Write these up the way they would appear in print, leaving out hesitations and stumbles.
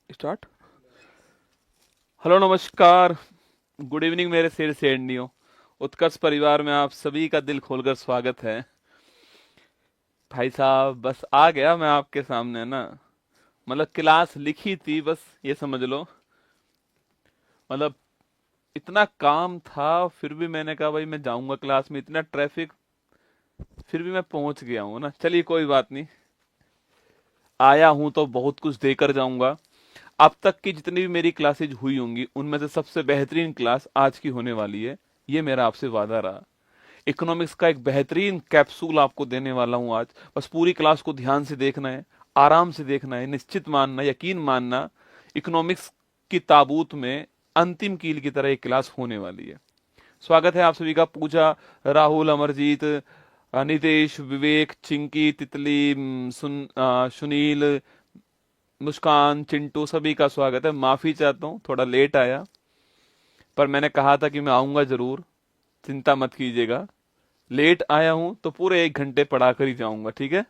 Start. Hello, नमस्कार, good evening मेरे शेर शेरनियों। उत्कर्ष परिवार में आप सभी का दिल खोलकर स्वागत है। भाई साहब, बस आ गया मैं आपके सामने ना। मतलब क्लास लिखी थी, बस ये समझ लो। मतलब इतना काम था, फिर भी मैंने कहा भाई मैं जाऊंगा क्लास में, इतना ट्रैफिक, फिर भी मैं पहुंच गया हूं ना। चलिए कोई बात नहीं, आया हूं तो बहुत कुछ देकर जाऊंगा। अब तक की जितनी भी मेरी क्लासेज हुई होंगी उनमें से सबसे बेहतरीन क्लास आज की होने वाली है, ये मेरा आपसे वादा रहा। इकोनॉमिक्स का एक बेहतरीन कैप्सूल आपको देने वाला हूं आज। बस पूरी क्लास को ध्यान से देखना है, आराम से देखना है, निश्चित मानना, यकीन मानना। इकोनॉमिक्स की ताबूत में अंतिम कील की तरह एक क्लास होने वाली है। स्वागत है आप सभी का। पूजा, राहुल, अमरजीत, नितेश, विवेक, चिंकी, तितली, सुनील, मुस्कान, चिंटू, सभी का स्वागत है। माफी चाहता हूँ थोड़ा लेट आया, पर मैंने कहा था कि मैं आऊंगा जरूर, चिंता मत कीजिएगा। लेट आया हूं तो पूरे 1 घंटे पढ़ा कर ही जाऊंगा, ठीक है।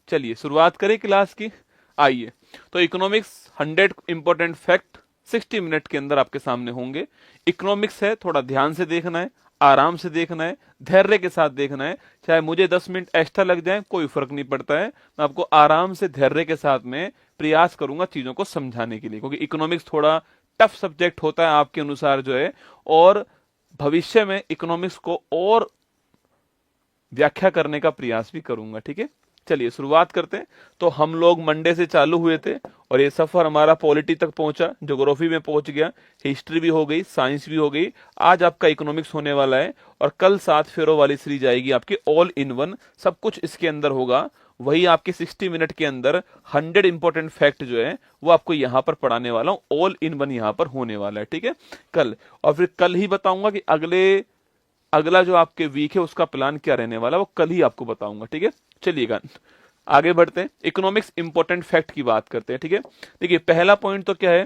चलिए शुरुआत करें क्लास की। आइए, तो इकोनॉमिक्स 100 इंपॉर्टेंट फैक्ट 60 मिनट के अंदर आपके सामने होंगे। इकोनॉमिक्स है, थोड़ा ध्यान से देखना है, आराम से देखना है, धैर्य के साथ देखना है। चाहे मुझे 10 मिनट एक्स्ट्रा लग जाए, कोई फर्क नहीं पड़ता है। मैं आपको आराम से धैर्य के साथ में प्रयास करूंगा चीजों को समझाने के लिए, क्योंकि इकोनॉमिक्स थोड़ा टफ सब्जेक्ट होता है आपके अनुसार जो है। और भविष्य में इकोनॉमिक्स को और व्याख्या करने का प्रयास भी करूंगा, ठीक है। चलिए शुरुआत करते हैं। तो हम लोग मंडे से चालू हुए थे और ये सफर हमारा पॉलिटी तक पहुंचा, ज्योग्राफी में पहुंच गया, हिस्ट्री भी हो गई, साइंस भी हो गई। आज आपका इकोनॉमिक्स होने वाला है और कल 7 फेरों वाली सीरीज आएगी आपकी, ऑल इन वन। सब कुछ इसके अंदर होगा। वही आपके 60 मिनट के अंदर 100 इंपॉर्टेंट फैक्ट जो है वो आपको यहां पर पढ़ाने वाला हूं। ऑल इन वन यहां पर होने वाला है, ठीक है। कल, और फिर कल ही बताऊंगा कि अगला जो आपके वीक है उसका प्लान क्या रहने वाला, वो कल ही आपको बताऊंगा, ठीक है। चलिएगा आगे बढ़ते हैं, इकोनॉमिक्स इंपॉर्टेंट फैक्ट की बात करते हैं, ठीक है। देखिए पहला पॉइंट तो क्या है,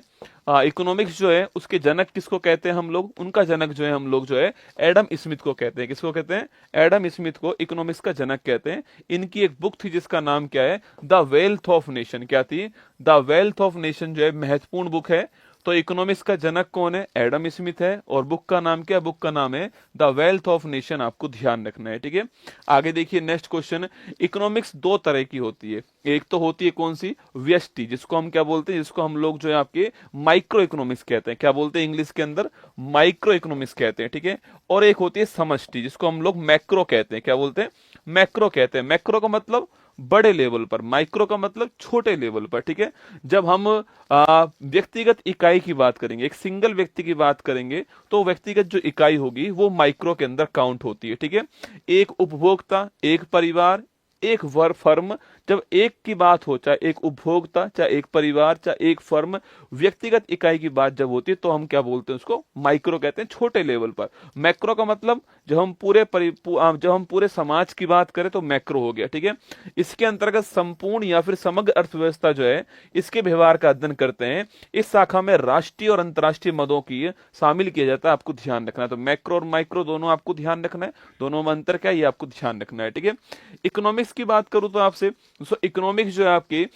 इकोनॉमिक्स जो है उसके जनक किसको कहते हैं हम लोग, उनका जनक जो है हम लोग जो है एडम स्मिथ को कहते हैं। किसको कहते हैं? एडम स्मिथ को इकोनॉमिक्स का जनक कहते हैं। इनकी एक बुक थी जिसका नाम क्या है, द वेल्थ ऑफ नेशन। क्या थी? द वेल्थ ऑफ नेशन जो है महत्वपूर्ण बुक है। तो इकोनॉमिक्स का जनक कौन है? एडम स्मिथ है। और बुक का नाम क्या? बुक का नाम है द वेल्थ ऑफ नेशन। आपको ध्यान रखना है, ठीक है। आगे देखिए नेक्स्ट क्वेश्चन। इकोनॉमिक्स दो तरह की होती है। एक तो होती है कौन सी? व्यष्टि, जिसको हम क्या बोलते हैं, जिसको हम लोग जो है आपके माइक्रो इकोनॉमिक्स कहते हैं। क्या बोलते हैं इंग्लिश के अंदर? माइक्रो इकोनॉमिक्स कहते हैं, ठीक है। और एक होती है समष्टि, जिसको हम लोग मैक्रो कहते हैं। क्या बोलते हैं? मैक्रो कहते हैं। मैक्रो का मतलब बड़े लेवल पर, माइक्रो का मतलब छोटे लेवल पर, ठीक है। जब हम व्यक्तिगत इकाई की बात करेंगे, एक सिंगल व्यक्ति की बात करेंगे, तो व्यक्तिगत जो इकाई होगी वो माइक्रो के अंदर काउंट होती है, ठीक है। एक उपभोक्ता, एक परिवार, एक फर्म। जब एक की बात हो, चाहे एक उपभोक्ता, चाहे एक परिवार, चाहे एक फर्म, व्यक्तिगत इकाई की बात जब होती है तो हम क्या बोलते हैं? उसको माइक्रो कहते हैं, छोटे लेवल पर। मैक्रो का मतलब जब हम जब हम पूरे समाज की बात करें तो मैक्रो हो गया, ठीक है। इसके अंतर्गत संपूर्ण या फिर समग्र अर्थव्यवस्था जो है, इसके व्यवहार का अध्ययन करते हैं। इस शाखा में राष्ट्रीय और अंतर्राष्ट्रीय मदों की शामिल किया जाता है। आपको ध्यान रखना है। तो मैक्रो और माइक्रो दोनों आपको ध्यान रखना है, दोनों में अंतर क्या है ये आपको ध्यान रखना है, ठीक है। इकोनॉमिक्स की बात करूं तो आपसे, इकोनॉमिक्स जो है आपकी,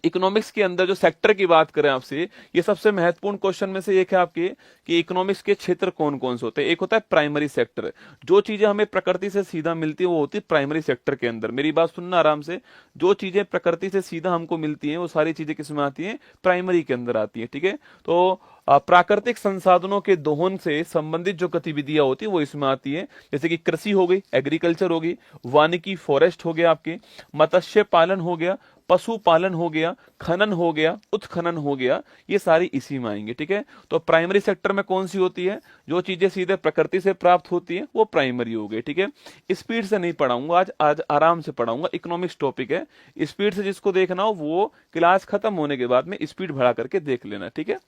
इकोनॉमिक्स के अंदर जो सेक्टर की बात करें आपसे, ये सबसे महत्वपूर्ण क्वेश्चन में से एक है आपके कि इकोनॉमिक्स के क्षेत्र कौन कौन से होते हैं। एक होता है प्राइमरी सेक्टर। जो चीजें हमें प्रकृति से सीधा मिलती है वो होती है प्राइमरी सेक्टर के अंदर। मेरी बात सुनना आराम से। जो चीजें प्रकृति से सीधा हमको मिलती हैं वो सारी चीजें किसमें आती हैं? प्राइमरी के अंदर आती है, ठीक है। तो प्राकृतिक संसाधनों के दोहन से संबंधित जो गतिविधियां होती है वो इसमें आती है। जैसे कि कृषि हो गई, एग्रीकल्चर होगी, वानिकी फॉरेस्ट हो गया आपके, मत्स्य पालन हो गया, पशुपालन हो गया, खनन हो गया, उत्खनन हो गया, ये सारी इसी में आएंगे, ठीक है। तो प्राइमरी सेक्टर में कौन सी होती है? जो चीजें सीधे प्रकृति से प्राप्त होती है वो प्राइमरी हो गई, ठीक है। स्पीड से नहीं पढ़ाऊंगा आज, आज आराम से पढ़ाऊंगा। इकोनॉमिक्स टॉपिक है, स्पीड से जिसको देखना हो वो क्लास खत्म होने के बाद में स्पीड बढ़ा करके देख लेना, ठीक है।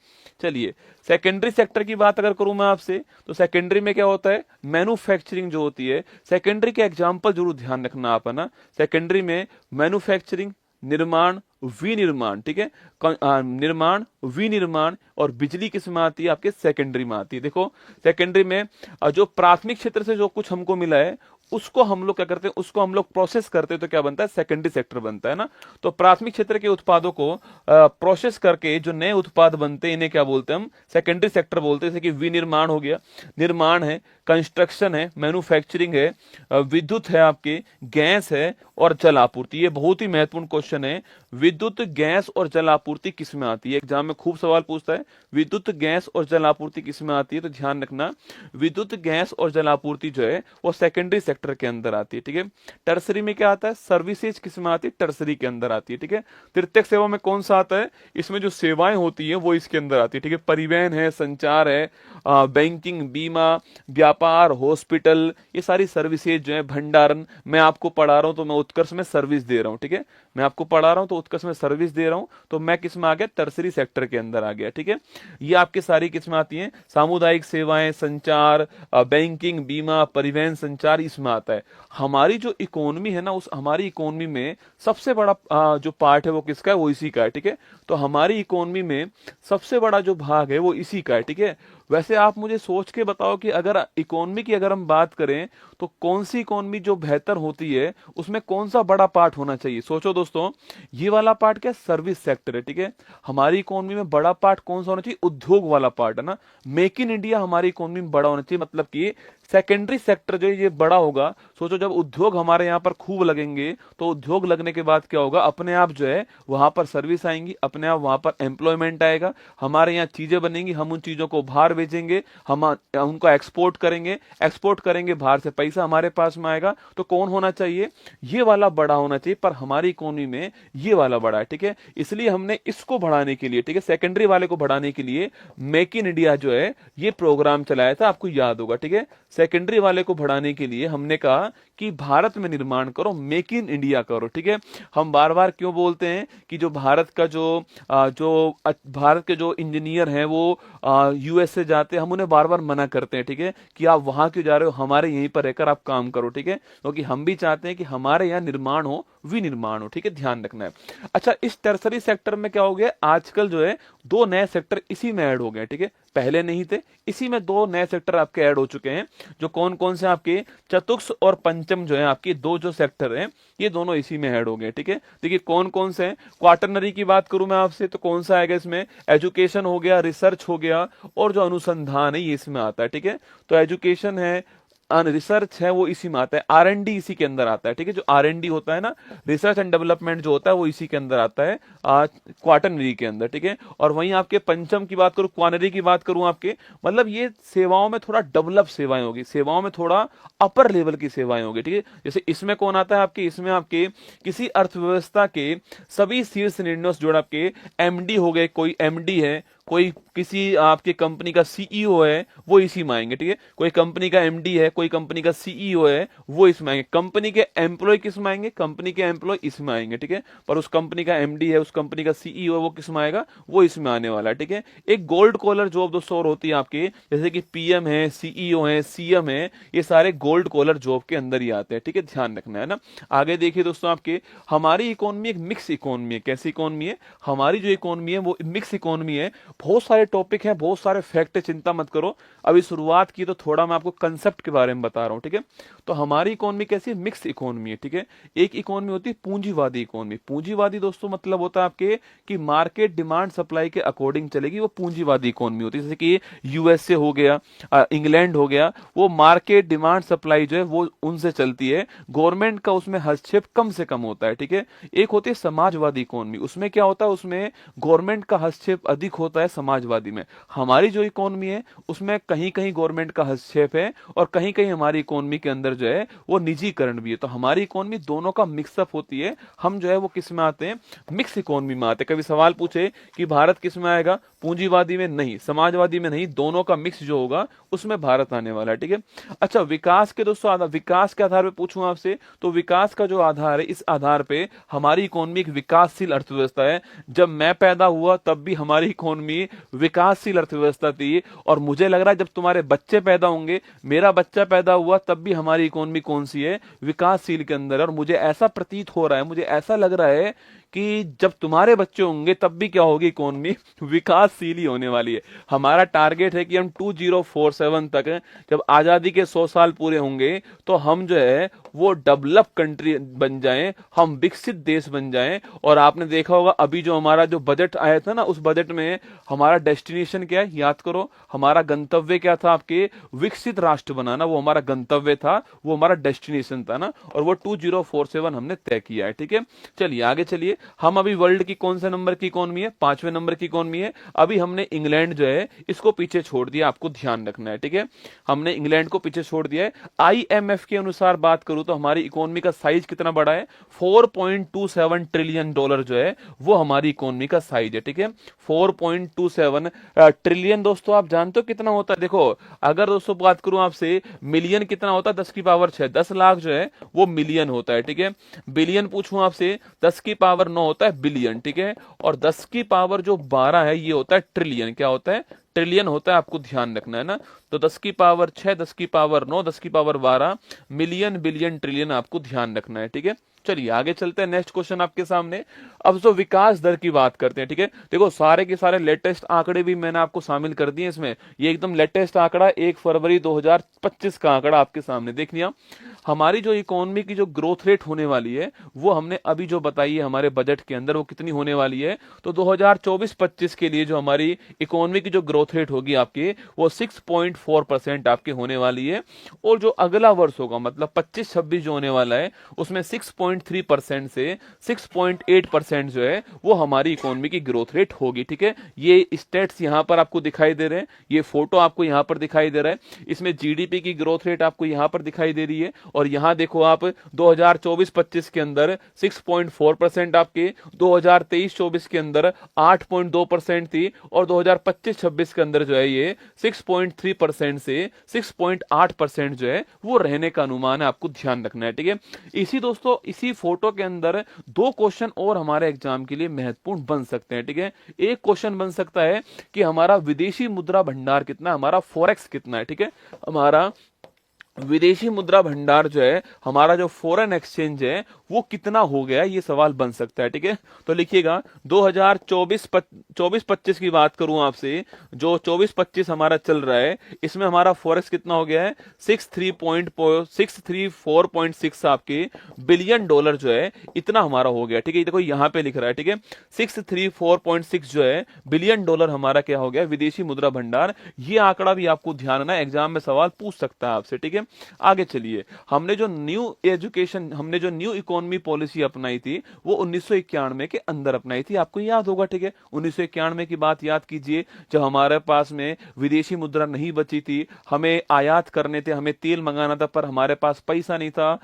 चलिए सेकेंडरी सेक्टर की बात अगर करूं मैं आपसे, तो सेकेंडरी में क्या होता है? मैन्युफैक्चरिंग जो होती है। सेकेंडरी के एग्जाम्पल जरूर ध्यान रखना आप, है ना। सेकेंडरी में मैन्युफैक्चरिंग, निर्माण, विनिर्माण, ठीक है। निर्माण, विनिर्माण और बिजली किस में आती है? आपके सेकेंडरी में आती है। देखो सेकेंडरी में जो प्राथमिक क्षेत्र से जो कुछ हमको मिला है उसको हम लोग क्या करते हैं, उसको हम लोग प्रोसेस करते हैं तो क्या बनता है, सेकेंडरी सेक्टर बनता है ना। तो प्राथमिक क्षेत्र के उत्पादों को प्रोसेस करके जो नए उत्पाद बनते हैं इन्हें क्या बोलते हैं हम, सेकेंडरी सेक्टर बोलते हैं। जैसे कि विनिर्माण हो गया, निर्माण है, कंस्ट्रक्शन है, मैन्युफैक्चरिंग है, विद्युत है, आपकी गैस है और जल आपूर्ति। ये बहुत ही महत्वपूर्ण क्वेश्चन है, विद्युत, गैस और जल आपूर्ति किस में आती है, एग्जाम में खूब सवाल पूछता है, विद्युत, गैस और जल आपूर्ति किस में आती है। तो ध्यान रखना, विद्युत, गैस और जल आपूर्ति जो है वो सेकेंडरी सेक्टर के अंदर आती है, ठीक है। टर्सरी में क्या आता है, सर्विसेज किस में आती है, टर्सरी के अंदर आती है, ठीक है। तृतीयक सेवा में कौन सा आता है, इसमें जो सेवाएं होती है वो इसके अंदर आती है, ठीक है। परिवहन है, संचार है, बैंकिंग, बीमा, व्यापार, हॉस्पिटल, ये सारी सर्विसेज जो है, भंडारण। मैं आपको पढ़ा रहा हूं तो मैं उत्कर्ष में सर्विस दे रहा हूं, ठीक है। मैं आपको पढ़ा रहा हूं तो उत्कर्ष में सर्विस दे रहा हूं, तो मैं किस में आ गया, टर्सरी सेक्टर के अंदर आ गया, ठीक है। ये आपकी सारी किस में आती हैं, सामुदायिक सेवाएं, संचार, बैंकिंग, बीमा, परिवहन, संचार, इसमें आता है। हमारी जो इकोनॉमी है ना, उस हमारी इकोनॉमी में सबसे बड़ा जो पार्ट है वो किसका है, वो इसी का है, ठीक है। तो हमारी इकोनॉमी में सबसे बड़ा जो भाग है वो इसी का है, ठीक है। वैसे आप मुझे सोच के बताओ कि अगर इकोनॉमी की अगर हम बात करें तो कौन सी इकोनॉमी जो बेहतर होती है, उसमें कौन सा बड़ा पार्ट होना चाहिए। सोचो दोस्तों, ये वाला पार्ट क्या, सर्विस सेक्टर है, ठीक है। हमारी इकोनॉमी में बड़ा पार्ट कौन सा होना चाहिए, उद्योग वाला पार्ट है ना। मेक इन इंडिया हमारी इकोनॉमी में बड़ा होना चाहिए, मतलब कि सेकेंडरी सेक्टर जो है ये बड़ा होगा। सोचो जब उद्योग हमारे यहाँ पर खूब लगेंगे तो उद्योग लगने के बाद क्या होगा, अपने आप जो है वहां पर सर्विस आएंगी, अपने आप वहां पर एम्प्लॉयमेंट आएगा, हमारे यहाँ चीजें बनेंगी, हम उन चीजों को बाहर बेचेंगे, हम उनको एक्सपोर्ट करेंगे, बाहर से पैसा हमारे पास में आएगा। तो कौन होना चाहिए, ये वाला बड़ा होना चाहिए, पर हमारी इकोनॉमी में ये वाला बड़ा है, ठीक है। इसलिए हमने इसको बढ़ाने के लिए, ठीक है, सेकेंडरी वाले को बढ़ाने के लिए मेक इन इंडिया जो है ये प्रोग्राम चलाया था, आपको याद होगा, ठीक है। सेकेंडरी वाले को बढ़ाने के लिए हमने कहा कि भारत में निर्माण करो, मेक इन इंडिया करो, ठीक है। हम बार बार क्यों बोलते हैं कि जो भारत का भारत के जो इंजीनियर हैं वो यूएस से जाते हैं, हम उन्हें बार बार मना करते हैं, ठीक है, कि आप वहां क्यों जा रहे हो, हमारे यहीं पर रहकर आप काम करो, ठीक है। क्योंकि हम भी चाहते हैं कि हमारे यहाँ निर्माण हो, विनिर्माण हो, ठीक है, ध्यान रखना है। अच्छा, इस टर्सरी सेक्टर में क्या हो गया, आजकल जो है 2 नए सेक्टर इसी में ऐड हो गए, ठीक है। पहले नहीं थे, इसी में 2 नए सेक्टर आपके ऐड हो चुके हैं। जो कौन कौन से आपके, चतुर्थ और पंचम जो है आपके 2 जो सेक्टर हैं, ये दोनों इसी में ऐड हो गए, ठीक है। देखिए कौन कौन से हैं, क्वाटरनरी की बात करूं मैं आपसे तो कौन सा आएगा इसमें, एजुकेशन हो गया, रिसर्च हो गया और जो अनुसंधान है ये इसमें आता है, ठीक है। तो एजुकेशन है, रिसर्च है, वो इसी में आता है, R&D इसी के अंदर आता है, ठीक है। जो R&D होता है ना, रिसर्च एंड डेवलपमेंट जो होता है वो इसी के अंदर आता है, क्वाटरनरी के अंदर, ठीक है। और वहीं आपके पंचम की बात करूं, क्वानरी की बात करूं आपके, मतलब ये सेवाओं में थोड़ा डेवलप सेवाएं होगी, सेवाओं में थोड़ा अपर लेवल की सेवाएं होगी, ठीक है। जैसे इसमें कौन आता है आपके, इसमें आपके किसी अर्थव्यवस्था के सभी शीर्ष निर्णयों से जुड़े आपके MD हो गए, कोई MD है, कोई किसी आपके कंपनी का CEO है, वो इसी में आएंगे, ठीक है। कोई कंपनी का MD है, कोई कंपनी का CEO है, वो इसमें आएंगे। कंपनी के एम्प्लॉय किस में आएंगे, कंपनी के एम्प्लॉय इसमें आएंगे, ठीक है। पर उस कंपनी का MD है, उस कंपनी का CEO है, वो किस में आएगा, वो इसमें आने वाला है, ठीक है। एक गोल्ड कॉलर जॉब दोस्तों और होती है आपकी, जैसे कि PM है, CEO है, CM है, ये सारे गोल्ड कॉलर जॉब के अंदर ही आते हैं, ठीक है, ध्यान रखना है ना। आगे देखिए दोस्तों, आपके हमारी इकोनॉमी एक मिक्स इकोनॉमी है। कैसी इकोनॉमी है, हमारी जो इकोनॉमी है वो मिक्स इकोनॉमी है। बहुत सारे टॉपिक हैं, बहुत सारे फैक्ट है, चिंता मत करो। अभी शुरुआत की तो थोड़ा मैं आपको कंसेप्ट के बारे में बता रहा हूं, ठीक है। तो हमारी इकोनॉमी कैसी है, मिक्स इकोनॉमी है, ठीक है। एक इकोनॉमी होती है पूंजीवादी इकोनॉमी। पूंजीवादी दोस्तों मतलब होता है आपके कि मार्केट डिमांड सप्लाई के अकॉर्डिंग चलेगी, वो पूंजीवादी इकोनॉमी होती है। जैसे कि USA हो गया, इंग्लैंड हो गया, वो मार्केट डिमांड सप्लाई जो है वो उनसे चलती है, गवर्नमेंट का उसमें हस्तक्षेप कम से कम होता है, ठीक है। एक होती है समाजवादी इकोनॉमी, उसमें क्या होता है, उसमें गवर्नमेंट का हस्तक्षेप अधिक होता है समाजवादी में। हमारी जो इकोनॉमी है उसमें कहीं कहीं गवर्नमेंट का हस्तक्षेप है और कहीं कहीं हमारी इकोनॉमी के अंदर जो है वो निजीकरण भी है। तो हमारी इकोनॉमी दोनों का मिक्सअप होती है। हम जो है वो किस में आते हैं, मिक्स इकोनॉमी में आते हैं। कभी सवाल पूछे कि भारत किस में आएगा, पूंजीवादी में नहीं, समाजवादी में नहीं, दोनों का मिक्स जो होगा उसमें भारत आने वाला है, ठीक है। अच्छा, विकास के दोस्तों विकास के आधार पर पूछूं आपसे, तो विकास का जो आधार है, इस आधार पे हमारी इकोनॉमी एक विकासशील अर्थव्यवस्था है। जब मैं पैदा हुआ तब भी हमारी इकोनॉमी इकोनॉमी विकासशील अर्थव्यवस्था थी। और मुझे लग रहा है जब तुम्हारे बच्चे पैदा होंगे, मेरा बच्चा पैदा हुआ तब भी हमारी इकोनॉमी कौन सी है, विकासशील के अंदर। और मुझे ऐसा प्रतीत हो रहा है, मुझे ऐसा लग रहा है कि जब तुम्हारे बच्चे होंगे तब भी क्या होगी, इकोनॉमी विकासशील ही होने वाली है। हमारा टारगेट है कि हम 2047 तक, जब आजादी के 100 साल पूरे होंगे, तो हम जो है वो डेवलप कंट्री बन जाएं, हम विकसित देश बन जाएं। और आपने देखा होगा अभी जो हमारा जो बजट आया था ना, उस बजट में हमारा डेस्टिनेशन क्या है, याद करो, हमारा गंतव्य क्या था, आपके विकसित राष्ट्र बनाना, वो हमारा गंतव्य था, वो हमारा डेस्टिनेशन था ना, और वो 2047 हमने तय किया है। ठीक है, चलिए आगे चलिए। हम अभी वर्ल्ड की कौन से नंबर की इकोनॉमी है, 5वें नंबर की इकोनॉमी है। अभी हमने इंग्लैंड जो है इसको पीछे छोड़ दिया, आपको ध्यान रखना है। ठीक है, हमने इंग्लैंड को पीछे छोड़ दिया है। आईएमएफ के अनुसार बात करूं तो हमारी इकोनॉमी का साइज कितना बड़ा है, 4.27 ट्रिलियन डॉलर जो है वो हमारी इकोनॉमी का साइज है। ठीक है, 4.27 ट्रिलियन। दोस्तों आप जानते हो कितना होता है, देखो अगर दोस्तों बात करूं आपसे, मिलियन कितना होता है, 10 की पावर 6, 10 लाख जो है वो मिलियन होता है। ठीक है, बिलियन पूछूं आपसे, 10 की पावर 9 होता है बिलियन। ठीक है, और 10 की पावर जो 12 है ये होता है ट्रिलियन। क्या होता है, ट्रिलियन होता है, आपको ध्यान रखना है ना। तो 10 की पावर 6, 10 की पावर 9, 10 की पावर 12, मिलियन, बिलियन, ट्रिलियन आपको ध्यान रखना है। ठीक है, चलिए आगे चलते हैं। नेक्स्ट क्वेश्चन आपके सामने। अब जो विकास दर की बात करते हैं, ठीक है, देखो सारे के सारे लेटेस्ट आंकड़े भी मैंने आपको शामिल कर दिए इसमें। ये एकदम लेटेस्ट आंकड़ा 1 फरवरी 2025 का आंकड़ा आपके सामने देख लिया। हमारी जो इकोनॉमी की जो ग्रोथ रेट होने वाली है वो हमने अभी जो बताई है हमारे बजट के अंदर, वो कितनी होने वाली है। तो 2024-25 के लिए जो हमारी इकोनॉमी की जो ग्रोथ रेट होगी आपकी, वो 6.4% आपके होने वाली है। और जो अगला वर्ष होगा, मतलब 25-26 जो होने वाला है, उसमें 6.3% से 6.8% जो है वो हमारी इकोनॉमी की ग्रोथ रेट होगी। ठीक है, ये स्टेट्स यहां पर आपको दिखाई दे रहे हैं, ये फोटो आपको यहां पर दिखाई दे रहा है। इसमें जीडीपी की ग्रोथ रेट आपको यहां पर दिखाई दे रही है। और यहां देखो आप 2024-25 के अंदर 6.4% आपके, 2023-24 के अंदर 8.2% थी, और 2025-26 के अंदर जो है ये 6.3% से 6.8% जो है वो रहने का अनुमान है, आपको ध्यान रखना है। ठीक है, इसी दोस्तों इसी फोटो के अंदर 2 क्वेश्चन और हमारे एग्जाम के लिए महत्वपूर्ण बन सकते हैं। ठीक है, एक क्वेश्चन बन सकता है कि हमारा विदेशी मुद्रा भंडार कितना है, हमारा फॉरेक्स कितना है। ठीक है, हमारा विदेशी मुद्रा भंडार जो है, हमारा जो फॉरेन एक्सचेंज है वो कितना हो गया, ये सवाल बन सकता है। ठीक है, तो लिखिएगा 2024-25 की बात करूं आपसे, जो 24-25 हमारा चल रहा है, इसमें हमारा फॉरेक्स कितना हो गया है, 634.6 आपके बिलियन डॉलर जो है इतना हमारा हो गया। ठीक है, देखो यहां पे लिख रहा है। ठीक है, 634.6 जो है बिलियन डॉलर हमारा क्या हो गया, विदेशी मुद्रा भंडार। ये आंकड़ा भी आपको ध्यान रखना, एग्जाम में सवाल पूछ सकता है आपसे। ठीक है, आगे चलिए। हमने जो न्यू इकोनॉमी पॉलिसी अपनाई थी वो 1991 के अंदर अपनाई थी, आपको याद होगा। ठीक है, 1991 की बात याद कीजिए, जब हमारे पास में विदेशी मुद्रा नहीं बची थी, हमें आयात करने थे, हमें तेल मंगाना था, पर हमारे पास पैसा नहीं था,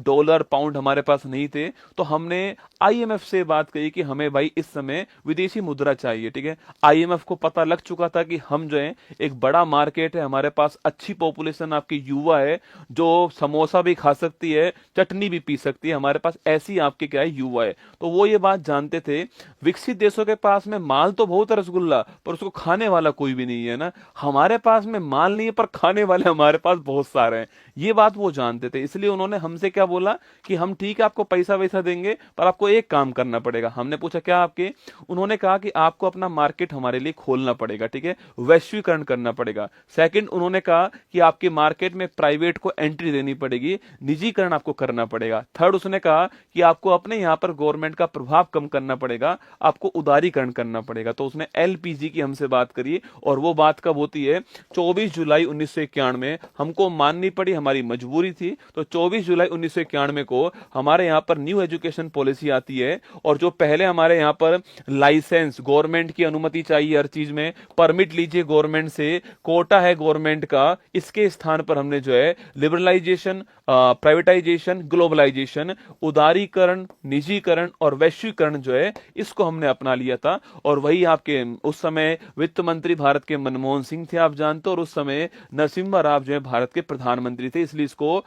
डॉलर पाउंड हमारे पास नहीं थे। तो हमने आईएमएफ से बात कही कि हमें भाई इस समय विदेशी मुद्रा चाहिए। ठीक है, आईएमएफ को पता लग चुका था कि हम जो है एक बड़ा मार्केट है, हमारे पास अच्छी पॉपुलेशन आपकी युवा है, जो समोसा भी खा सकती है, चटनी भी पी सकती है, हमारे पास ऐसी आपके क्या है, युवा है। तो वो ये बात जानते थे, विकसित देशों के पास में माल तो बहुत है रसगुल्ला, पर उसको खाने वाला कोई भी नहीं है ना। हमारे पास में माल नहीं है पर खाने वाले हमारे पास बहुत सारे हैं, ये बात वो जानते थे। इसलिए उन्होंने हमसे क्या बोला कि हम ठीक है आपको पैसा वैसा देंगे, पर आपको एक काम करना पड़ेगा। हमने पूछा क्या आपके, उन्होंने कहा कि आपको अपना मार्केट हमारे लिए खोलना पड़ेगा। ठीक है, वैश्वीकरण करना पड़ेगा। सेकंड, उन्होंने कहा कि आपके मार्केट में प्राइवेट को एंट्री देनी पड़ेगी, निजीकरण आपको करना पड़ेगा। थर्ड, उसने कहा कि आपको अपने यहां पर गवर्नमेंट का प्रभाव कम करना पड़ेगा, आपको उदारीकरण करना पड़ेगा। तो उसने एलपीजी की हमसे बात करी, और वो बात कब होती है, 24 जुलाई 1991। हमको माननी पड़ी, हमारी मजबूरी थी। तो 24 जुलाई 1991 को हमारे यहां पर न्यू एजुकेशन पॉलिसी आती है, और जो पहले हमारे यहां पर लाइसेंस, गवर्नमेंट की अनुमति चाहिए हर चीज में, परमिट लीजिए गवर्नमेंट से, कोटा है गवर्नमेंट का, इसके स्थान पर हमने जो है लिबरलाइजेशन, प्राइवेटाइजेशन, ग्लोबलाइजेशन, उदारीकरण, निजीकरण और वैश्वीकरण जो है इसको हमने अपना लिया था। और वही आपके उस समय वित्त मंत्री भारत के मनमोहन सिंह थे, आप जानते हो, और उस समय नरसिम्हा राव जो है भारत के प्रधानमंत्री थे, इसलिए इसको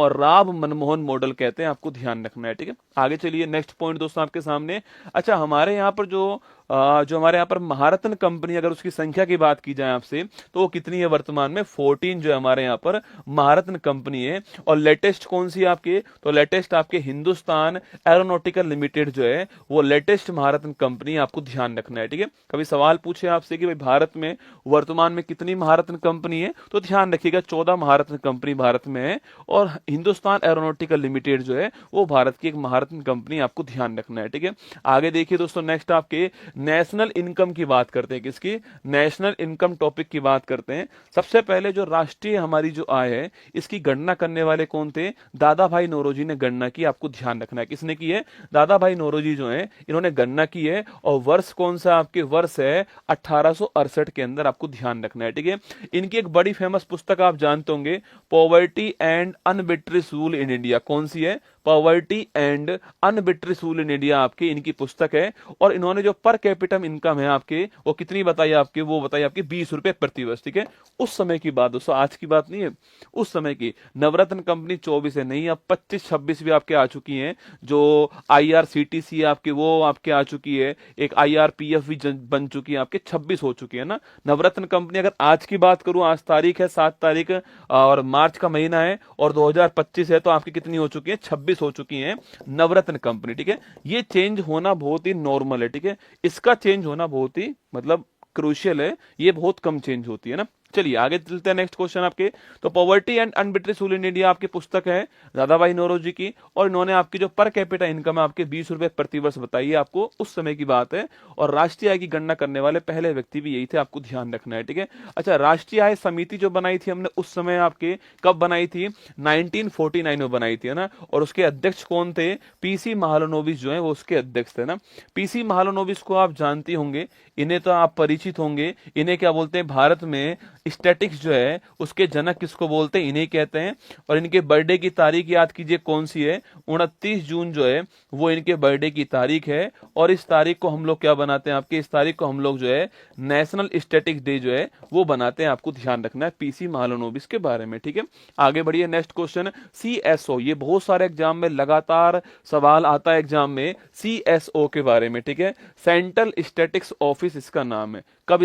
राव मनमोहन मॉडल कहते हैं, आपको ध्यान रखना है। ठीक है, आगे चलिए, नेक्स्ट पॉइंट दोस्तों आपके सामने। अच्छा, हमारे यहाँ पर जो हमारे यहाँ पर महारत्न कंपनी, अगर उसकी संख्या की बात की जाए आपसे, तो वो कितनी है वर्तमान में? 14 जो है हमारे यहाँ पर महारत्न कंपनी है। और लेटेस्ट कौन सी है आपके? तो लेटेस्ट आपके हिंदुस्तान एरोनॉटिकल लिमिटेड जो है वो लेटेस्ट महारत्न कंपनी, आपको ध्यान रखना है। ठीक है, कभी सवाल पूछे आपसे कि भाई भारत में वर्तमान में कितनी महारत्न कंपनी है, तो ध्यान रखिएगा 14 महारत्न कंपनी भारत में है, और हिंदुस्तान एरोनॉटिकल लिमिटेड जो है वो भारत की एक महारत्न कंपनी, आपको ध्यान रखना है। ठीक है, आगे देखिए दोस्तों, नेक्स्ट आपके नेशनल इनकम की बात करते हैं। किसकी? नेशनल इनकम टॉपिक की बात करते हैं। सबसे पहले जो राष्ट्रीय हमारी जो आय है इसकी गणना करने वाले कौन थे? दादा भाई नौरोजी ने गणना की, आपको ध्यान रखना है। किसने की है? दादा भाई नौरोजी जो है इन्होंने गणना की है। और वर्ष कौन सा आपके? वर्ष है 1868 के अंदर, आपको ध्यान रखना है। ठीक है, इनकी एक बड़ी फेमस पुस्तक आप जानते होंगे, poverty and un-British rule in India. कौन सी है? Poverty and un-British rule in India, आपकी इनकी पुस्तक है। और इन्होंने जो पर कैपिटम इनकम है आपके, वो कितनी बताई आपके? वो बताई आपके 20 रुपए प्रति वर्ष। ठीक है, उस समय की बात दोस्तों, आज की बात नहीं है, उस समय की। नवरत्न कंपनी 24 है, नहीं, अब 25-26 भी आपके आ चुकी हैं। जो IRCTC आपके, वो आपके आ चुकी है। एक IRPF भी बन चुकी है, आपके 26 हो चुकी है ना नवरत्न कंपनी। अगर आज की बात करूं, आज तारीख है 7 तारीख और मार्च का महीना है और 2025 है, तो आपकी कितनी हो चुकी है? 26 हो चुकी है नवरत्न कंपनी। ठीक है, ये चेंज होना बहुत ही नॉर्मल है। ठीक है, इसका चेंज होना बहुत ही मतलब क्रूशियल है, ये बहुत कम चेंज होती है ना। चलिए आगे चलते हैं, नेक्स्ट क्वेश्चन आपके। तो poverty and un-British rule in India आपकी पुस्तक है दादा भाई नौरोजी की, और इन्होंने आपकी जो पर कैपिटा इनकम है आपके 20 रुपए प्रति वर्ष बताई है, आपको उस समय की बात है। और राष्ट्रीय आय की गणना करने वाले पहले व्यक्ति भी यही थे, आपको ध्यान रखना है। ठीक है, अच्छा, राष्ट्रीय आय समिति जो बनाई थी हमने उस समय आपके, कब बनाई थी? 1949 में बनाई थी, है ना। और उसके अध्यक्ष कौन थे? PC महालनोबिस जो है वो उसके अध्यक्ष थे ना। PC महालनोबिस को आप जानते होंगे, इन्हें तो आप परिचित होंगे। इन्हें क्या बोलते हैं? भारत में स्टैटिक्स जो है उसके जनक किसको बोलते हैं? इन्हें कहते हैं। और इनके बर्थडे की तारीख याद कीजिए, कौन सी है? 29 जून जो है वो इनके बर्थडे की तारीख है। और इस तारीख को हम लोग क्या बनाते हैं आपके? इस तारीख को हम लोग जो है नेशनल स्टैटिक्स डे जो है वो बनाते हैं, आपको ध्यान रखना है PC महालनोबिस के बारे में। ठीक है, आगे बढ़िए, नेक्स्ट क्वेश्चन CSO। ये बहुत सारे एग्जाम में लगातार सवाल आता है एग्जाम में CSO के बारे में। ठीक है, सेंट्रल स्टैटिक्स ऑफिस इसका नाम है। कब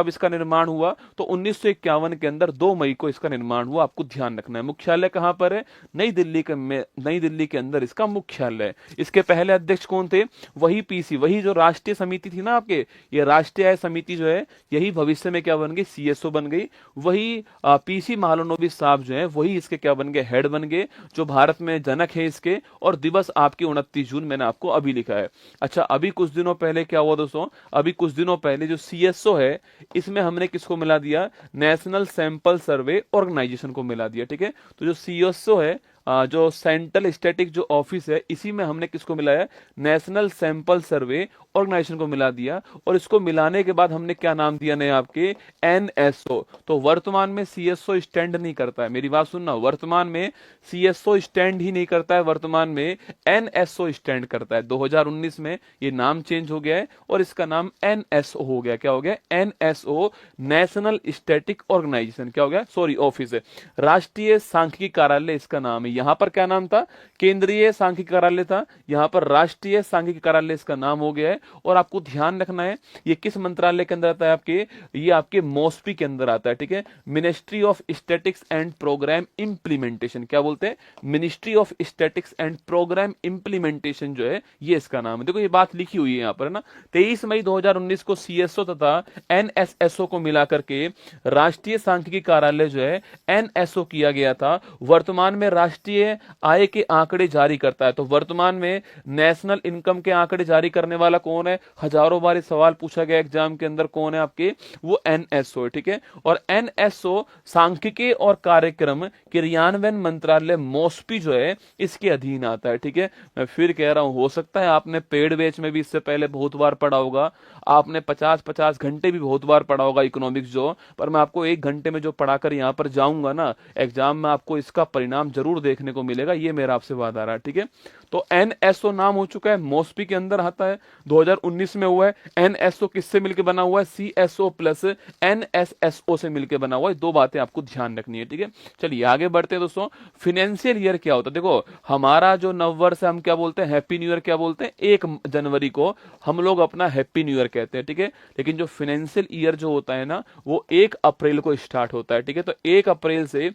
इसका निर्माण हुआ? तो 1951 के अंदर 2 मई को इसका निर्माण हुआ, आपको ध्यान रखना है। मुख्यालय कहां पर है? नई दिल्ली के अंदर इसका मुख्यालय है। इसके पहले अध्यक्ष कौन थे? वही PC, वही जो राष्ट्रीय समिति थी ना आपके, ये राष्ट्रीय आय समिति जो है यही भविष्य में क्या बन गई? CSO बन गई। वही PC महालनोबिस साहब जो है वही इसके क्या बन गए? हेड बन गए, जो भारत में जनक है इसके। और दिवस आपकी 29 जून, मैंने आपको अभी लिखा है। अच्छा, अभी कुछ दिनों पहले क्या हुआ दोस्तों? अभी कुछ दिनों पहले जो CSO है इसमें हमने किसको मिला दिया? नेशनल सैंपल सर्वे ऑर्गेनाइजेशन को मिला दिया। ठीक है, तो जो CSO है, जो सेंट्रल स्टैटिक जो ऑफिस है, इसी में हमने किसको मिलाया? नेशनल सैंपल सर्वे ऑर्गेनाइजेशन को मिला दिया। और इसको मिलाने के बाद हमने क्या नाम दिया नया आपके? NSO। तो वर्तमान में CSO स्टैंड नहीं करता है, मेरी बात सुनना, वर्तमान में CSO स्टैंड ही नहीं करता है, वर्तमान में NSO स्टैंड करता है। 2019 में ये नाम चेंज हो गया है और इसका नाम NSO हो गया। क्या हो गया? NSO, national static organisation. क्या हो गया? सॉरी, ऑफिस है, राष्ट्रीय सांख्यिकी कार्यालय इसका नाम है। यहां पर क्या नाम था? केंद्रीय सांख्यिकी कार्यालय था, यहां पर राष्ट्रीय सांख्यिकी कार्यालय इसका नाम हो गया है। और आपको ध्यान रखना है ये किस मंत्रालय के अंदर आता है आपके? ये आपके MOSPI के अंदर आता है। ठीक है, ministry of statics and programme implementation. क्या बोलते हैं? Ministry of statics and programme implementation जो है ये इसका नाम है। देखो ये बात लिखी हुई है यहां पर, है ना। 23 मई 2019 को CSO तथा NSSO को मिलाकर के राष्ट्रीय सांख्यिकी कार्यालय जो है NSO किया गया था। वर्तमान में राष्ट्रीय आय के आंकड़े जारी करता है। तो वर्तमान में नेशनल इनकम के आंकड़े जारी करने वाला कौन है? हजारों बार सवाल पूछा गया एग्जाम के अंदर, कौन है आपके? वो NSO है। ठीक है, और NSO सांख्यिकी और कार्यक्रम क्रियान्वयन मंत्रालय MOSPI जो है इसके अधीन आता है। ठीक है, मैं फिर कह रहा हूं, हो सकता है आपने पेड बैच में भी इससे पहले बहुत बार पढ़ा होगा, आपने 50-50 घंटे भी बहुत बार पढ़ा होगा इकोनॉमिक्स जो, पर मैं आपको 1 घंटे में जो पढ़ाकर यहां पर जाऊंगा ना एग्जाम में, आपको इसका परिणाम जरूर देखने को मिलेगा, ये मेरा आपसे वादा रहा, ठीक है। तो एनएसओ नाम हो चुका है, मॉस्पी के अंदर आता है, 2019 में हुआ है। एनएसओ किससे मिलकर बना हुआ है? सीएसओ प्लस एनएसएसओ से मिलकर बना हुआ है। दो बातें आपको ध्यान रखनी है, ठीक है। चलिए आगे बढ़ते हैं दोस्तों। फिनेंशियल ईयर क्या होता है? देखो हमारा जो नववर्ष है हम क्या बोलते हैं? हैप्पी न्यू ईयर क्या बोलते हैं? 1 जनवरी को हम लोग अपना हैप्पी न्यू ईयर कहते हैं, ठीक है। लेकिन जो फिनेंशियल ईयर जो होता है ना, वो 1 अप्रैल को स्टार्ट होता है, ठीक है। तो 1 अप्रैल से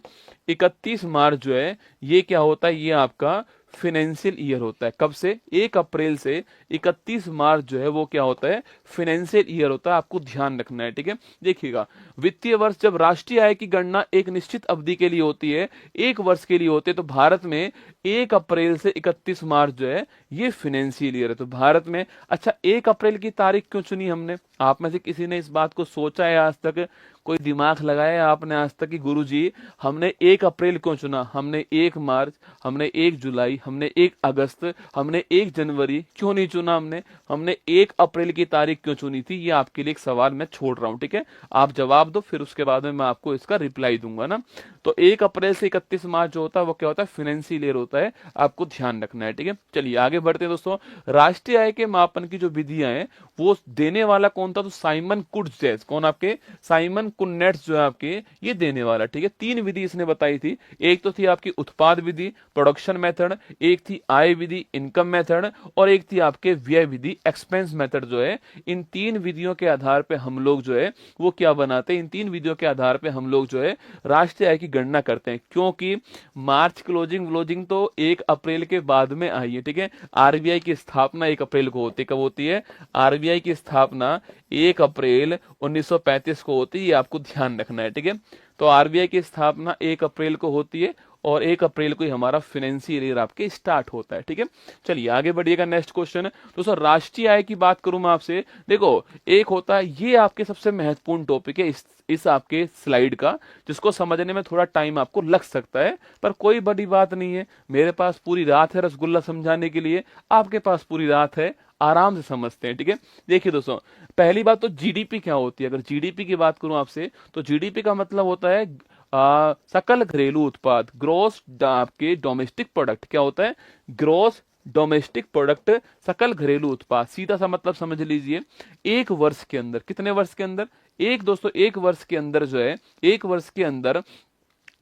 31 मार्च जो है, ये क्या होता है? ये आपका फिनेंशियल ईयर होता है। कब से? 1 अप्रैल से 31 मार्च जो है वो क्या होता है? फिनेंशियल ईयर होता है। आपको ध्यान रखना है, ठीक है। देखिएगा, वित्तीय वर्ष जब राष्ट्रीय आय की गणना एक निश्चित अवधि के लिए होती है, 1 वर्ष के लिए होती है, तो भारत में 1 अप्रैल से 31 मार्च जो है ये फिनेंशियल ईयर है। तो भारत में, अच्छा 1 अप्रैल की तारीख क्यों चुनी हमने? आप में से किसी ने इस बात को सोचा है आज तक? कोई दिमाग लगाया आपने आज तक कि गुरुजी हमने 1 अप्रैल क्यों चुना? हमने 1 मार्च, हमने 1 जुलाई, हमने 1 अगस्त, हमने 1 जनवरी क्यों नहीं चुना? हमने 1 अप्रैल की तारीख क्यों चुनी थी? ये आपके लिए एक सवाल मैं छोड़ रहा हूं, ठीक है। आप जवाब दो, फिर उसके बाद में मैं आपको इसका रिप्लाई दूंगा ना। तो 1 अप्रैल से 31 मार्च जो होता है वो क्या होता है? फाइनेंशियल ईयर होता है। आपको ध्यान रखना है, ठीक है। चलिए आगे बढ़ते हैं दोस्तों। राष्ट्रीय आय के मापन की जो विधियां हैं वो देने वाला कौन था? तो साइमन कुर्टजेस। कौन? आपके साइमन कुन्नेट्स जो है आपके, ये देने वाला, ठीक है। 3 विधि इसने बताई थी। एक तो थी आपकी उत्पाद विधि, प्रोडक्शन मेथड, एक थी आय विधि, इनकम मेथड, और एक थी आपके व्यय विधि, एक्सपेंस मेथड जो है। इन 3 विधियों के आधार पे हम लोग जो है वो क्या बनाते हैं? इन 3 विधियों के आधार पे हम लोग जो है राष्ट्रीय आय की गणना करते हैं। क्योंकि मार्च क्लोजिंग व्लोजिंग तो 1 अप्रैल के बाद में आई है, ठीक है। आरबीआई की स्थापना 1 अप्रैल को होती है। कब होती है? आरबीआई की स्थापना 1 अप्रैल 1935 को होती है। ये आपको ध्यान रखना है, ठीक है। तो आरबीआई की स्थापना 1 अप्रैल को होती है और 1 अप्रैल को ही हमारा फाइनेंशियल ईयर आपके स्टार्ट होता है, ठीक है। चलिए आगे बढ़िएगा। नेक्स्ट क्वेश्चन दोस्तों, राष्ट्रीय आय की बात करूं मैं आपसे। देखो एक होता है, ये आपके सबसे महत्वपूर्ण टॉपिक है इस आपके स्लाइड का, जिसको समझने में थोड़ा टाइम आपको लग सकता है, पर कोई बड़ी बात नहीं है। मेरे पास पूरी रात है रसगुल्ला समझाने के लिए, आपके पास पूरी रात है, आराम से समझते हैं, ठीक है। देखिए दोस्तों, पहली बात तो जीडीपी क्या होती है? अगर जीडीपी की बात करूं आपसे, तो जीडीपी का मतलब होता है सकल घरेलू उत्पाद, ग्रोस आपके डोमेस्टिक प्रोडक्ट। क्या होता है? ग्रोस डोमेस्टिक प्रोडक्ट, सकल घरेलू उत्पाद। सीधा सा मतलब समझ लीजिए, 1 वर्ष के अंदर, कितने वर्ष के अंदर? दोस्तों 1 वर्ष के अंदर जो है, 1 वर्ष के अंदर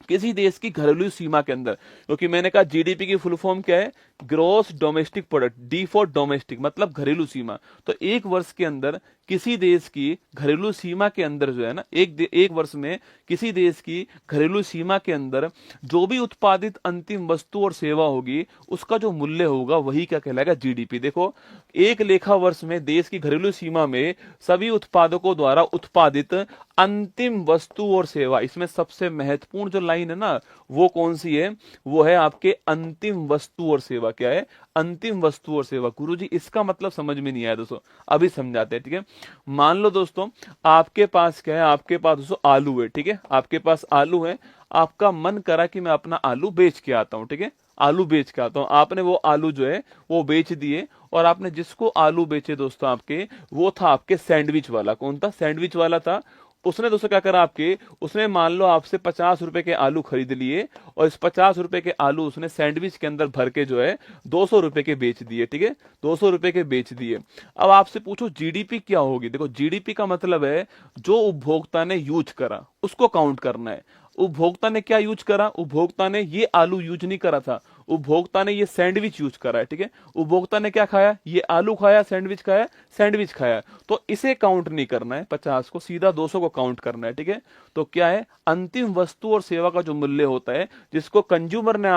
किसी देश की घरेलू सीमा के अंदर, क्योंकि मैंने कहा जीडीपी की फुल फॉर्म क्या है? Gross domestic product, D for domestic, मतलब घरेलू सीमा। तो 1 वर्ष के अंदर किसी देश की घरेलू सीमा के अंदर जो है ना, एक वर्ष में किसी देश की घरेलू सीमा के अंदर जो भी उत्पादित अंतिम वस्तु और सेवा होगी, उसका जो मूल्य होगा वही क्या कहलाएगा? जीडीपी। देखो, एक लेखा वर्ष में देश की घरेलू सीमा में सभी उत्पादकों द्वारा उत्पादित अंतिम वस्तु और सेवा, इसमें सबसे महत्वपूर्ण जो लाइन है ना, वो कौन सी है? वो है आपके अंतिम वस्तु और सेवा। क्या है? अंतिम वस्तु और सेवा। गुरुजी इसका मतलब समझ में नहीं आया दोस्तों, अभी समझाते हैं, ठीक है। मान लो दोस्तों, आपके पास क्या है? आपके पास दोस्तों आलू है, ठीक है। आपके पास आलू है, आपका मन करा कि मैं अपना आलू बेच के आता हूं, ठीक है। आलू बेच के आता हूं, आपने वो आलू जो है वो बेच दिए, और आपने जिसको आलू बेचे दोस्तों आपके, वो था आपके सैंडविच वाला। कौन था? सैंडविच वाला था। उसने दोस्तों क्या करा आपके, उसने मान लो आपसे 50 रुपए के आलू खरीद लिए, और इस 50 रुपए के आलू उसने सैंडविच के अंदर भर के जो है 200 रुपए के बेच दिए, ठीक है। 200 रुपए के बेच दिए। अब आपसे पूछो जीडीपी क्या होगी? देखो जीडीपी का मतलब है जो उपभोक्ता ने यूज करा उसको काउंट करना है। उपभोक्ता ने क्या यूज करा? उपभोक्ता ने ये आलू यूज नहीं करा था, उपभोक्ता ने ये सैंडविच यूज करा है, ठीक है। उपभोक्ता ने क्या खाया? ये आलू खाया, सैंडविच खाया, सैंडविच खाया। तो इसे काउंट नहीं करना है 50 को, सीधा 200 को काउंट करना है, ठीक है। तो क्या है? अंतिम वस्तु और सेवा का जो मूल्य होता है, जिसको कंज्यूमर ने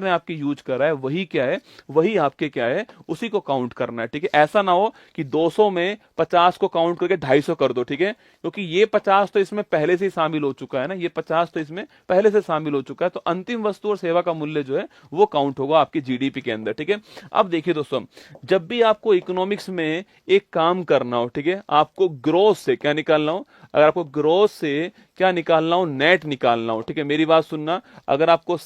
आपके यूज करा है, वही क्या है? वही आपके क्या है? उसी को काउंट करना है, ठीक है। ऐसा ना हो कि 200 में 50 को काउंट करके 250 कर दो, ठीक है, क्योंकि ये 50 तो इसमें पहले से ही शामिल हो चुका है ना, ये 50 तो इसमें पहले से शामिल हो चुका है। तो अंतिम वस्तु और सेवा का मूल्य जो है वो काउंट होगा आपकी जीडीपी के अंदर, ठीक है। अब देखिए दोस्तों, जब भी आपको इकोनॉमिक्स में एक काम करना हो, ठीक है, आपको ग्रोथ से क्या निकालना हो? अगर आपको ग्रोथ से क्या निकालना हो, नेट निकालना हो। ठीक है, मेरी बात सुनना, अगर आपको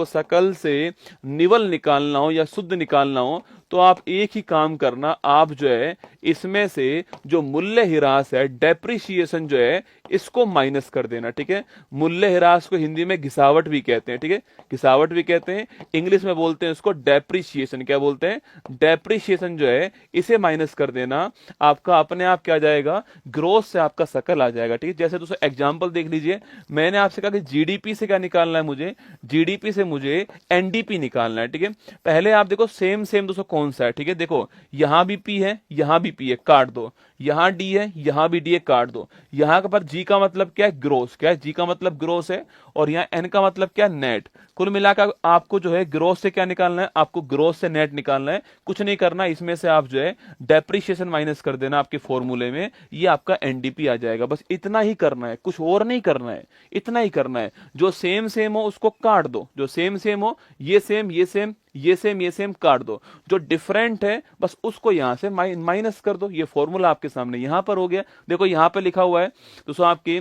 सकल से निवल निकालना हो या शुद्ध निकालना हो तो आप एक ही काम करना, आप जो है इसमें से जो मूल्य ह्रास है, डेप्रिसिएशन जो है, इसको माइनस कर देना। ठीक है, मूल्य ह्रास को हिंदी में घिसावट भी कहते हैं। ठीक है, घिसावट भी कहते हैं, इंग्लिश में बोलते हैं उसको डेप्रिसिएशन। क्या बोलते हैं? डेप्रिसिएशन जो है, इसे माइनस कर देना, आपका अपने आप क्या आ जाएगा, ग्रोथ से आपका सकल आ जाएगा। ठीक है, जैसे दोस्तों एग्जांपल देख लीजिए, मैंने आपसे कहा कि जीडीपी से क्या निकालना है मुझे, जीडीपी से मुझे एनडीपी निकालना है। ठीक है, पहले आप देखो सेम सेम दोस्तों कौन सा है। ठीक है, देखो यहां भी पी है, यहां भी पी है, काट दो। यहां डी है, यहां भी डी है, काट दो। यहां पर जी का मतलब क्या है, ग्रोस। क्या है? जी का मतलब ग्रोस है, और यहाँ एन का मतलब क्या, नेट। कुल मिलाकर आपको जो है ग्रोस से क्या निकालना है, आपको ग्रोस से नेट निकालना है। कुछ नहीं करना, इसमें से आप जो है डेप्रिसिएशन माइनस कर देना आपके फॉर्मूले में, ये आपका एनडीपी आ जाएगा। बस इतना ही करना है, कुछ और नहीं करना है, इतना ही करना है। जो सेम सेम हो उसको काट दो, जो सेम सेम हो, ये सेम ये सेम ये सेम ये सेम काट दो, जो डिफरेंट है बस उसको यहां से माइनस कर दो। ये फॉर्मूला आपके सामने यहां पर हो गया। देखो यहां पर लिखा हुआ है दोस्तों आपके,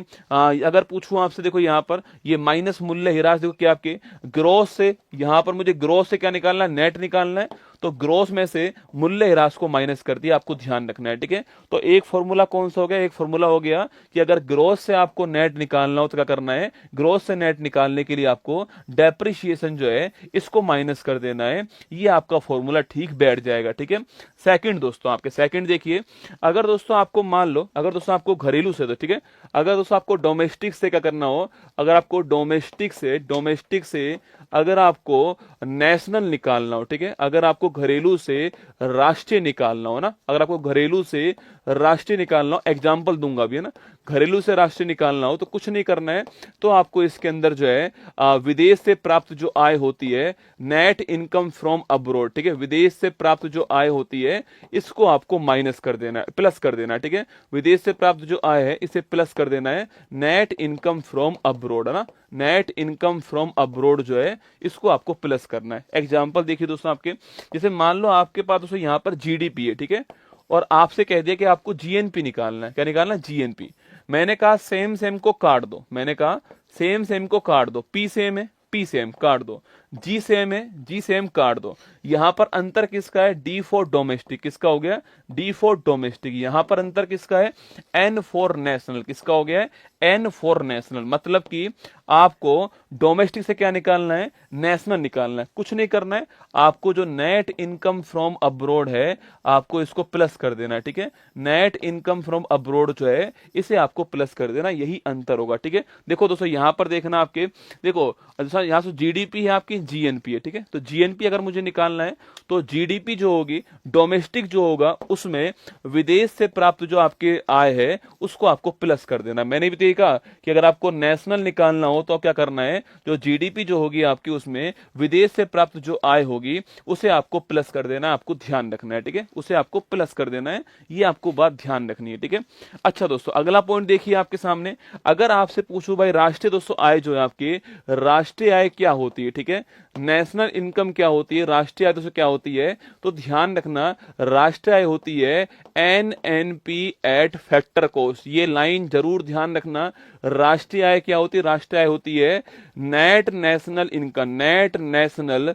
अगर पूछूं आपसे, देखो यहां पर ये माइनस मूल्य ह्रास, देखो क्या आपके ग्रोस से, यहां पर मुझे ग्रोस से क्या निकालना है, नेट निकालना है, तो ग्रोस में से मूल्य ह्रास को माइनस कर दिया, आपको ध्यान रखना है। ठीक है, तो एक फॉर्मूला कौन सा हो गया, एक फॉर्मूला हो गया कि अगर ग्रोस से आपको नेट निकालना हो तो क्या करना है, ग्रोस से नेट निकालने के लिए आपको डेप्रिसिएशन जो है इसको माइनस कर देना है। ये आपका फॉर्मूला ठीक बैठ जाएगा। ठीक है, सेकंड दोस्तों, आपके सेकंड देखिए, अगर दोस्तों आपको मान लो, अगर दोस्तों आपको घरेलू से, तो ठीक है, अगर दोस्तों आपको डोमेस्टिक से क्या करना हो, अगर आपको डोमेस्टिक से अगर आपको नेशनल निकालना हो, ठीक है, अगर आपको घरेलू से राष्ट्रीय निकालना हो ना, अगर आपको घरेलू से राष्ट्रीय निकालना हो, एग्जाम्पल दूंगा अभी, है ना, घरेलू से राष्ट्रीय निकालना हो तो कुछ नहीं करना है, तो आपको इसके अंदर जो है विदेश से प्राप्त जो आय होती है, नेट इनकम फ्रॉम अब्रोड, ठीक है, विदेश से प्राप्त जो आय होती है इसको आपको माइनस कर देना है, प्लस कर देना है। ठीक है, विदेश से प्राप्त जो आय है इसे प्लस कर देना है, नेट इनकम फ्रॉम अब्रोड, है ना, नेट इनकम फ्रॉम अब्रोड जो है इसको आपको प्लस करना है। एग्जाम्पल देखिए दोस्तों आपके, जैसे मान लो आपके पास दोस्तों यहाँ पर जीडीपी है, ठीक है, और आपसे कह दिया कि आपको जीएनपी निकालना है। क्या निकालना है? जीएनपी। मैंने कहा सेम सेम को काट दो, मैंने कहा सेम सेम को काट दो, पी सेम है, पी सेम काट दो, जी सेम है, जी सेम काट दो। यहां पर अंतर किसका है? डी फॉर डोमेस्टिक, किसका हो गया? D for domestic. यहां पर अंतर किसका है? एन फॉर नेशनल, किसका हो गया है? N for national. मतलब कि आपको डोमेस्टिक से क्या निकालना है? नेशनल निकालना है। कुछ नहीं करना है, आपको जो नेट इनकम फ्रॉम अब्रोड है आपको इसको प्लस कर देना है। ठीक है, नेट इनकम फ्रॉम अब्रोड जो है इसे आपको प्लस कर देना, यही अंतर होगा। ठीक है, देखो दोस्तों यहां पर देखना आपके, देखो यहां से जीडीपी है आपकी, जीएनपी है। ठीक है, तो जीएनपी अगर मुझे निकालना है तो जीडीपी जो होगी, डोमेस्टिक जो होगा, उसमें विदेश से प्राप्त जो आपके आय है उसको आपको प्लस कर देना। मैंने भी कहा कि अगर आपको नेशनल निकालना हो तो क्या करना है, जो जीडीपी जो होगी आपकी उसमें विदेश से प्राप्त जो आय होगी उसे आपको प्लस कर देना है, आपको ध्यान रखना है। ठीक है, उसे आपको प्लस कर देना है, ये आपको बात ध्यान रखनी है। ठीक है, अच्छा दोस्तों अगला पॉइंट देखिए आपके सामने, अगर आपसे पूछूं भाई राष्ट्रीय दोस्तों आय जो है आपकी, राष्ट्रीय आय क्या होती है? ठीक है, नेशनल इनकम क्या होती है, राष्ट्रीय आय दोस्तों क्या होती है, तो ध्यान रखना राष्ट्रीय आय होती है एनएनपी एट फैक्टर कॉस्ट। ये लाइन जरूर ध्यान रखना, राष्ट्रीय आय क्या होती है? राष्ट्रीय आय होती है net national income, net national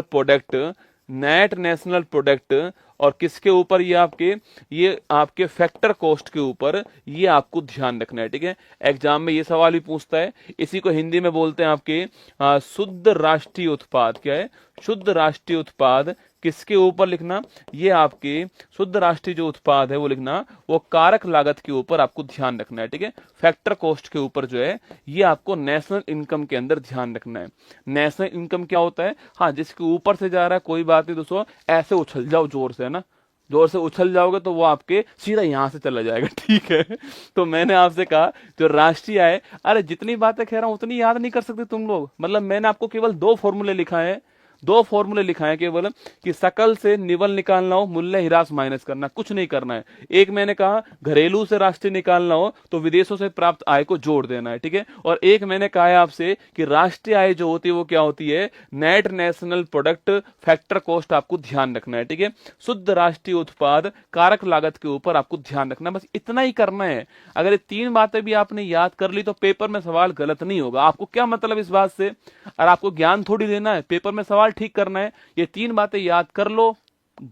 product, net national product, और किसके ऊपर? ये आपके फैक्टर कॉस्ट के ऊपर, ये आपको ध्यान रखना है। ठीक है, एग्जाम में ये सवाल भी पूछता है, इसी को हिंदी में बोलते हैं आपके शुद्ध राष्ट्रीय उत्पाद। क्या है? शुद्ध राष्ट्रीय उत्पाद किसके ऊपर लिखना? ये आपके शुद्ध राष्ट्रीय जो उत्पाद है वो लिखना, वो कारक लागत के ऊपर आपको ध्यान रखना है। ठीक है, फैक्टर कॉस्ट के ऊपर जो है ये आपको नेशनल इनकम के अंदर ध्यान रखना है। नेशनल इनकम क्या होता है? हाँ, जिसके ऊपर से जा रहा है कोई बात नहीं दोस्तों, ऐसे उछल जाओ जोर से, है ना, जोर से उछल जाओगे तो वो आपके सीधा यहां से चला जाएगा। ठीक है, तो मैंने आपसे कहा जो राष्ट्रीय आय, अरे जितनी बातें कह रहा हूं उतनी याद नहीं कर सकते तुम लोग, मतलब मैंने आपको केवल 2 फॉर्मूले लिखा है, दो फॉर्मूले लिखाए हैं केवल कि सकल से निवल निकालना हो, मूल्य ह्रास माइनस करना, कुछ नहीं करना है। एक मैंने कहा घरेलू से राष्ट्रीय निकालना हो तो विदेशों से प्राप्त आय को जोड़ देना है, ठीक है। और एक मैंने कहा है आपसे कि राष्ट्रीय आय जो होती है वो क्या होती है, net national product factor cost आपको ध्यान रखना है, ठीक है। शुद्ध राष्ट्रीय उत्पाद कारक लागत के ऊपर आपको ध्यान रखना, बस इतना ही करना है। अगर ये तीन बातें भी आपने याद कर ली तो पेपर में सवाल गलत नहीं होगा। आपको क्या मतलब इस बात से, और आपको ज्ञान थोड़ी देना है, पेपर में सवाल ठीक करना है। ये तीन बातें याद कर लो,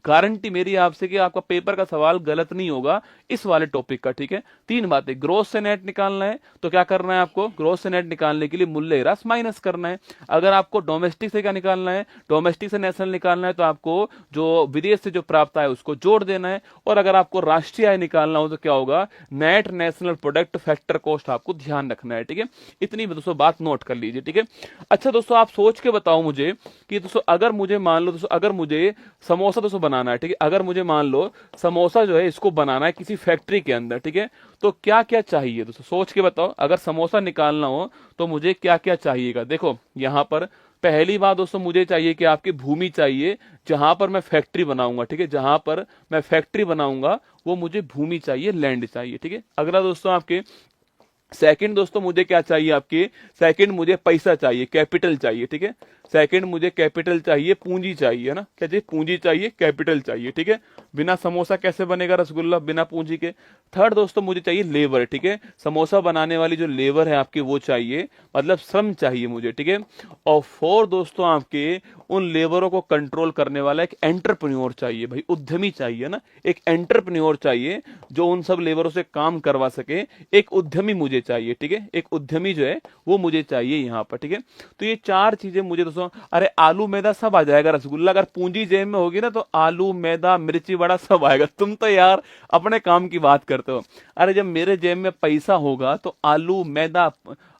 गारंटी मेरी आपसे कि आपका पेपर का सवाल गलत नहीं होगा इस वाले टॉपिक का, ठीक है। तीन बातें, ग्रोथ से नेट निकालना है तो क्या करना है आपको, ग्रोथ से नेट निकालने के लिए मूल्य ह्रास माइनस करना है। अगर आपको डोमेस्टिक से क्या निकालना है, डोमेस्टिक से नेशनल निकालना है तो आपको जो विदेश से जो प्राप्त आय उसको जोड़ देना है। और अगर आपको राष्ट्रीय आय निकालना हो तो क्या होगा, net national product factor cost आपको ध्यान रखना है, ठीक है। इतनी दोस्तों बात नोट कर लीजिए, ठीक है। अच्छा दोस्तों, आप सोच के बताओ मुझे कि दोस्तों अगर मुझे मान लो दोस्तों, अगर मुझे समोसा दोस्तों बनाना है, ठीक है। अगर मुझे मान लो समोसा जो है इसको बनाना है किसी फैक्ट्री के अंदर, ठीक है, तो क्या क्या चाहिए दोस्तों, सोच के बताओ। अगर समोसा निकालना हो तो मुझे क्या क्या चाहिएगा। देखो यहां पर पहली बात दोस्तों मुझे चाहिए कि आपकी भूमि चाहिए जहां पर मैं फैक्ट्री बनाऊंगा, ठीक है। जहां पर मैं फैक्ट्री बनाऊंगा वो मुझे भूमि चाहिए, लैंड चाहिए, ठीक है। अगला दोस्तों आपके सेकंड दोस्तों मुझे क्या चाहिए, आपके सेकंड मुझे पैसा चाहिए, कैपिटल चाहिए, ठीक है। सेकंड मुझे कैपिटल चाहिए, पूंजी चाहिए, है ना, क्या चाहिए, पूंजी चाहिए, कैपिटल चाहिए, ठीक है। बिना समोसा कैसे बनेगा रसगुल्ला बिना पूंजी के। थर्ड दोस्तों मुझे चाहिए लेबर, ठीक है। समोसा बनाने वाली जो लेबर है आपकी वो चाहिए, मतलब श्रम चाहिए मुझे, ठीक है। और फोर्थ दोस्तों आपके उन लेबरों को कंट्रोल करने वाला एक एंटरप्रेन्योर चाहिए, भाई उद्यमी चाहिए ना, एक एंटरप्रेन्योर चाहिए जो उन सब लेबरों से काम करवा सके। एक उद्यमी मुझे चाहिए, ठीक है, एक उद्यमी जो है वो मुझे चाहिए यहाँ पर, ठीक है। तो ये चार चीजें मुझे दोस्तों, अरे आलू मैदा सब आ जाएगा रसगुल्ला, अगर पूंजी जेब में होगी ना तो आलू मैदा मिर्ची बड़ा सब आएगा। तुम तो यार अपने काम की बात करते हो, अरे जब मेरे जेब में पैसा होगा तो आलू मैदा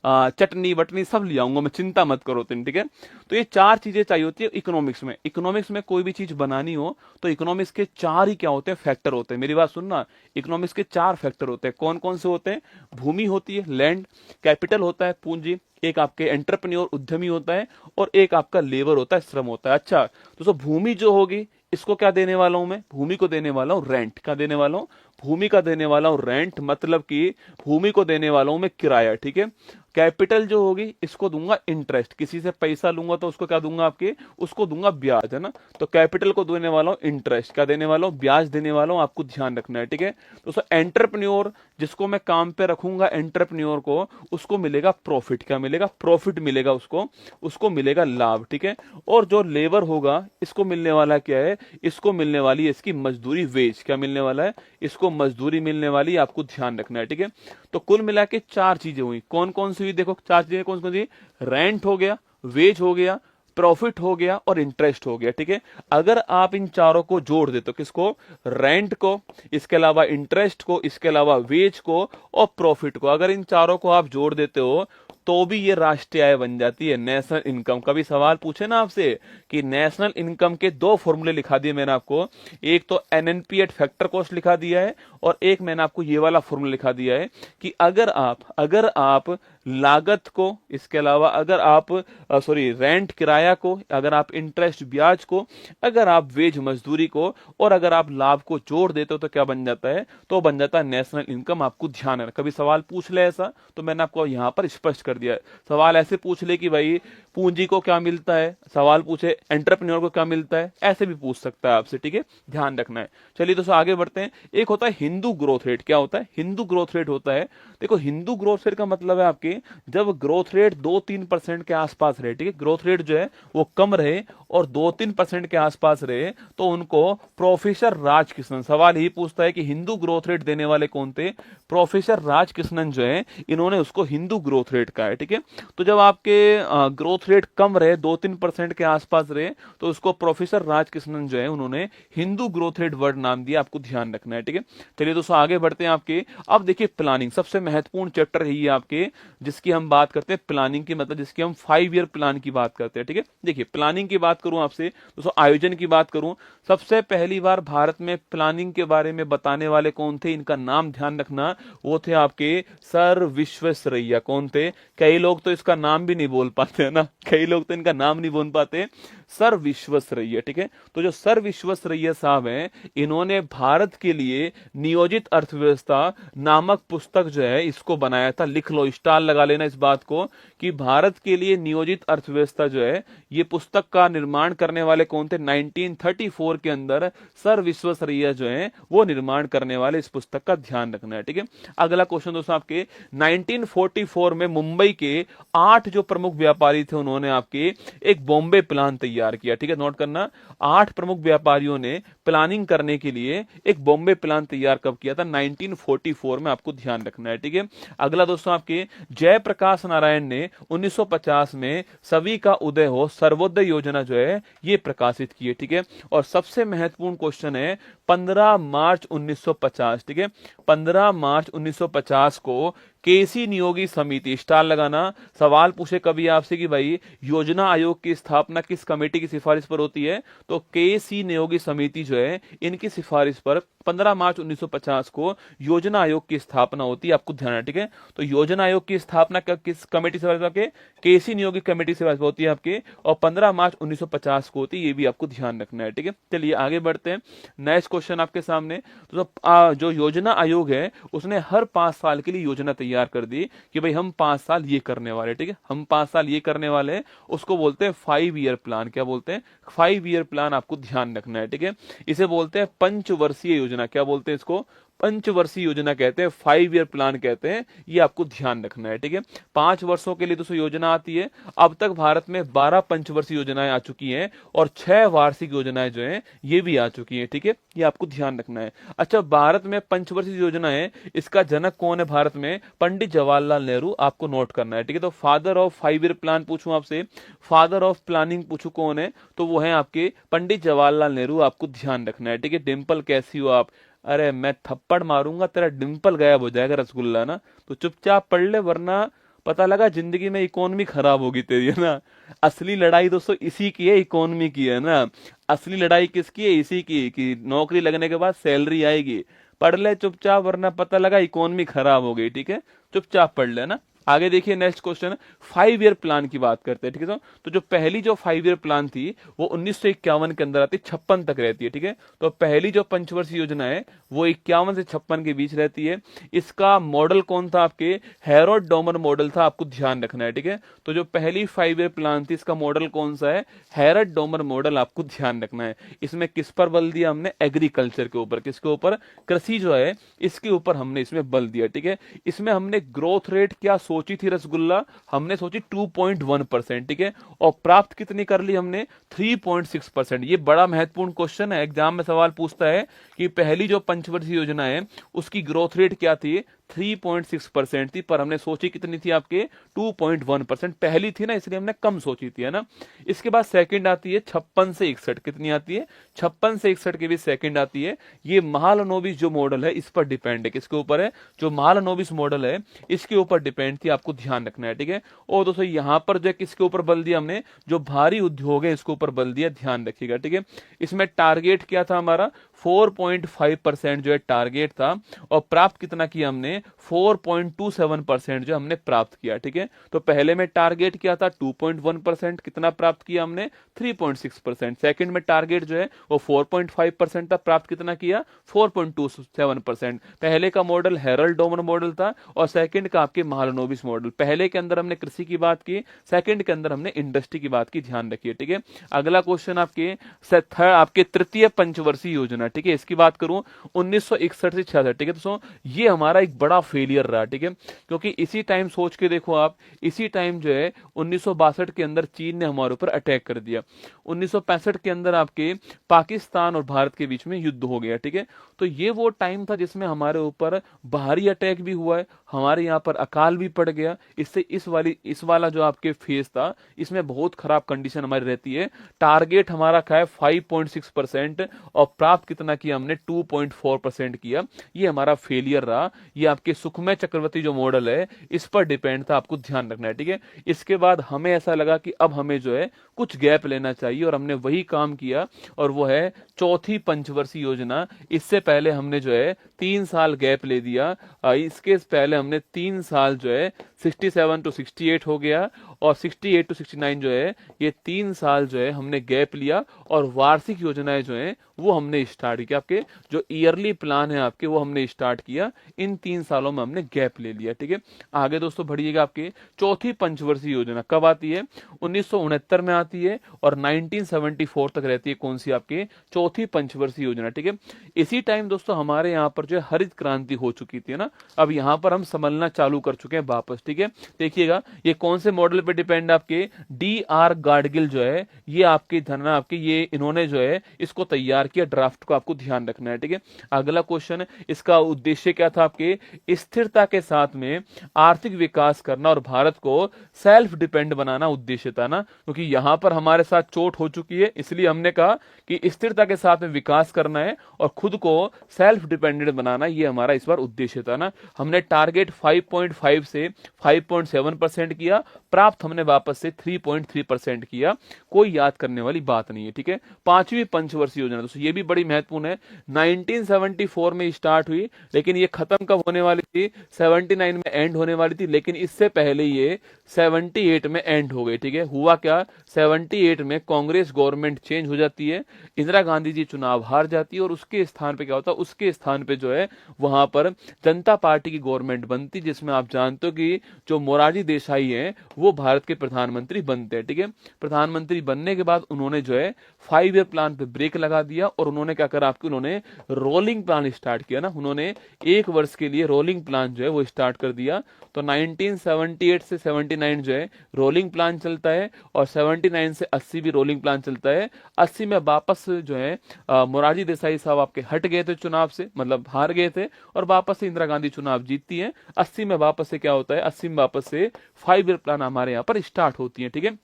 चटनी बटनी सब ले आऊंगा मैं, चिंता मत करो तुम, ठीक है। तो ये चार चीजें चाहिए होती है इकोनॉमिक्स में। इकोनॉमिक्स में कोई भी चीज बनानी हो तो इकोनॉमिक्स के चार ही क्या होते हैं, फैक्टर होते हैं। मेरी बात सुनना, इकोनॉमिक्स के चार फैक्टर होते हैं। कौन कौन से होते हैं, भूमि होती है, लैंड, कैपिटल होता है पूंजी, एक आपके एंटरप्रेन्योर उद्यमी होता है, और एक आपका लेबर होता है, श्रम होता है। अच्छा दोस्तों भूमि जो होगी इसको क्या देने वाला हूं मैं, भूमि को देने वाला हूं रेंट। क्या देने वाला हूं, भूमि का देने वाला हूं रेंट, मतलब कि भूमि को देने वाला हूं मैं किराया, ठीक है। कैपिटल जो होगी इसको दूंगा इंटरेस्ट, किसी से पैसा लूंगा तो उसको क्या दूंगा आपके, उसको दूंगा ब्याज, है ना। तो कैपिटल को देने वाला हूं इंटरेस्ट, क्या देने वाला हूं, ब्याज देने वाला हूं, आपको ध्यान रखना है, ठीक है। दोस्तों एंटरप्रेन्योर जिसको मैं काम पे रखूंगा, एंटरप्रेन्योर को, उसको मिलेगा प्रॉफिट, क्या मिलेगा, प्रॉफिट मिलेगा उसको, उसको मिलेगा लाभ, ठीक है। और जो लेबर होगा इसको मिलने वाला क्या है, इसको मिलने वाली है इसकी मजदूरी, वेज, क्या मिलने वाला है, इसको मजदूरी मिलने वाली, आपको ध्यान रखना है, ठीक है। तो कुल मिला के चार चीजें हुई, कौन कौन सी हुई, देखो चार चीजें कौन कौन सी, रेंट हो गया, वेज हो गया, प्रॉफिट हो गया और इंटरेस्ट हो गया, ठीक है। अगर आप इन चारों को जोड़ देते हो, किसको, रेंट को, इसके अलावा इंटरेस्ट को, इसके अलावा वेज को और प्रॉफिट को, अगर इन चारों को आप जोड़ देते हो तो भी ये राष्ट्रीय आय बन जाती है, नेशनल इनकम। कभी सवाल पूछे ना आपसे कि नेशनल इनकम के दो फॉर्मूले लिखा दिए मैंने आपको, एक तो एनएनपी एट फैक्टर कॉस्ट लिखा दिया है, और एक मैंने आपको ये वाला फॉर्मूला लिखा दिया है कि अगर आप लागत को, इसके अलावा अगर आप सॉरी रेंट किराया को, अगर आप इंटरेस्ट ब्याज को, अगर आप वेज मजदूरी को, और अगर आप लाभ को जोड़ देते हो तो क्या बन जाता है, तो बन जाता है नेशनल इनकम। आपको ध्यान है, कभी सवाल पूछ ले ऐसा तो मैंने आपको यहां पर स्पष्ट कर दिया है। सवाल ऐसे पूछ ले कि भाई पूंजी को क्या मिलता है, सवाल पूछे एंटरप्रेन्योर को क्या मिलता है, ऐसे भी पूछ सकता है आपसे, ठीक है, ध्यान रखना है। चलिए दोस्तों आगे बढ़ते हैं। एक होता है हिंदू ग्रोथ रेट, क्या होता है, हिंदू ग्रोथ रेट होता है। देखो हिंदू ग्रोथ रेट का मतलब है आपके जब ग्रोथ रेट 2-3% के आसपास रहे, ठीक है, ग्रोथ रेट जो है वो कम रहे और 2-3% के आसपास रहे तो उनको प्रोफेसर राजकिशनन, सवाल ही पूछता है कि हिंदू ग्रोथ रेट देने वाले कौन थे, प्रोफेसर राजकिशनन जो है इन्होंने उसको हिंदू ग्रोथ रेट का है, ठीक है। तो जब आपके ग्रोथ रेट कम रहे, 2-3% के आसपास रहे, तो उसको प्रोफेसर राजकिशनन जो है उन्होंने हिंदू ग्रोथ रेट वर्ड नाम दिया, आपको ध्यान रखना है, ठीक है। चलिए दोस्तों आगे बढ़ते हैं आपके। अब देखिए प्लानिंग सबसे महत्वपूर्ण चैप्टर है ये आपके, जिसकी हम बात करते हैं, प्लानिंग की मतलब जिसकी हम 5 ईयर प्लान की बात करते हैं, ठीक है। देखिए प्लानिंग की बात करूं आपसे दोस्तों, आयोजन की बात करूं, सबसे पहली बार भारत में प्लानिंग के बारे में बताने वाले कौन थे, इनका नाम ध्यान रखना, वो थे आपके सर विश्वेश्वरैया। कौन थे, कई लोग तो इसका नाम भी नहीं बोल पाते है ना, कई लोग तो इनका नाम नहीं बोल पाते। सर विश्वेश्वरैया, ठीक है। तो जो सर विश्वेश्वरैया साहब हैं, इन्होंने भारत के लिए नियोजित अर्थव्यवस्था नामक पुस्तक जो है इसको बनाया था। लिख लो, स्टार लगा लेना इस बात को कि भारत के लिए नियोजित अर्थव्यवस्था जो है ये पुस्तक का निर्माण करने वाले कौन थे? 1934 के अंदर सर विश्वेश्वरैया जो है वो निर्माण करने वाले इस पुस्तक का ध्यान रखना है, ठीक है। अगला क्वेश्चन दोस्तों आपके 1944 में मुंबई के 8 जो प्रमुख व्यापारी थे उन्होंने आपके एक बॉम्बे प्लान तैयार किया, ठीक है। नोट करना, 8 प्रमुख व्यापारियों ने प्लानिंग करने के लिए एक बॉम्बे प्लान तैयार कब किया था? 1944 में, आपको ध्यान रखना है, ठीक है। अगला दोस्तों आपके जयप्रकाश नारायण ने 1950 में सभी का उदय हो सर्वोदय योजना जो है ये प्रकाशित की है, ठीक है। और सबसे महत्वपूर्ण क्वेश्चन है 15 मार्च 1950, ठीक है। 15 मार्च 1950 को केसी नियोगी समिति, स्टार लगाना, सवाल पूछे कभी आपसे कि भाई योजना आयोग की स्थापना किस कमेटी की सिफारिश पर होती है? तो केसी नियोगी समिति जो है इनकी सिफारिश पर 15 मार्च 1950 को योजना आयोग की स्थापना होती है, आपको ध्यान है, ठीक है। तो योजना आयोग की स्थापना किस कमेटी से होती है? केसी नियोगी कमेटी से होती है आपके, और 15 मार्च 1950 को होती है, ये भी आपको ध्यान रखना है, ठीक है। चलिए आगे बढ़ते हैं। नेक्स्ट क्वेश्चन आपके सामने। तो जो योजना आयोग है उसने हर 5 साल के लिए योजना तैयार कर दी कि भाई हम 5 साल ये करने वाले, ठीक है, हम 5 साल ये करने वाले, उसको बोलते हैं 5 ईयर प्लान। क्या बोलते हैं? 5 ईयर प्लान, आपको ध्यान रखना है, ठीक है। इसे बोलते हैं पंचवर्षीय योजना। क्या बोलते हैं इसको? पंचवर्षीय योजना कहते हैं, 5 ईयर प्लान कहते हैं, ये आपको ध्यान रखना है, ठीक है। 5 वर्षों के लिए दोस्तों योजना आती है। अब तक भारत में 12 पंचवर्षीय योजनाएं आ चुकी हैं और 6 वार्षिक योजनाएं जो हैं ये भी आ चुकी हैं, ठीक है, ये आपको ध्यान रखना है। अच्छा, भारत में पंचवर्षीय योजना है, इसका जनक कौन है भारत में? पंडित जवाहरलाल नेहरू, आपको नोट करना है, ठीक है। तो फादर ऑफ 5 ईयर प्लान पूछूं आपसे, फादर ऑफ प्लानिंग पूछूं कौन है, तो वो है आपके पंडित जवाहरलाल नेहरू, आपको ध्यान रखना है, ठीक है। डिंपल कैसी हो आप? अरे मैं थप्पड़ मारूंगा तेरा डिंपल गायब हो जाएगा रसगुल्ला ना, तो चुपचाप पढ़ ले, वरना पता लगा जिंदगी में इकोनॉमी खराब होगी तेरी, है ना। असली लड़ाई दोस्तों इसी की है, इकोनॉमी की, है ना। असली लड़ाई किसकी है? इसी की, कि नौकरी लगने के बाद सैलरी आएगी। पढ़ ले चुपचाप, वरना पता लगा इकोनॉमी खराब हो गई, ठीक है। चुपचाप पढ़ लेना। आगे देखिए नेक्स्ट क्वेश्चन, 5 ईयर प्लान की बात करते हैं, ठीक है। तो जो पहली जो 5 ईयर प्लान थी वो 1951 के अंदर आती, 56 तक रहती है, ठीक है। तो पहली जो पंचवर्षीय योजना है वो 51 से 56 के बीच रहती है। इसका मॉडल कौन था? आपके हैरोल्ड डोमर मॉडल था, आपको ध्यान रखना है, ठीक है। तो जो पहली 5 ईयर प्लान थी इसका मॉडल कौन सा है? हैरोल्ड डोमर मॉडल, आपको ध्यान रखना है। इसमें किस पर बल दिया हमने? एग्रीकल्चर के ऊपर। किसके ऊपर? कृषि जो है इसके ऊपर हमने इसमें बल दिया, ठीक है। इसमें हमने ग्रोथ रेट क्या सोची थी रसगुल्ला? हमने सोची 2.1%, ठीक है। और प्राप्त कितनी कर ली हमने? 3.6%। ये बड़ा महत्वपूर्ण क्वेश्चन है, एग्जाम में सवाल पूछता है कि पहली जो पंचवर्षीय योजना है उसकी ग्रोथ रेट क्या थी? 3.6% थी, पर हमने सोची कितनी थी आपके? 2.1%। पहली थी ना, इसलिए हमने कम सोची थी, है ना। इसके बाद सेकंड आती है 56 से 61। कितनी आती है? 56 से 61 के बीच सेकंड आती है। ये महालनोबिस जो मॉडल है इस पर डिपेंड है। किसके ऊपर है? जो महालनोबिस मॉडल है इसके ऊपर डिपेंड थी, आपको ध्यान रखना है, ठीक है। और दोस्तों यहां पर जो है किसके ऊपर बल दिया हमने? जो भारी उद्योग है इसके ऊपर बल दिया, ध्यान रखिएगा, ठीक है। इसमें टारगेट क्या था हमारा? 4.5% जो है टारगेट था, और प्राप्त कितना किया हमने? 4.27% जो हमने प्राप्त किया, ठीक है। तो पहले में टारगेट क्या था? 2.1%। कितना प्राप्त किया हमने? 3.6%। सेकंड में टारगेट जो है वो 4.5% था, प्राप्त कितना किया? 4.27%। पहले का मॉडल हैरोल्ड डोमर मॉडल था और सेकंड का आपके महालनोबिस मॉडल। पहले के अंदर हमने कृषि की बात की, सेकंड के अंदर हमने इंडस्ट्री की बात की, ध्यान रखिए, ठीक है। अगला क्वेश्चन आपके तृतीय पंचवर्षीय योजना, ठीक है, इसकी बात करूं 1961 से 66, ठीक है। दोस्तों ये हमारा एक बड़ा फेलियर रहा, ठीक है, क्योंकि इसी टाइम सोच के देखो आप, इसी टाइम जो है 1962 के अंदर चीन ने हमारे ऊपर अटैक कर दिया। 1965 के अंदर आपके पाकिस्तान और भारत के बीच में युद्ध हो गया, ठीक है। तो ये वो टाइम था जिसमें हमारे ऊपर बाहरी अटैक भी हुआ है, हमारे यहाँ पर अकाल भी पड़ गया। इससे इस वाला जो आपके फेज था इसमें बहुत खराब कंडीशन हमारी रहती है। टारगेट हमारा क्या है? 5.6%, और प्राप्त कितना किया हमने? 2.4% किया। ये हमारा फेलियर रहा। ये आपके सुखमय चक्रवर्ती जो मॉडल है इस पर डिपेंड था, आपको ध्यान रखना है, ठीक है। इसके बाद हमें ऐसा लगा कि अब हमें जो है कुछ गैप लेना चाहिए, और हमने वही काम किया, और वो है चौथी पंचवर्षीय योजना। इससे पहले हमने जो है 3 साल गैप ले दिया, इसके पहले हमने 3 साल जो है 67 टू 68 हो गया, और 68 टू 69 जो है ये 3 साल जो है हमने गैप लिया, और वार्षिक योजनाएं जो है वो हमने स्टार्ट किया। आपके जो ईयरली प्लान है आपके वो हमने स्टार्ट किया, इन 3 सालों में हमने गैप ले लिया। ठीक है, आगे दोस्तों बढ़िएगा। आपके चौथी पंचवर्षीय योजना कब आती है? 1969 में आती है, और 1974 तक रहती है। कौन सी? आपके चौथी पंचवर्षीय योजना। ठीक है, इसी टाइम दोस्तों हमारे यहाँ पर जो है हरित क्रांति हो चुकी थी ना, अब यहाँ पर हम समझना चालू कर चुके हैं वापस। ठीक है, देखिएगा ये कौन से मॉडल पे डिपेंड है? आपके DR गाडगिल जो है ये आपके धरना आपके ये इन्होंने जो है इसको तैयार किया, ड्राफ्ट को आपको ध्यान रखना है। ठीक है, अगला क्वेश्चन, इसका उद्देश्य क्या था? आपके स्थिरता के साथ में आर्थिक विकास करना और भारत को सेल्फ डिपेंड बनाना उद्देश्य था ना, क्योंकि यहां पर हमारे साथ चोट हो चुकी है, इसलिए हमने कहा कि स्थिरता के साथ में विकास करना है और खुद को सेल्फ डिपेंडेंट बनाना, ये हमारा इस बार उद्देश्य था ना। हमने टारगेट 5.5 से 5.7% किया, प्राप्त हमने वापस से 3.3% किया। कोई याद करने वाली बात नहीं है। ठीक है, पांचवी पंचवर्षीय योजना दोस्तों ये भी बड़ी महत्वपूर्ण है। 1974 में स्टार्ट हुई, लेकिन ये खत्म कब होने वाली थी? 79 में एंड होने वाली थी, लेकिन इससे पहले ये 78 में एंड हो गई। ठीक है, हुआ क्या? 78 में कांग्रेस गवर्नमेंट चेंज हो जाती है, इंदिरा गांधी जी चुनाव हार जाती है, और उसके स्थान पे क्या होता है? उसके स्थान पे जो है वहां पर जनता पार्टी की गवर्नमेंट बनती, जिसमें आप जानते हो कि जो मोरारजी देसाई हैं वो भारत के प्रधानमंत्री बनते हैं। ठीक है, प्रधानमंत्री बनने के बाद उन्होंने जो है 5 ईयर प्लान पे ब्रेक लगा दिया, और उन्होंने क्या करा? आपके उन्होंने रोलिंग प्लान स्टार्ट किया ना, उन्होंने 1 वर्ष के लिए रोलिंग प्लान जो है वो स्टार्ट कर दिया। तो 1978 से 79 जो है रोलिंग प्लान चलता है, और 79 से 80 भी रोलिंग प्लान चलता है। 80 में वापस जो है मोरारजी देसाई साहब आपके हट गए थे चुनाव से, मतलब हार गए थे, और वापस से इंदिरा गांधी चुनाव जीतती है। 80 में वापस से क्या होता है? 80 में वापस से 5 ईयर प्लान हमारे यहाँ पर स्टार्ट होती है। ठीक है,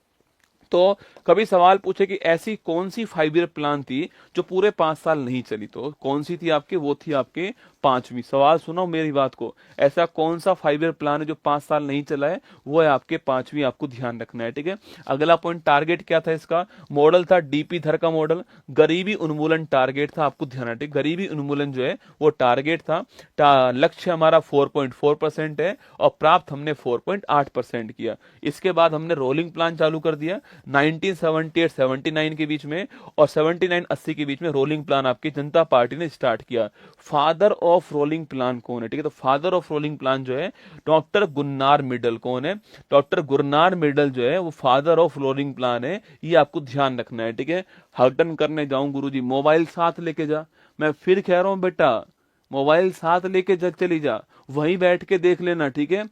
तो कभी सवाल पूछे कि ऐसी कौन सी 5 ईयर प्लान थी जो पूरे 5 साल नहीं चली, तो कौन सी थी आपके? वो थी आपके पांचवी। सवाल सुनो मेरी बात को, ऐसा कौन सा 5 ईयर प्लान है जो 5 साल नहीं चला है? वो है आपके पांचवी, आपको ध्यान रखना है। ठीक है, अगला पॉइंट, टारगेट क्या था इसका? मॉडल था DP धर का मॉडल, गरीबी उन्मूलन टारगेट था, आपको ध्यान रखना। गरीबी उन्मूलन जो है वो टारगेट था। लक्ष्य हमारा 4.4% है, और प्राप्त हमने 4.8% किया। इसके बाद हमने रोलिंग प्लान चालू कर दिया 1978-79 के बीच में, और 79-80 के बीच में रोलिंग प्लान आपकी जनता पार्टी ने स्टार्ट किया। फादर ऑफ रोलिंग प्लान कौन है? ठीक है, तो फादर ऑफ रोलिंग प्लान जो है डॉक्टर गुरनार मिडल। कौन है? डॉक्टर गुरनार मिडल जो है वो फादर ऑफ रोलिंग प्लान है, ये आपको ध्यान रखना है। ठीक है, हर्टन करने जाऊं गुरुजी, मोबाइल साथ लेके जा। मैं फिर कह रहा हूं बेटा, मोबाइल साथ लेके चली जा, वहीं बैठ के देख लेना। ठीक है,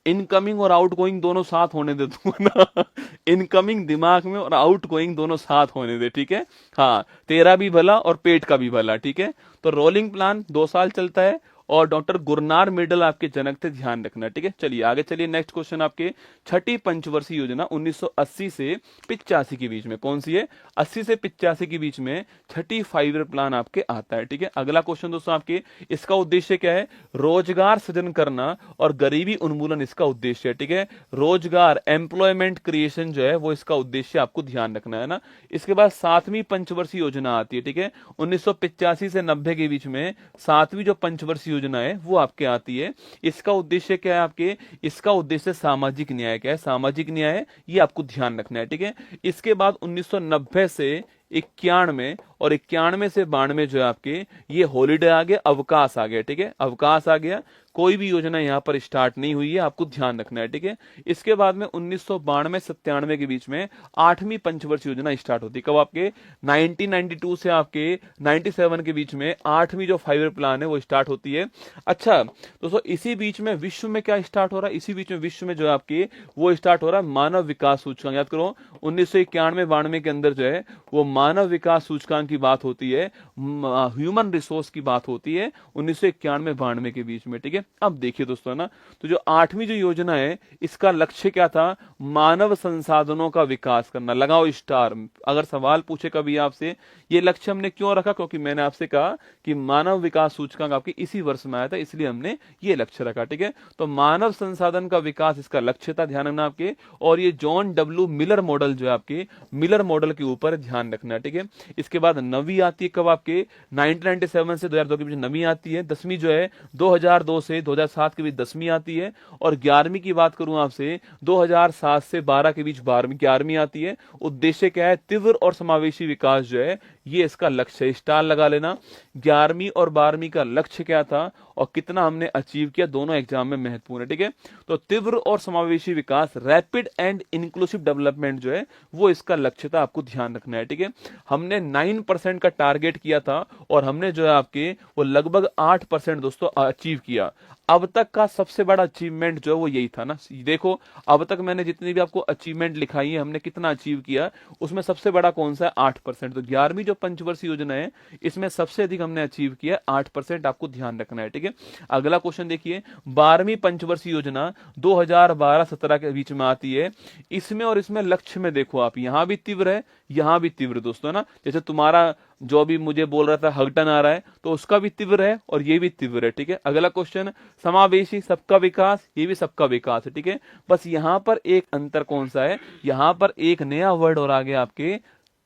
इनकमिंग और आउटगोइंग दोनों साथ होने दे तू ना। इनकमिंग दिमाग में और आउटगोइंग दोनों साथ होने दे। ठीक है, हाँ, तेरा भी भला और पेट का भी भला। ठीक है, तो रोलिंग प्लान 2 साल चलता है, और डॉक्टर गुरनार मिडल आपके जनक थे, ध्यान रखना। ठीक है, चलिए आगे चलिए। नेक्स्ट क्वेश्चन, आपके छठी पंचवर्षीय योजना 1980 से 85 के बीच में कौन सी है? 80 से 85 के बीच में छठी 5 ईयर प्लान आपके आता है। ठीक है, अगला क्वेश्चन दोस्तों आपके, इसका उद्देश्य क्या है? रोजगार सृजन करना और गरीबी उन्मूलन इसका उद्देश्य है। ठीक है, रोजगार, एम्प्लॉयमेंट क्रिएशन जो है वो इसका उद्देश्य, आपको ध्यान रखना है ना। इसके बाद 7वीं पंचवर्षीय योजना आती है। ठीक है, 1985 से 90 के बीच में 7वीं जो पंचवर्षीय योजना है वो आपके आती है। इसका उद्देश्य क्या है आपके? इसका उद्देश्य सामाजिक न्याय। क्या है? सामाजिक न्याय, ये आपको ध्यान रखना है। ठीक है, इसके बाद 1990 से 91 और 91 से 92 जो है आपके ये हॉलीडे आ गया, अवकाश आ गया। ठीक है, अवकाश आ गया, कोई भी योजना यहाँ पर स्टार्ट नहीं हुई है, आपको ध्यान रखना है। ठीक है, इसके बाद में 1992-97 के बीच में 8वीं पंचवर्षीय योजना स्टार्ट होती है। कब? आपके 1992 से आपके 97 के बीच में 8वीं जो 5 ईयर प्लान है वो स्टार्ट होती है। अच्छा दोस्तों, इसी बीच में विश्व में क्या स्टार्ट हो रहा है? इसी बीच में विश्व में जो है आपके वो स्टार्ट हो रहा है मानव विकास सूचकांक। याद करो, 1991-92 के अंदर जो है वो मानव विकास सूचकांक की बात होती है, ह्यूमन रिसोर्स की बात होती है 1991-92 के बीच में। ठीक है, अब देखिए दोस्तों ना, तो जो 8वीं जो योजना है इसका लक्ष्य क्या था? मानव संसाधनों का विकास करना। लगाओ स्टार। अगर सवाल पूछे कभी आपसे ये लक्ष्य हमने क्यों रखा, क्योंकि मैंने आपसे कहा कि मानव विकास सूचकांक आपके इसी वर्ष में आया था, इसलिए हमने ये लक्ष्य रखा। ठीक है, तो मानव संसाधन का विकास इसका लक्ष्य था, ध्यान रखना आपके। और ये जॉन डब्ल्यू मिलर मॉडल जो है आपके, मिलर मॉडल के ऊपर ध्यान रखना। ठीक है, इसके बाद 9वीं आती है कब? आपके 1997 से 2002 के बीच 9वीं आती है। 10वीं जो है 2002 से आपसे 2007 के बीच 10वीं आती है, और 11वीं की बात करूं आपसे 2007 से 12 के बीच 11वीं आती है। उद्देश्य क्या है? तीव्र और समावेशी विकास जो है ये इसका लक्ष्य है। स्टार लगा लेना। 11वीं और 12वीं का लक्ष्य क्या था और कितना हमने अचीव किया, दोनों एग्जाम में महत्वपूर्ण है। ठीक है, तो तीव्र और समावेशी विकास, रैपिड एंड इंक्लूसिव डेवलपमेंट जो है वो इसका लक्ष्य था, आपको ध्यान रखना है। ठीक है, हमने 9% का टारगेट किया था और हमने जो है आपके वो लगभग 8% दोस्तों अचीव किया। अब तक का सबसे बड़ा अचीवमेंट जो है वो यही था ना। देखो अब तक मैंने जितनी भी आपको अचीवमेंट लिखाई है, हमने कितना अचीव किया, उसमें सबसे बड़ा कौन सा है? 8%। तो 11वीं जो पंचवर्षीय योजना है इसमें सबसे अधिक हमने अचीव किया 8%, आपको ध्यान रखना है। ठीक है, अगला क्वेश्चन देखिए, 12वीं पंचवर्षीय योजना 2012-17 के बीच में आती है। इसमें और इसमें लक्ष्य में देखो आप, यहां भी तीव्र है, यहां भी तीव्र दोस्तों ना। जैसे तुम्हारा जो अभी मुझे बोल रहा था हगटन आ रहा है, तो उसका भी तीव्र है और ये भी तीव्र है। ठीक है, अगला क्वेश्चन, समावेशी सबका विकास, ये भी सबका विकास है। ठीक है, बस यहां पर एक अंतर कौन सा है? यहां पर एक नया वर्ड और आ गया आपके,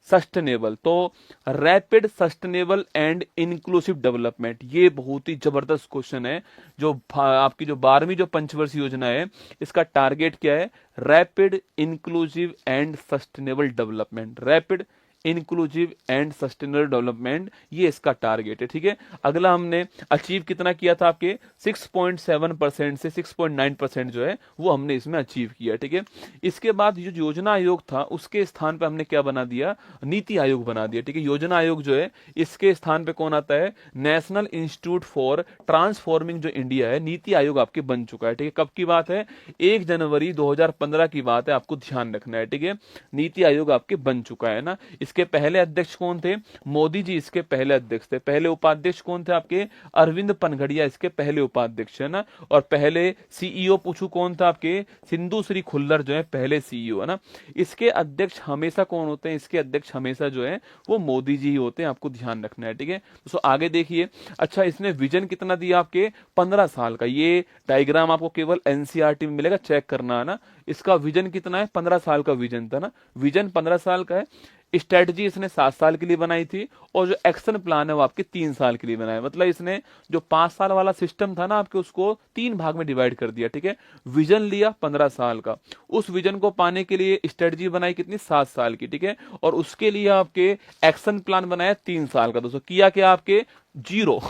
सस्टेनेबल। तो rapid, sustainable and inclusive development, ये बहुत ही जबरदस्त क्वेश्चन है। जो आपकी जो 12वीं जो पंचवर्षीय योजना है इसका टारगेट क्या है? Rapid, inclusive and sustainable development. Rapid, inclusive and sustainable development, ये इसका टारगेट है। ठीक है, अगला हमने अचीव कितना किया था? आपके 6.7% से 6.9% जो है वो हमने इसमें अचीव किया। ठीक है, इसके बाद जो योजना आयोग था उसके स्थान पे हमने क्या बना दिया? नीति आयोग बना दिया। ठीक है, योजना आयोग जो है इसके स्थान पे कौन आता है? नेशनल इंस्टीट्यूट फॉर ट्रांसफॉर्मिंग जो इंडिया है, नीति आयोग आपके बन चुका है। ठीक है, कब की बात है? 1 जनवरी 2015 की बात है, आपको ध्यान रखना है। ठीक है, नीति आयोग आपके बन चुका है ना। इसके पहले अध्यक्ष कौन थे? मोदी जी इसके पहले अध्यक्ष थे। पहले उपाध्यक्ष कौन थे आपके? अरविंद पनघड़िया इसके पहले उपाध्यक्ष है ना। और पहले सीईओ पूछू कौन था आपके? सिंधु श्री खुल्लर जो है पहले सीईओ है ना। इसके अध्यक्ष हमेशा कौन होते हैं? इसके अध्यक्ष हमेशा जो है वो मोदी जी ही होते हैं, आपको ध्यान रखना है। ठीक है, तो आगे देखिए, अच्छा इसने विजन कितना दिया आपके? 15 साल का। ये डायग्राम आपको केवल एनसीईआरटी में मिलेगा, चेक करना है ना। इसका विजन कितना है? 15 साल का विजन था ना। विजन 15 साल का है। स्ट्रेटजी इसने 7 साल के लिए बनाई थी और जो एक्शन प्लान है वो आपके 3 साल के लिए बनाया। मतलब इसने जो 5 साल वाला सिस्टम था ना आपके, उसको 3 भाग में डिवाइड कर दिया। ठीक है, विजन लिया 15 साल का, उस विजन को पाने के लिए स्ट्रेटजी बनाई कितनी? 7 साल की। ठीक है, और उसके लिए आपके एक्शन प्लान बनाया 3 साल का। दोस्तों किया क्या आपके? जीरो।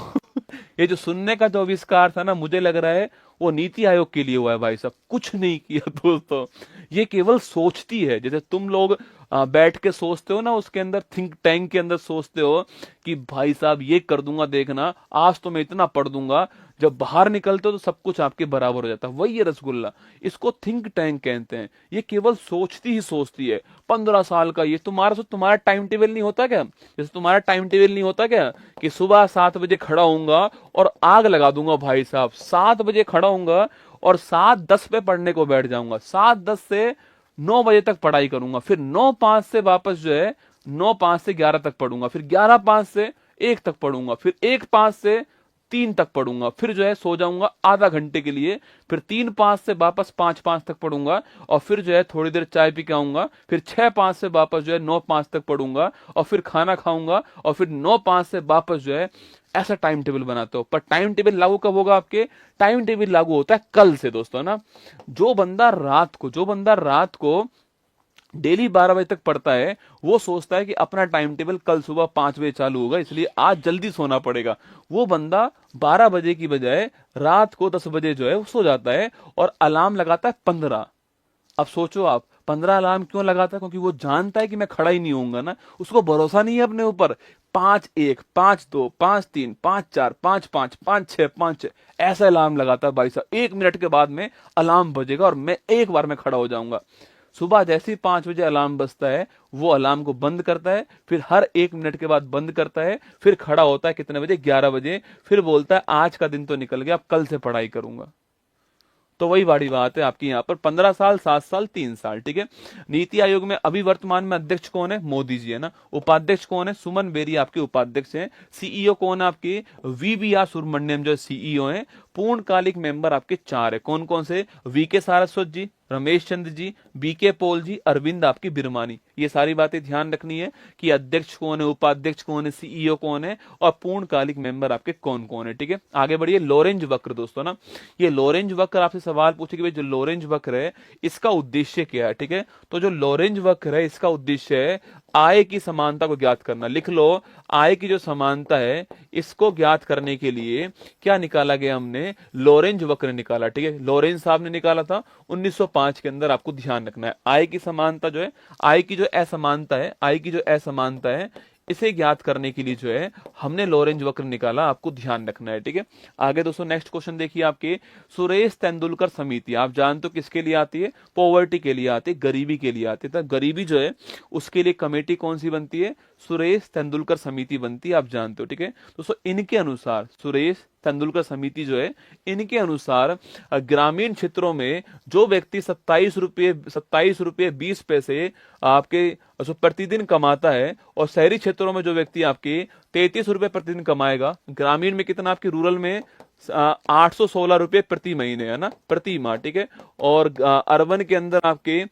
ये जो सुनने का जो आविष्कार था ना, मुझे लग रहा है वो नीति आयोग के लिए हुआ है भाई साहब, कुछ नहीं किया दोस्तों। ये केवल सोचती है, जैसे तुम लोग बैठ के सोचते हो ना, उसके अंदर थिंक टैंक के अंदर सोचते हो कि भाई साहब ये कर दूंगा, देखना आज तो मैं इतना पढ़ दूंगा। जब बाहर निकलते हो तो सब कुछ आपके बराबर हो जाता है। वही है रसगुल्ला, इसको थिंक टैंक कहते हैं। ये केवल सोचती ही सोचती है। 15 साल का ये तुम्हारा टाइम टेबल नहीं होता क्या? जैसे तुम्हारा टाइम टेबल नहीं होता क्या कि सुबह 7 बजे खड़ा होऊंगा और आग लगा दूंगा भाई साहब। 7 बजे खड़ा होऊंगा और 7:10 पे पढ़ने को बैठ जाऊंगा। 7:10 से 9 बजे तक पढ़ाई करूंगा, फिर 9:05 से वापस जो है 9:05 से 11 तक पढ़ूंगा, फिर 11:05 से 1 तक पढ़ूंगा, फिर 1:05 से 3 तक पढ़ूंगा, फिर जो है सो जाऊंगा आधा घंटे के लिए, फिर 3:05 से वापस 5:05 तक पढ़ूंगा और फिर जो है थोड़ी देर चाय पी के आऊंगा, फिर 6:05 से वापस जो है 9:05 तक पढ़ूंगा और फिर खाना खाऊंगा और फिर 9:05 से वापस जो है ऐसा टाइम टेबल बनाते हो। पर टाइम टेबल लागू कब होगा आपके? टाइम टेबल लागू होता है कल से दोस्तों ना। जो बंदा रात को डेली 12 बजे तक पढ़ता है वो सोचता है कि अपना टाइम टेबल कल सुबह 5 बजे चालू होगा, इसलिए आज जल्दी सोना पड़ेगा। वो बंदा 12 बजे की बजाय रात को 10 बजे जो है वो सो जाता है और अलार्म लगाता है 15। अब सोचो आप 15 अलार्म क्यों लगाता है? क्योंकि वो जानता है कि मैं खड़ा ही नहीं होऊंगा ना, उसको भरोसा नहीं है अपने ऊपर। 5-1, 5-2, 5-3, 5-4, 5-5, 5-6, 5-6 ऐसा अलार्म लगाता है भाई साहब। 1 मिनट के बाद में अलार्म बजेगा और मैं एक बार में खड़ा हो जाऊंगा। सुबह जैसे ही 5 बजे अलार्म बजता है वो अलार्म को बंद करता है, फिर हर 1 मिनट के बाद बंद करता है, फिर खड़ा होता है कितने बजे? 11 बजे, फिर बोलता है आज का दिन तो निकल गया, अब कल से पढ़ाई करूंगा। तो वही बड़ी बात है आपकी यहाँ पर 15 साल, 7 साल, 3 साल। ठीक है, नीति आयोग में अभी वर्तमान में अध्यक्ष कौन है? मोदी जी है ना। उपाध्यक्ष कौन है? सुमन बेरी आपके उपाध्यक्ष हैं। सीईओ कौन है आपके? वीवीआर सुब्रमण्यम जो सीईओ हैं। पूर्णकालिक मेंबर आपके 4 है। कौन कौन से? वी के सारस्वत जी, रमेश चंद्र जी, बीके पॉल जी, अरविंद आपकी बिरमानी। ये सारी बातें ध्यान रखनी है कि अध्यक्ष कौन है, उपाध्यक्ष कौन है, सीईओ कौन है और पूर्णकालिक मेंबर आपके कौन कौन है। ठीक है, आगे बढ़िए। लोरेंज वक्र दोस्तों ना, ये लोरेंज वक्र आपसे सवाल पूछे कि भाई जो लोरेंज वक्र है इसका उद्देश्य क्या है। ठीक है, तो जो लोरेंज वक्र है इसका उद्देश्य है आय की समानता को ज्ञात करना। लिख लो, आय की जो समानता है इसको ज्ञात करने के लिए क्या निकाला गया, हमने लोरेंज वक्र निकाला। ठीक है, लोरेंज साहब ने निकाला था 1905 के अंदर। आपको ध्यान रखना है आय की समानता जो है, आय की जो असमानता है, आय की जो असमानता है इसे ज्ञात करने के लिए जो है हमने लोरेंज वक्र निकाला। आपको ध्यान रखना है। ठीक है, आगे दोस्तों नेक्स्ट क्वेश्चन देखिए आपके, सुरेश तेंदुलकर समिति आप जानते हो किसके लिए आती है, पॉवर्टी के लिए आती है, गरीबी के लिए आती है। तो गरीबी जो है उसके लिए कमेटी कौन सी बनती है, सुरेश तेंदुलकर समिति बनती है, आप जानते हो। ठीक है दोस्तों, इनके अनुसार सुरेश तेंदुलकर समिति जो है इनके अनुसार ग्रामीण क्षेत्रों में जो व्यक्ति 27 रुपये 20 पैसे आपके प्रतिदिन कमाता है और शहरी क्षेत्रों में जो व्यक्ति आपके 33 रुपये प्रतिदिन कमाएगा, ग्रामीण में कितना आपके रूरल में 816 रुपये प्रति महीने है ना, प्रति माह। ठीक है, और अर्बन के अंदर आपके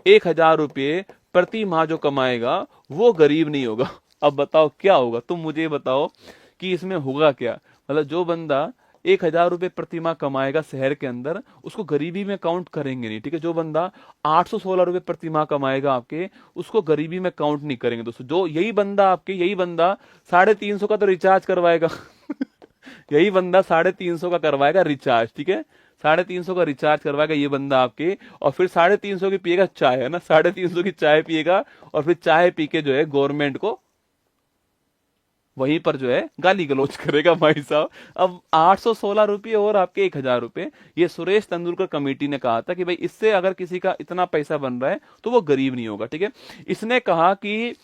1000 रुपये प्रति माह जो कमाएगा वो गरीब नहीं होगा। अब बताओ क्या होगा, तुम मुझे बताओ कि इसमें होगा क्या। मतलब जो बंदा 1000 रुपये प्रति माह कमाएगा शहर के अंदर, उसको गरीबी में काउंट करेंगे नहीं। ठीक है, जो बंदा 816 रुपये प्रति माह कमाएगा आपके, उसको गरीबी में काउंट नहीं करेंगे दोस्तों। जो यही बंदा 350 का तो रिचार्ज करवाएगा यही बंदा 350 का करवाएगा रिचार्ज। ठीक है, 350 का रिचार्ज करवाएगा ये बंदा आपके, और फिर 350 की पिएगा चाय, है ना, 350 की चाय पिएगा और फिर चाय पी के जो है गवर्नमेंट को वहीं पर जो है गाली गलौज करेगा भाई साहब। अब 816 रुपये और आपके 1000 रुपये, ये सुरेश तेंदुलकर कमेटी ने कहा था कि भाई इससे अगर किसी का इतना पैसा बन रहा है तो वो गरीब नहीं होगा। ठीक है, इसने कहा कि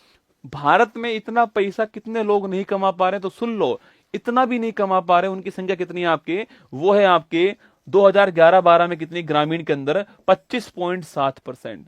भारत में इतना पैसा कितने लोग नहीं कमा पा रहे, तो सुन लो, इतना भी नहीं कमा पा रहे, उनकी संख्या कितनी है आपके, वो है आपके 2011-12 में कितनी, ग्रामीण के अंदर 25.7%।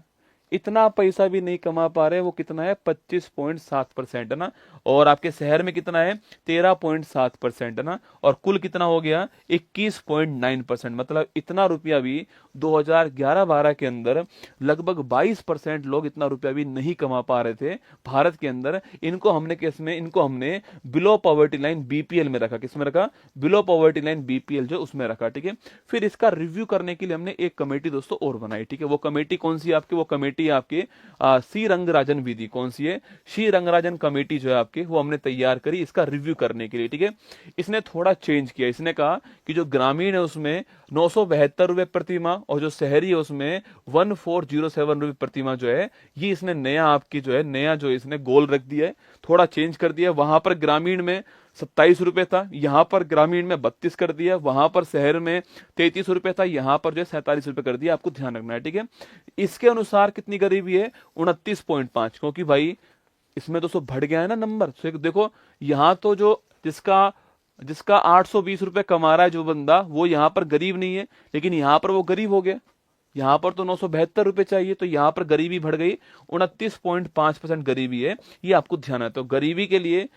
इतना पैसा भी नहीं कमा पा रहे, वो कितना है 25.7% है ना। और आपके शहर में कितना है 13.7% है ना। और कुल कितना हो गया 21.9%। मतलब इतना रुपया भी 2011-12 के अंदर लगभग 22% लोग इतना रुपया भी नहीं कमा पा रहे थे भारत के अंदर। इनको हमने किसमें, इनको हमने बिलो पॉवर्टी लाइन बीपीएल में रखा। किसमें रखा, बिलो पॉवर्टी लाइन बीपीएल जो उसमें रखा। ठीक है, फिर इसका रिव्यू करने के लिए हमने एक कमेटी दोस्तों और बनाई। ठीक है, वो कमेटी कौन सी है आपकी, वो कमेटी आपके सी रंगराजन विधि, कौन सी है, श्री रंगराजन कमेटी जो है आपके, वो हमने तैयार करी इसका रिव्यू करने के लिए। ठीक है, इसने थोड़ा चेंज किया। इसने कहा कि जो ग्रामीण है उसमें 972 रुपए प्रति माह और जो शहरी है उसमें 1407 रुपए प्रति माह जो है, ये इसने नया आपकी जो है नया जो इसने गोल रख दिया है, थोड़ा चेंज कर दिया। वहां पर ग्रामीण में 27 रुपए था, यहां पर ग्रामीण में 32 कर दिया, वहां पर शहर में 33 रुपए था, यहां पर जो है 47 रुपए कर दिया। आपको ध्यान रखना है। ठीक है, इसके अनुसार कितनी गरीबी है 29.5, क्योंकि भाई इसमें दोस्तों बढ़ गया है ना नंबर। तो देखो यहां तो जो जिसका जिसका 820 रुपए कमा रहा है जो बंदा, वो यहां पर गरीब नहीं है, लेकिन यहां पर वो गरीब हो गया। यहां पर तो 972 रुपए चाहिए, तो यहां पर गरीबी बढ़ गई, 29.5% गरीबी है। ये आपको ध्यान है। तो गरीबी के लिए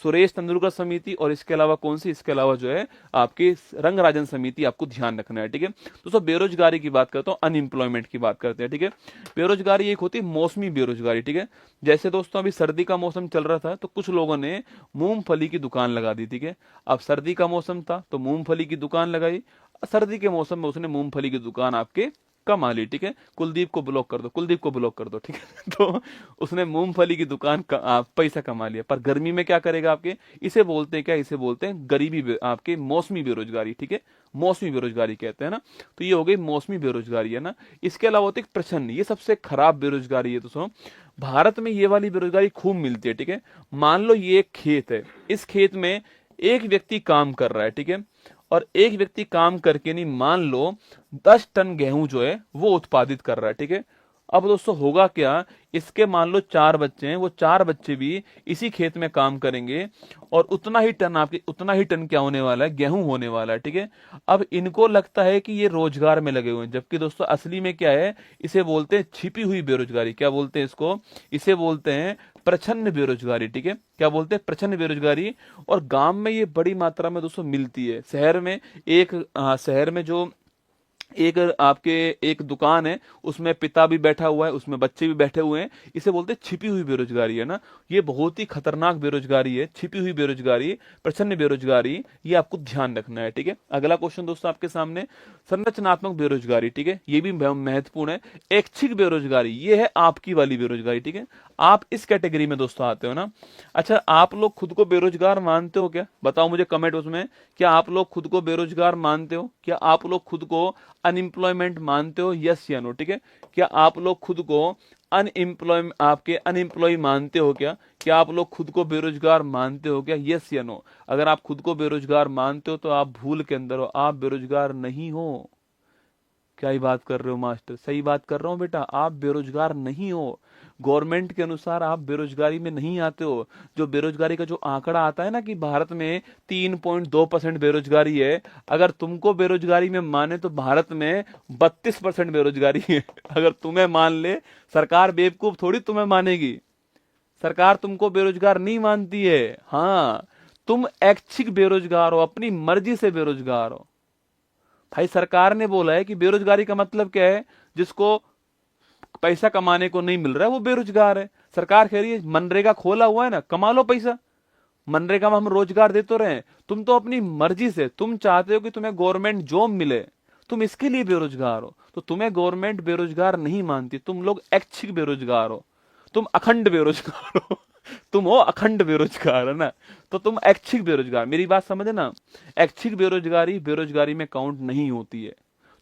सुरेश तेंदुलकर समिति और इसके अलावा कौन सी, इसके अलावा जो है आपकी रंगराजन समिति, आपको ध्यान रखना है। ठीक है दोस्तों, बेरोजगारी की बात करता हूं, अनएम्प्लॉयमेंट की बात करते हैं। ठीक है, बेरोजगारी एक होती है मौसमी बेरोजगारी। ठीक है, जैसे दोस्तों अभी सर्दी का मौसम चल रहा था तो कुछ लोगों ने मूंगफली की दुकान लगा दी। ठीक है, अब सर्दी का मौसम था तो मूंगफली की दुकान लगाई, सर्दी के मौसम में उसने मूंगफली की दुकान आपके कमा ली। ठीक है, कुलदीप को ब्लॉक कर दो, कुलदीप को ब्लॉक कर दो। ठीक है तो उसने मूंगफली की दुकान का पैसा कमा लिया। पर गर्मी में क्या करेगा आपके, इसे बोलते हैं क्या, इसे बोलते हैं गरीबी, आपके मौसमी बेरोजगारी। ठीक है, मौसमी बेरोजगारी कहते हैं ना। तो ये हो गई मौसमी बेरोजगारी है ना। इसके अलावा होती है प्रछन्न, ये सबसे खराब बेरोजगारी है दोस्तों। भारत में ये वाली बेरोजगारी खूब मिलती है। ठीक है, मान लो ये एक खेत है, इस खेत में एक व्यक्ति काम कर रहा है। ठीक है, और एक व्यक्ति काम करके नहीं, मान लो 10 टन गेहूं जो है वो उत्पादित कर रहा है। ठीक है, अब दोस्तों होगा क्या, इसके मान लो 4 बच्चे हैं, वो 4 बच्चे भी इसी खेत में काम करेंगे और उतना ही टन क्या होने वाला है, गेहूं होने वाला है। ठीक है, अब इनको लगता है कि ये रोजगार में लगे हुए हैं, जबकि दोस्तों असली में क्या है, इसे बोलते हैं छिपी हुई बेरोजगारी। क्या बोलते हैं इसको, इसे बोलते हैं प्रछन्न बेरोजगारी। ठीक है, क्या बोलते हैं, प्रछन्न बेरोजगारी। और गांव में ये बड़ी मात्रा में दोस्तों मिलती है। शहर में जो एक आपके एक दुकान है, उसमें पिता भी बैठा हुआ है, उसमें बच्चे भी बैठे हुए हैं, इसे बोलते हैं छिपी हुई बेरोजगारी, है ना। ये बहुत ही खतरनाक बेरोजगारी है, छिपी हुई बेरोजगारी, प्रछन्न बेरोजगारी, ये आपको ध्यान रखना है, ठीक है। अगला क्वेश्चन दोस्तों आपके सामने, संरचनात्मक बेरोजगारी, ठीक है, ये भी महत्वपूर्ण है। ऐच्छिक बेरोजगारी, ये है आपकी वाली बेरोजगारी, ठीक है, आप इस कैटेगरी में दोस्तों आते हो ना। अच्छा, आप लोग खुद को बेरोजगार मानते हो क्या? बताओ मुझे कमेंट उसमें, क्या आप लोग खुद को बेरोजगार मानते हो? क्या आप लोग खुद को अनएम्प्लॉयमेंट मानते हो? यस या नो, ठीक है। क्या आप लोग खुद को अनएम्प्लॉय मानते हो क्या आप लोग खुद को बेरोजगार मानते हो क्या? यस या नो। अगर आप खुद को बेरोजगार मानते हो तो आप भूल के अंदर हो, आप बेरोजगार नहीं हो। क्या ही बात कर रहे हो मास्टर, सही बात कर रहा हूं बेटा, आप बेरोजगार नहीं हो। गवर्नमेंट के अनुसार आप बेरोजगारी में नहीं आते हो। जो बेरोजगारी का जो आंकड़ा आता है ना कि भारत में 3.2% बेरोजगारी है, अगर तुमको बेरोजगारी में माने तो भारत में 32% बेरोजगारी है। अगर तुम्हें मान ले, सरकार बेवकूफ थोड़ी तुम्हें मानेगी, सरकार तुमको बेरोजगार नहीं मानती है। हाँ, तुम ऐच्छिक बेरोजगार हो, अपनी मर्जी से बेरोजगार हो। भाई सरकार ने बोला है कि बेरोजगारी का मतलब क्या है, जिसको पैसा कमाने को नहीं मिल रहा है वो बेरोजगार है। सरकार कह रही है मनरेगा खोला हुआ है ना, कमा लो पैसा, मनरेगा में हम रोजगार दे तो रहे हैं। तुम तो अपनी मर्जी से, तुम चाहते हो कि तुम्हें गवर्नमेंट जॉब मिले, तुम इसके लिए बेरोजगार हो, तो तुम्हें गवर्नमेंट बेरोजगार नहीं मानती, तुम लोग ऐच्छिक बेरोजगार हो, तुम अखंड बेरोजगार हो। तुम हो अखंड बेरोजगार, है ना। तो तुम ऐच्छिक बेरोजगार, मेरी बात समझे ना, ऐच्छिक बेरोजगारी बेरोजगारी में काउंट नहीं होती है।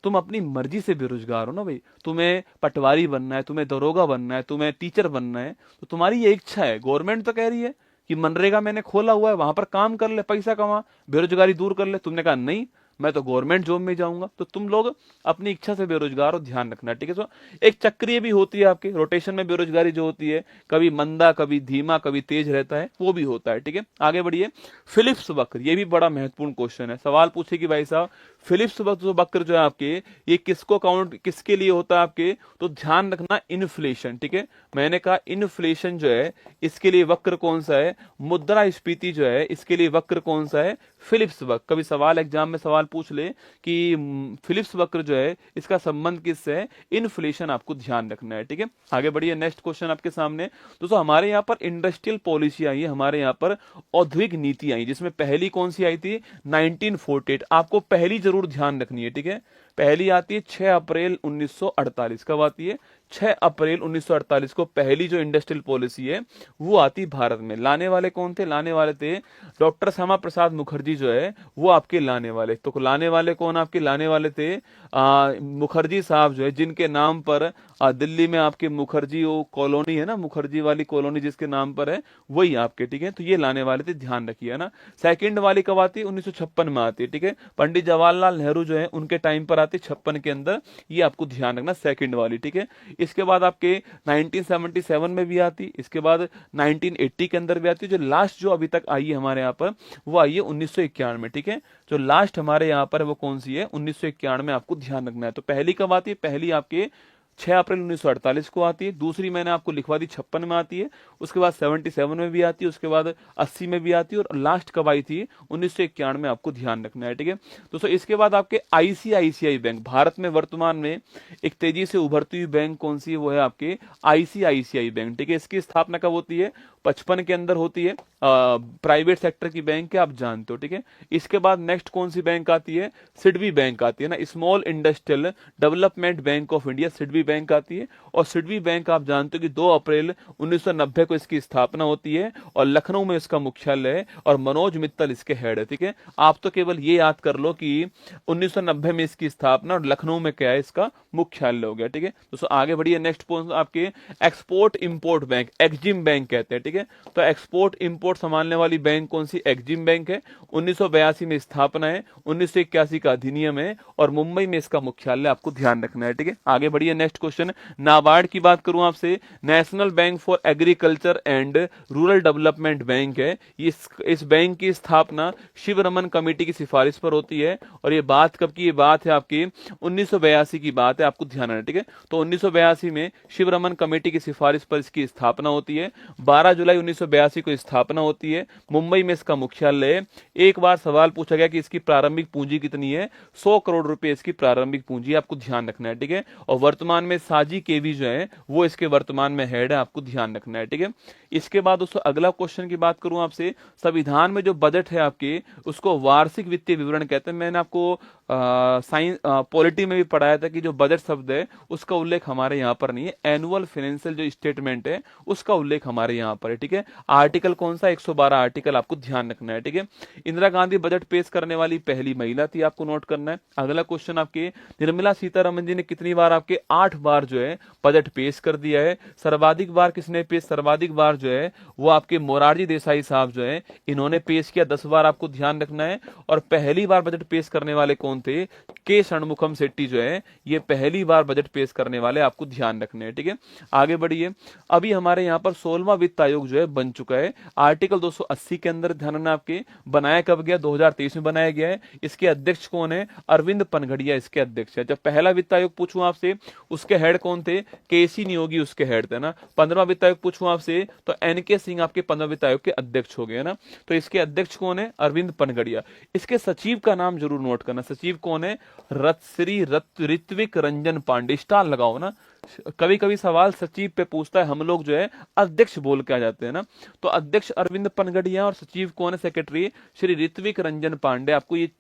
तुम अपनी मर्जी से बेरोजगार हो ना भाई, तुम्हें पटवारी बनना है, तुम्हें दरोगा बनना है, तुम्हें टीचर बनना है, तो तुम्हारी ये इच्छा है। गवर्नमेंट तो कह रही है कि मनरेगा मैंने खोला हुआ है, वहां पर काम कर ले, पैसा कमा, बेरोजगारी दूर कर ले। तुमने कहा नहीं, मैं तो गवर्नमेंट जॉब में जाऊंगा। तो तुम लोग अपनी इच्छा से बेरोजगार हो, ध्यान रखना, ठीक है। सो एक चक्रीय भी होती है आपकी रोटेशन में बेरोजगारी जो होती है, कभी मंदा, कभी धीमा, कभी तेज रहता है, वो भी होता है, ठीक है। आगे बढ़िए, फिलिप्स वक्र, ये भी बड़ा महत्वपूर्ण क्वेश्चन है। सवाल पूछे कि भाई साहब फिलिप्स वक्र जो है आपके, ये किसको काउंट, किसके लिए होता है आपके? तो ध्यान रखना, इन्फ्लेशन, ठीक है। मैंने कहा इन्फ्लेशन जो है इसके लिए वक्र कौन सा है? मुद्रास्फीति जो है इसके लिए वक्र कौन सा है? फिलिप्स वक्र। कभी सवाल एग्जाम में सवाल पूछ ले कि फिलिप्स वक्र जो है इसका संबंध किससे है? इन्फ्लेशन, आपको ध्यान रखना है, ठीक है। आगे बढ़िए, नेक्स्ट क्वेश्चन आपके सामने दोस्तों, हमारे यहाँ पर इंडस्ट्रियल पॉलिसी आई है, हमारे यहाँ पर औद्योगिक नीति आई, जिसमें पहली कौन सी आई थी? 1948। आपको पहली जरूर ध्यान रखनी है, ठीक है। पहली आती है 6 अप्रैल 1948। कब आती है? 6 अप्रैल 1948 को पहली जो इंडस्ट्रियल पॉलिसी है वो आती भारत में। लाने वाले कौन थे? लाने वाले थे डॉक्टर श्यामा प्रसाद मुखर्जी जो है वो आपके लाने वाले। तो लाने वाले कौन आपके? लाने वाले थे मुखर्जी साहब जो है, जिनके नाम पर दिल्ली में आपके मुखर्जी वो कॉलोनी है ना, मुखर्जी वाली कॉलोनी जिसके नाम पर है, वही आपके, ठीक है। तो ये लाने वाले थे, ध्यान रखिए, है ना। सेकंड वाली कब आती है? 1956 में आती है, ठीक है। पंडित जवाहरलाल नेहरू जो है उनके टाइम पर आती है 56 के अंदर, ये आपको ध्यान रखना, सेकंड वाली, ठीक है। इसके बाद आपके 1977 में भी आती, इसके बाद 1980 के अंदर भी आती है। जो लास्ट जो अभी तक आई है हमारे यहाँ पर वो आई है 1991 में, ठीक है। जो लास्ट हमारे यहाँ पर है वो कौन सी है? 1991 में, आपको ध्यान रखना है। तो पहली कब आती है? पहली आपके 6 अप्रैल 1948 को आती है। दूसरी मैंने आपको लिखवा दी 56 में आती है, उसके बाद 77 में भी आती है, उसके बाद 80 में भी आती है, और लास्ट कब आई थी? 1991 में, आपको ध्यान रखना है, ठीक है दोस्तों। इसके बाद आपके आईसीआईसीआई बैंक, भारत में वर्तमान में एक तेजी से उभरती हुई बैंक कौन सी है? वो है आपके आईसीआईसीआई बैंक, ठीक है। इसकी स्थापना कब होती है? 55 के अंदर होती है। प्राइवेट सेक्टर की बैंक है, आप जानते हो, ठीक है। इसके बाद नेक्स्ट कौन सी बैंक आती है? सिडबी बैंक आती है ना, small industrial development bank of India, SIDBI bank आती है। और सिडबी बैंक आप जानते हो कि 2 अप्रैल 1990 को इसकी स्थापना होती है, और लखनऊ में इसका मुख्यालय है, और मनोज मित्तल इसके हेड है, ठीक है। आप तो केवल ये याद कर लो कि 1990 में इसकी स्थापना, और लखनऊ में क्या है? इसका मुख्यालय हो गया, ठीक है दोस्तों। आगे बढ़िए, नेक्स्ट पॉइंट आपके export import bank, Exim bank कहते हैं, ठीक है। तो एक्सपोर्ट इंपोर्ट संभालने वाली बैंक कौन सी? एक्जिम बैंक है। 1982 में स्थापना है, 1981 का अधिनियम है, और मुंबई में इसका मुख्यालय, आपको ध्यान रखना है, ठीक है। आगे बढ़िए, नेक्स्ट क्वेश्चन, नाबार्ड की बात करूं आपसे, national bank for agriculture and rural development bank है। इस बैंक की स्थापना शिव रमन कमेटी की सिफारिश पर होती है, और ये बात कब की? ये बात है आपकी 1982 की बात है, आपको ध्यान रखना, ठीक है। तो 1982 में शिव रमन कमेटी की सिफारिश पर इसकी स्थापना होती है। 12 जुलाई 1982 को स्थापना होती है, मुंबई में इसका मुख्यालय है। एक बार सवाल पूछा गया कि इसकी प्रारंभिक पूंजी कितनी है, 100 करोड़ रुपए इसकी प्रारंभिक पूंजी, आपको ध्यान रखना है, ठीक है। और वर्तमान में साजी केवी जो है वो इसके वर्तमान में हेड है, आपको ध्यान रखना है, ठीक है। इसके बाद दोस्तों अगला क्वेश्चन की बात करूं आपसे, संविधान में जो बजट है आपके उसको वार्षिक वित्तीय विवरण कहते हैं। मैंने आपको साइंस पॉलिटी में भी पढ़ाया था कि जो बजट शब्द है उसका उल्लेख हमारे यहाँ पर नहीं है, एनुअल फाइनेंशियल जो स्टेटमेंट है उसका उल्लेख हमारे यहाँ पर है, ठीक है। आर्टिकल कौन सा, 112 आर्टिकल आपको ध्यान रखना है, ठीक है। इंदिरा गांधी बजट पेश करने वाली पहली महिला थी, आपको नोट करना है। अगला क्वेश्चन आपके, निर्मला सीतारमन जी ने कितनी बार, आपके 8 बार जो है बजट पेश कर दिया है। सर्वाधिक बार किसने पेश, सर्वाधिक बार जो है वो आपके मोरारजी देसाई साहब जो है इन्होंने पेश किया, 10 बार, आपको ध्यान रखना है। और पहली बार बजट पेश करने वाले कौन थे, के षणमुखम शेट्टी जो है ये पहली बार बजट पेश करने वाले, आपको ध्यान रखने हैं, ठीक है। आगे बढ़िए, अभी हमारे यहाँ पर 16वां वित्त आयोग जो है बन चुका है, आर्टिकल 280 के अंदर, ध्यान रखना आपके। बनाया कब गया, 2023 में बनाया गया है। इसके अध्यक्ष कौन है, अरविंद पनघड़िया इसके अध्यक्ष है। जब पहला वित्त आयोग पूछूं आपसे उसके हेड कौन थे, केसी नियोगी उसके हेड थे ना। 15वां वित्त आयोग पूछूं आपसे तो एनके सिंह आपके 15वें वित्त आयोग के अध्यक्ष हो गए ना। तो इसके अध्यक्ष कौन है, अरविंद पनघड़िया। इसके सचिव का नाम जरूर नोट करना, सचिव कौन है, श्री ऋत्विक रंजन पांडे। स्टार लगाओ ना, कभी कभी सवाल सचिव पे पूछता है, हम लोग जो है अध्यक्ष बोल के आ जाते हैं ना। तो अध्यक्ष अरविंद पनघड़िया और सचिव कौन है, सेक्रेटरी श्री ऋत्विक रंजन पांडे। आपको ये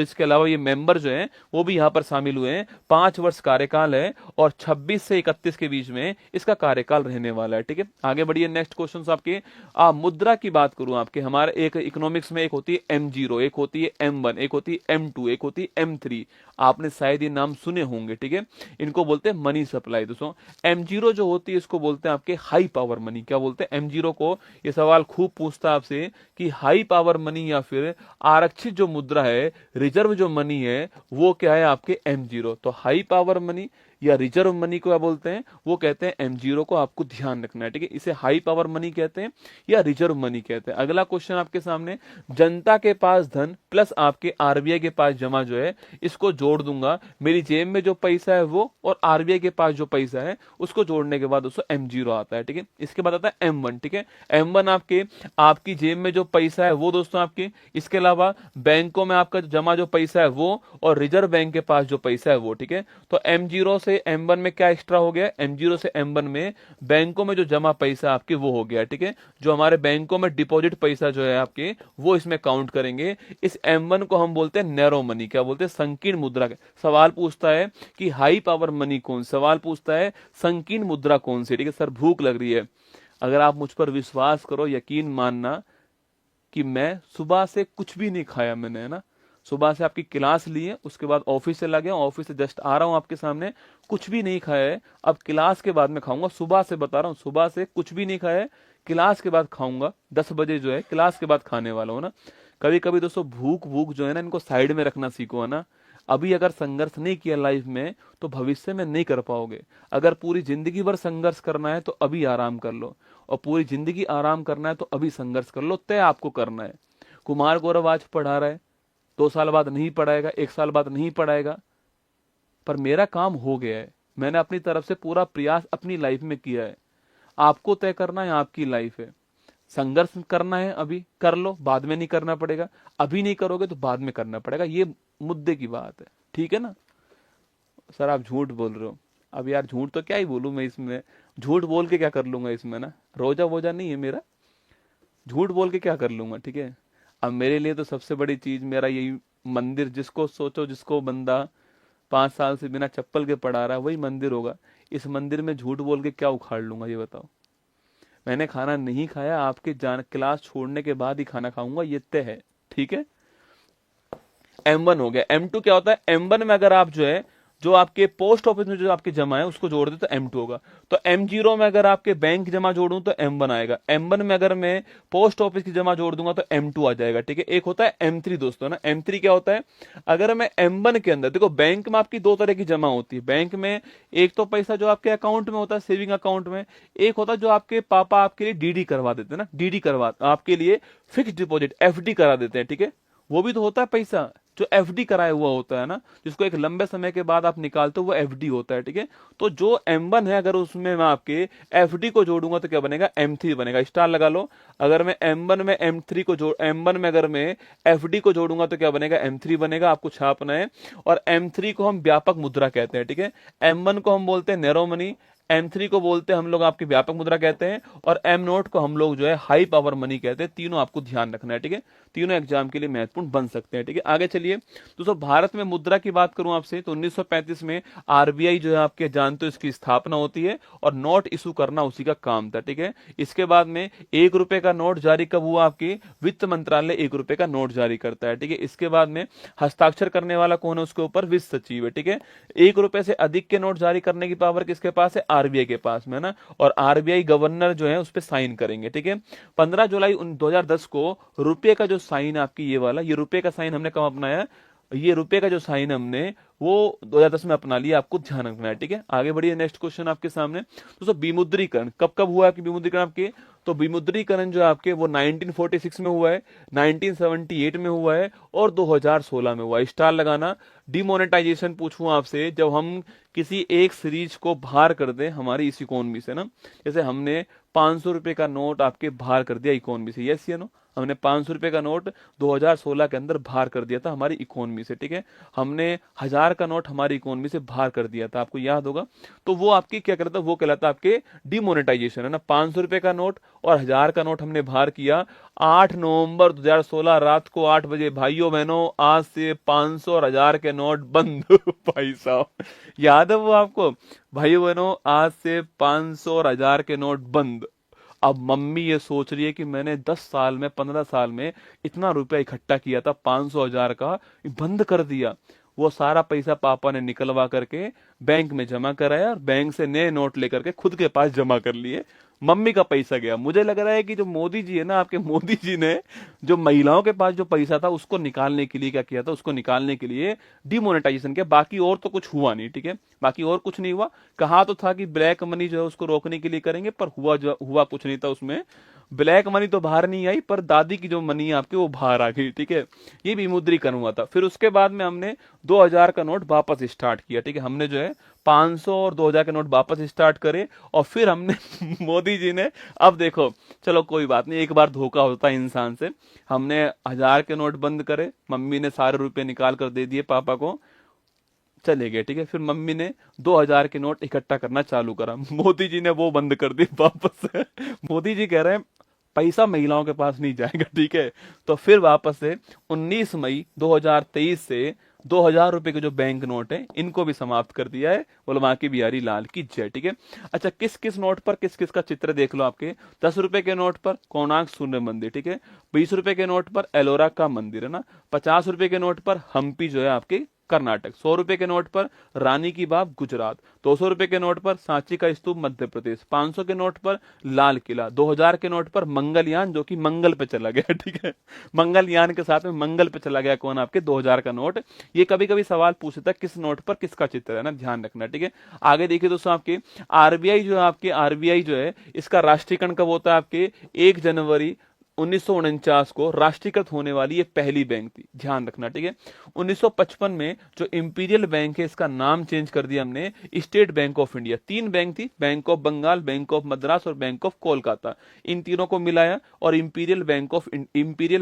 इसके अलावा ये मेंबर जो है वो भी यहाँ पर शामिल हुए हैं। 5 वर्ष कार्यकाल है और 26 से 31 के बीच में इसका कार्यकाल रहने वाला है, ठीक है। आगे बढ़िए, नेक्स्ट क्वेश्चन आपके, मुद्रा की बात करूं आपके, हमारे एक इकोनॉमिक्स में एक होती है M0, एक होती है M1, एक होती है M2, एक होती है M3। आपने शायद ये नाम सुने होंगे, ठीक है। इनको बोलते हैं मनी सप्लाई दोस्तों। M0 जो होती है इसको बोलते हैं आपके हाई पावर मनी। क्या बोलते हैं M0 को, ये सवाल खूब पूछता है आपसे कि हाई पावर मनी या फिर आरक्षित जो मुद्रा है, रिजर्व जो मनी है वो क्या है आपके M0। तो हाई पावर मनी या रिजर्व मनी को क्या बोलते हैं, वो कहते हैं M0 को, आपको ध्यान रखना है, ठीक है। इसे हाई पावर मनी कहते हैं या रिजर्व मनी कहते हैं। अगला क्वेश्चन आपके सामने, जनता के पास धन प्लस आपके आरबीआई के पास जमा जो है इसको जोड़ दूंगा, मेरी जेब में जो पैसा है वो और आरबीआई के पास जो पैसा है उसको जोड़ने के बाद दोस्तों M0 आता है, ठीक है। इसके बाद आता है M1, ठीक है। M1 आपकी जेब में जो पैसा है वो दोस्तों आपके, इसके अलावा बैंकों में आपका जमा जो पैसा है वो और रिजर्व बैंक के पास जो पैसा है वो, ठीक है। तो M0 से M1 में क्या एक्स्ट्रा हो गया, M0 से M1 में बैंकों में जो जमा पैसा आपके वो हो गया, ठीक है। जो हमारे बैंकों में डिपॉजिट पैसा जो है आपके वो इसमें काउंट करेंगे। इस M1 को हम बोलते हैं नैरो मनी। क्या बोलते हैं, संकीर्ण मुद्रा। सवाल पूछता है कि हाई पावर मनी कौन, सवाल पूछता है संकीर्ण मुद्रा कौन सी, ठीक है। सर भूख लग रही है, अगर आप मुझ पर विश्वास करो, यकीन मानना कि मैं सुबह से कुछ भी नहीं खाया मैंने, है ना। सुबह से आपकी क्लास ली है, उसके बाद ऑफिस से लगे, ऑफिस से जस्ट आ रहा हूं आपके सामने, कुछ भी नहीं खाया है। अब क्लास के बाद में खाऊंगा, सुबह से बता रहा हूं, सुबह से कुछ भी नहीं खाया है, क्लास के बाद खाऊंगा। 10 बजे जो है क्लास के बाद खाने वाला हूं ना। कभी कभी दोस्तों भूख जो है ना, इनको साइड में रखना सीखो, है ना। अभी अगर संघर्ष नहीं किया लाइफ में तो भविष्य में नहीं कर पाओगे। अगर पूरी जिंदगी भर संघर्ष करना है तो अभी आराम कर लो, और पूरी जिंदगी आराम करना है तो अभी संघर्ष कर लो, तय आपको करना है। कुमार गौरव आज पढ़ा रहा है, 2 साल बाद नहीं पढ़ाएगा, 1 साल बाद नहीं पढ़ाएगा, पर मेरा काम हो गया है। मैंने अपनी तरफ से पूरा प्रयास अपनी लाइफ में किया है। आपको तय करना है, आपकी लाइफ है। संघर्ष करना है अभी कर लो, बाद में नहीं करना पड़ेगा। अभी नहीं करोगे तो बाद में करना पड़ेगा, ये मुद्दे की बात है, ठीक है ना। सर आप झूठ बोल रहे हो, अब यार झूठ तो क्या ही बोलूं मैं इसमें, झूठ बोल के क्या कर लूंगा इसमें ना, रोजा वोजा नहीं है मेरा, झूठ बोल के क्या कर लूंगा, ठीक है। अब मेरे लिए तो सबसे बड़ी चीज मेरा यही मंदिर, जिसको सोचो, जिसको बंदा 5 साल से बिना चप्पल के पढ़ा रहा है वही मंदिर होगा। इस मंदिर में झूठ बोल के क्या उखाड़ लूंगा ये बताओ। मैंने खाना नहीं खाया, आपके क्लास छोड़ने के बाद ही खाना खाऊंगा, ये तय है, ठीक है। M1 हो गया। M2 क्या होता है, M1 में अगर आप जो है जो आपके पोस्ट ऑफिस में जो आपके जमा है उसको जोड़ दे तो M2 होगा। तो M0 में अगर आपके बैंक जमा जोड़ूं तो M1 आएगा। M1 में अगर मैं पोस्ट ऑफिस की जमा जोड़ दूंगा तो M2 आ जाएगा, ठीक है। एक होता है M3 दोस्तों ना। M3 क्या होता है, अगर मैं M1 के अंदर देखो, बैंक में आपकी 2 तरह की जमा होती है। बैंक में एक तो पैसा जो आपके अकाउंट में होता है, सेविंग अकाउंट में, एक होता है जो आपके पापा आपके लिए डीडी करवा देते हैं ना, डीडी करवा आपके लिए फिक्स डिपॉजिट FD करा देते हैं, ठीक है। वो भी तो होता है पैसा, जो एफडी कराया हुआ होता है ना, जिसको एक लंबे समय के बाद आप निकालते हो, वो एफडी होता है, ठीक है। तो जो M1 है, अगर उसमें मैं आपके एफडी को जोड़ूंगा तो क्या बनेगा, M3 बनेगा। स्टार लगा लो। अगर मैं M1 में M3 को जोड़ M1 में अगर मैं एफडी को जोड़ूंगा तो क्या बनेगा, M3 बनेगा। आपको छापना है। और M3 को हम व्यापक मुद्रा कहते हैं, ठीक है। M1 को हम बोलते हैं नैरो मनी, M3 को बोलते हैं हम लोग आपकी व्यापक मुद्रा कहते हैं, और M0 को हम लोग जो है हाई पावर मनी कहते हैं। तीनों आपको ध्यान रखना है, ठीक है। तीनों एग्जाम के लिए महत्वपूर्ण बन सकते हैं, ठीक है। आगे चलिए दोस्तों, भारत में मुद्रा की बात करूं आपसे तो 1935 में आरबीआई जो है आपके जानते हो इसकी स्थापना होती है, और नोट इशू करना उसी का काम था, ठीक है। इसके बाद में 1 रुपए का नोट जारी कब हुआ, आपके वित्त मंत्रालय 1 रुपए का नोट जारी करता है, ठीक है। इसके बाद में हस्ताक्षर करने वाला कौन है, उसके ऊपर वित्त सचिव है, ठीक है। 1 रुपए से अधिक के नोट जारी करने की पावर किसके पास है, आरबीआई के पास में ना, और आरबीआई गवर्नर जो है उस पर साइन करेंगे, ठीक है। 15 जुलाई 2010 को रुपये का जो साइन आपकी ये वाला, ये रुपये का साइन हमने कब अपनाया, ये रुपये का जो साइन हमने वो 2010 में अपना लिया, आपको ध्यान रखना है, ठीक है। आगे बढ़िए, नेक्स्ट क्वेश्चन आपके सामने दोस्तों, विमुद्रीकरण कब कब हुआ आपकी विमुद्रीकरण आपके, तो विमुद्रीकरण जो आपके वो 1946 में हुआ है, 1978 में हुआ है, और 2016 में हुआ है। स्टार लगाना। डिमोनेटाइजेशन पूछूं आपसे, जब हम किसी एक सीरीज को बाहर कर दें हमारी इस इकोनॉमी से ना, जैसे हमने 500 रुपए का नोट आपके बाहर कर दिया इकोनॉमी से, यस या नो, हमने 500 रुपए का नोट 2016 के अंदर बाहर कर दिया था हमारी इकोनॉमी से, ठीक है। हमने 1000 का नोट हमारी इकोनॉमी से बाहर कर दिया था, आपको याद होगा। तो वो आपकी क्या कहलाता है, वो कहलाता है आपके डिमोनेटाइजेशन, है ना। 500 रुपए का नोट और 1000 का नोट हमने बाहर किया 8 नवंबर 2016 रात को 8 बजे। भाइयों बहनों, आज से 500 और 1000 के नोट बंद भाई साहब, याद है वो आपको। भाइयों बहनों, आज से 500 और 1000 के नोट बंद। अब मम्मी ये सोच रही है कि मैंने 10 साल में 15 साल में इतना रुपया इकट्ठा किया था, 500 1000 का, बंद कर दिया। वो सारा पैसा पापा ने निकलवा करके बैंक में जमा कराया, और बैंक से नए नोट लेकर के खुद के पास जमा कर लिए। मम्मी का पैसा गया। मुझे लग रहा है कि जो मोदी जी है ना, आपके मोदी जी ने जो महिलाओं के पास जो पैसा था उसको निकालने के लिए क्या किया था, उसको निकालने के लिए डिमोनेटाइजेशन किया। बाकी और तो कुछ हुआ नहीं, ठीक है। बाकी और कुछ नहीं हुआ। कहा तो था कि ब्लैक मनी जो है उसको रोकने के लिए करेंगे, पर हुआ कुछ नहीं था उसमें। ब्लैक मनी तो बाहर नहीं आई, पर दादी की जो मनी है आपकी वो बाहर आ गई, ठीक है। ये विमुद्रीकरण हुआ था। फिर उसके बाद में हमने 2000 का नोट वापस स्टार्ट किया, ठीक है। हमने जो है 500 और 2000 के नोट वापस स्टार्ट करे, और फिर हमने मोदी जी ने, अब देखो चलो कोई बात नहीं, एक बार धोखा होता है इंसान से। हमने 1000 के नोट बंद करे, मम्मी ने सारे रुपए निकाल कर दे दिए पापा को, चले गए, ठीक है। फिर मम्मी ने 2000 के नोट इकट्ठा करना चालू करा, मोदी जी ने वो बंद कर दी वापस से। मोदी जी कह रहे हैं पैसा महिलाओं के पास नहीं जाएगा, ठीक है। तो फिर वापस से 19 मई 2023 से 2000 रुपए के जो बैंक नोट है इनको भी समाप्त कर दिया है। बोलो बांके बिहारी लाल की जय, ठीक है। अच्छा, किस किस नोट पर किस किस का चित्र देख लो आपके। 10 रुपए के नोट पर कोणार्क सूर्य मंदिर, ठीक है। 20 रुपए के नोट पर एलोरा का मंदिर, है ना। 50 रुपए के नोट पर हम्पी जो है आपके कर्नाटक। 100 रुपए के नोट पर रानी की बाग गुजरात। 200 रुपए के नोट पर सांची का स्तूप मध्य प्रदेश। 500 के नोट पर लाल किला। 2000 के नोट पर मंगलयान, जो कि मंगल पे चला गया, ठीक है। मंगलयान के साथ में मंगल पे चला गया कौन, आपके 2000 का नोट। ये कभी कभी सवाल पूछता है किस नोट पर किसका चित्र है ना, ध्यान रखना, ठीक है। आगे देखिए दोस्तों, आपके आरबीआई जो है, आपके आरबीआई जो है इसका राष्ट्रीयकरण कब होता है, आपके 1 जनवरी 1949 को राष्ट्रीयकृत होने वाली ये पहली बैंक थी, ध्यान रखना, ठीक है। 1955 में जो इंपीरियल बैंक है इसका नाम चेंज कर दिया हमने State Bank of India. 3 bank थी, Bank of Bengal, Bank of Madras और बैंक ऑफ कोलकाता। इन तीनों को मिलाया और इंपीरियल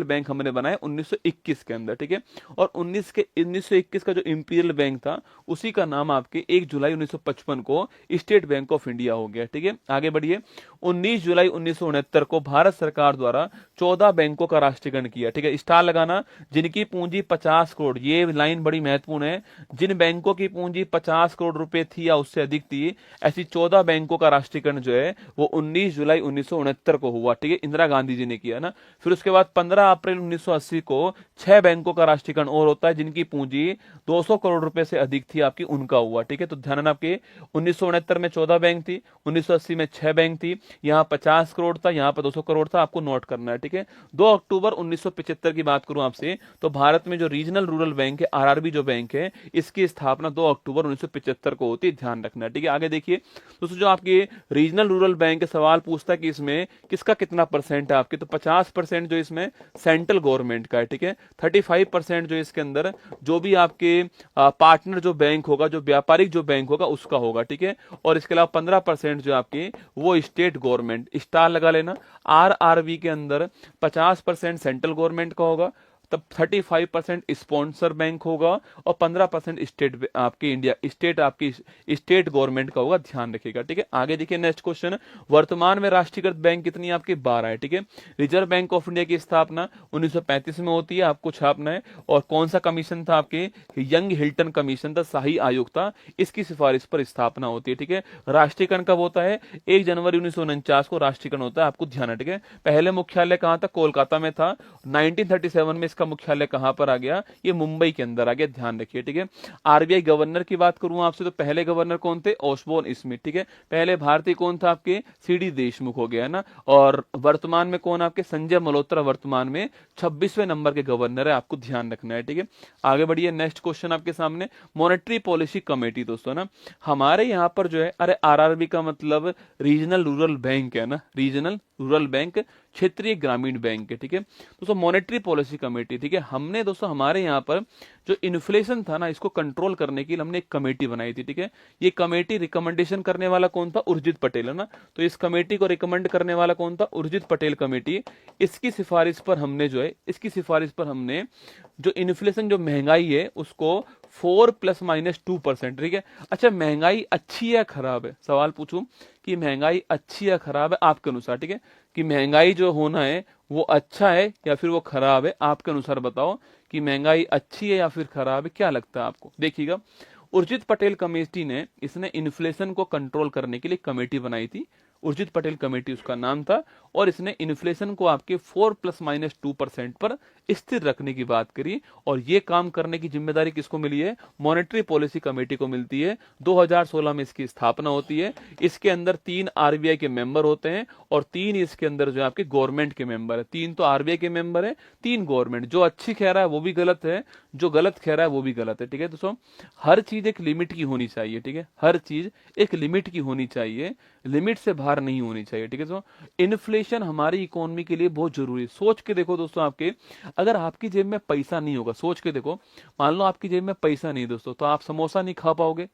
बैंक हमने बनाया 1921 के अंदर, ठीक है। और 1921 का जो इंपीरियल बैंक था उसी का नाम आपके 1 जुलाई 1955 को स्टेट बैंक ऑफ इंडिया हो गया, ठीक है। आगे बढ़िए। 19 जुलाई 1969 को भारत सरकार द्वारा 14 बैंकों का राष्ट्रीयकरण किया, ठीक है। स्टार लगाना। जिनकी पूंजी 50 करोड़, ये लाइन बड़ी महत्वपूर्ण है, जिन बैंकों की पूंजी 50 करोड़ रुपए थी या उससे अधिक थी, ऐसी 14 बैंकों का राष्ट्रीयकरण जो है वो 19 जुलाई 1969 को हुआ, ठीक है। इंदिरा गांधी जी ने किया ना। फिर उसके बाद 15 अप्रैल 1980 को 6 बैंकों का राष्ट्रीयकरण और होता है जिनकी पूंजी 200 करोड़ रुपए से अधिक थी आपकी, उनका हुआ, ठीक है। तो ध्यान रखना, आपके 1969 में 14 बैंक थी, 1980 में 6 बैंक थी, यहाँ 50 करोड़ था, यहाँ पर 200 करोड़ था, आपको नोट करना करना है, ठीक है। 2 अक्टूबर 1975 की बात करूं आपसे तो भारत में जो रीजनल रूरल बैंक है, आरआरबी जो बैंक है, इसकी स्थापना 2 अक्टूबर 1975 को होती है, ध्यान रखना है, ठीक है। आगे देखिए दोस्तों, जो आपके रीजनल रूरल बैंक सवाल पूछता है कि इसमें किसका कितना परसेंट है आपके, तो 50% जो इसमें सेंट्रल गवर्नमेंट का है, ठीक है। 35% जो इसके अंदर जो भी आपके पार्टनर जो बैंक होगा, जो व्यापारिक जो बैंक होगा उसका होगा, ठीक है। और इसके अलावा 15% जो आपकी वो स्टेट गवर्नमेंट, स्टार लगा लेना। आरआरबी के अंदर 50% सेंट्रल गवर्नमेंट का होगा, तब 35% स्पॉन्सर बैंक होगा और 15% स्टेट आपकी इंडिया स्टेट आपकी स्टेट गवर्नमेंट का होगा, ध्यान रखिएगा, ठीक है। आगे देखिए नेक्स्ट क्वेश्चन, वर्तमान में राष्ट्रीयकृत बैंक कितनी आपकी 12 है, ठीक है। रिजर्व बैंक ऑफ इंडिया की स्थापना 1935 में होती है, आपको छापना है। और कौन सा कमीशन था आपके, यंग हिल्टन कमीशन था, शाही आयोग था, इसकी सिफारिश पर स्थापना होती है, ठीक है। राष्ट्रीयकरण कब होता है, 1 जनवरी 1949 को राष्ट्रीयकरण होता है, आपको ध्यान है, ठीक है। पहले मुख्यालय कहां था, कोलकाता में था। 1937 में इसका मुख्यालय कहां पर आ गया, ये मुंबई के अंदर आ गया, ध्यान रखिए, ठीक है। आरबीआई गवर्नर की बात करूं आपसे तो पहले गवर्नर कौन थे, ओसबोर्न स्मिथ, ठीक है। पहले भारतीय कौन था आपके, सीडी देशमुख हो गया है ना। और वर्तमान में कौन आपके, संजय मल्होत्रा वर्तमान में 26वें नंबर के गवर्नर है, आपको ध्यान रखना है, ठीक है। आगे बढ़िए, नेक्स्ट क्वेश्चन आपके सामने, मॉनेटरी पॉलिसी कमेटी दोस्तों ना, हमारे यहां पर जो है, अरे आरआरबी का मतलब रीजनल रूरल बैंक है ना, रीजनल रूरल बैंक क्षेत्रीय ग्रामीण बैंक है, ठीक है। दोस्तों मॉनेटरी पॉलिसी कमेटी, ठीक है, हमने दोस्तों हमारे यहाँ पर जो इन्फ्लेशन था ना, इसको कंट्रोल करने के लिए हमने एक कमेटी बनाई थी, ठीक है। ये कमेटी रिकमेंडेशन करने वाला कौन था, उर्जित पटेल है ना। तो इस कमेटी को रिकमेंड करने वाला कौन था, उर्जित पटेल कमेटी। इसकी सिफारिश पर हमने जो है, इसकी सिफारिश पर हमने जो इन्फ्लेशन जो महंगाई है उसको 4 ± 2%, ठीक है। अच्छा महंगाई अच्छी है खराब है, सवाल पूछूं कि महंगाई अच्छी है खराब है आपके अनुसार, ठीक है। कि महंगाई जो होना है वो अच्छा है या फिर वो खराब है, आपके अनुसार बताओ कि महंगाई अच्छी है या फिर खराब है, क्या लगता है आपको। देखिएगा उर्जित पटेल कमेटी ने, इसने इन्फ्लेशन को कंट्रोल करने के लिए कमेटी बनाई थी, उर्जित पटेल कमेटी उसका नाम था। और इसने इन्फ्लेशन को आपके 4 ± 2% पर स्थिर रखने की बात करी। और ये काम करने की जिम्मेदारी किसको मिली है, मॉनेटरी पॉलिसी कमेटी को मिलती है। 2016 में इसकी स्थापना होती है। इसके अंदर 3 आरबीआई के मेंबर होते हैं और 3 इसके अंदर जो है आपके गवर्नमेंट के मेंबर है। 3 तो आरबीआई के मेंबर है, 3 गवर्नमेंट। जो अच्छी कह रहा है वो भी गलत है, जो गलत कह रहा है वो भी गलत है, ठीक है। दोस्तों हर चीज एक लिमिट की होनी चाहिए, ठीक है। हर चीज एक लिमिट की होनी चाहिए, लिमिट से बाहर नहीं होनी चाहिए, ठीक है। तो इन्फ्लेशन हमारी इकोनॉमी के लिए बहुत जरूरी है। सोच के देखो दोस्तों, आपके अगर आपकी जेब में पैसा नहीं होगा, सोच के देखो, मान लो आपकी जेब में पैसा नहीं दोस्तों, तो आप समोसा नहीं खा पाओगे।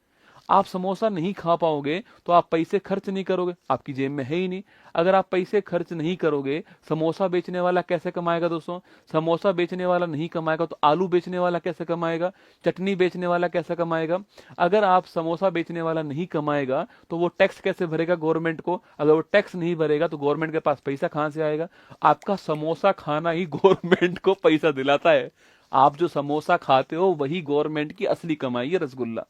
आप समोसा नहीं खा पाओगे तो आप पैसे खर्च नहीं करोगे, आपकी जेब में है ही नहीं। अगर आप पैसे खर्च नहीं करोगे, समोसा बेचने वाला कैसे कमाएगा दोस्तों, समोसा बेचने वाला नहीं कमाएगा तो आलू बेचने वाला कैसे कमाएगा, चटनी बेचने वाला कैसे कमाएगा। अगर आप समोसा बेचने वाला नहीं कमाएगा तो वो टैक्स कैसे भरेगा गवर्नमेंट को, अगर वो टैक्स नहीं भरेगा तो गवर्नमेंट के पास पैसा कहां से आएगा। आपका समोसा खाना ही गवर्नमेंट को पैसा दिलाता है। आप जो समोसा खाते हो वही गवर्नमेंट की असली कमाई है, रसगुल्ला।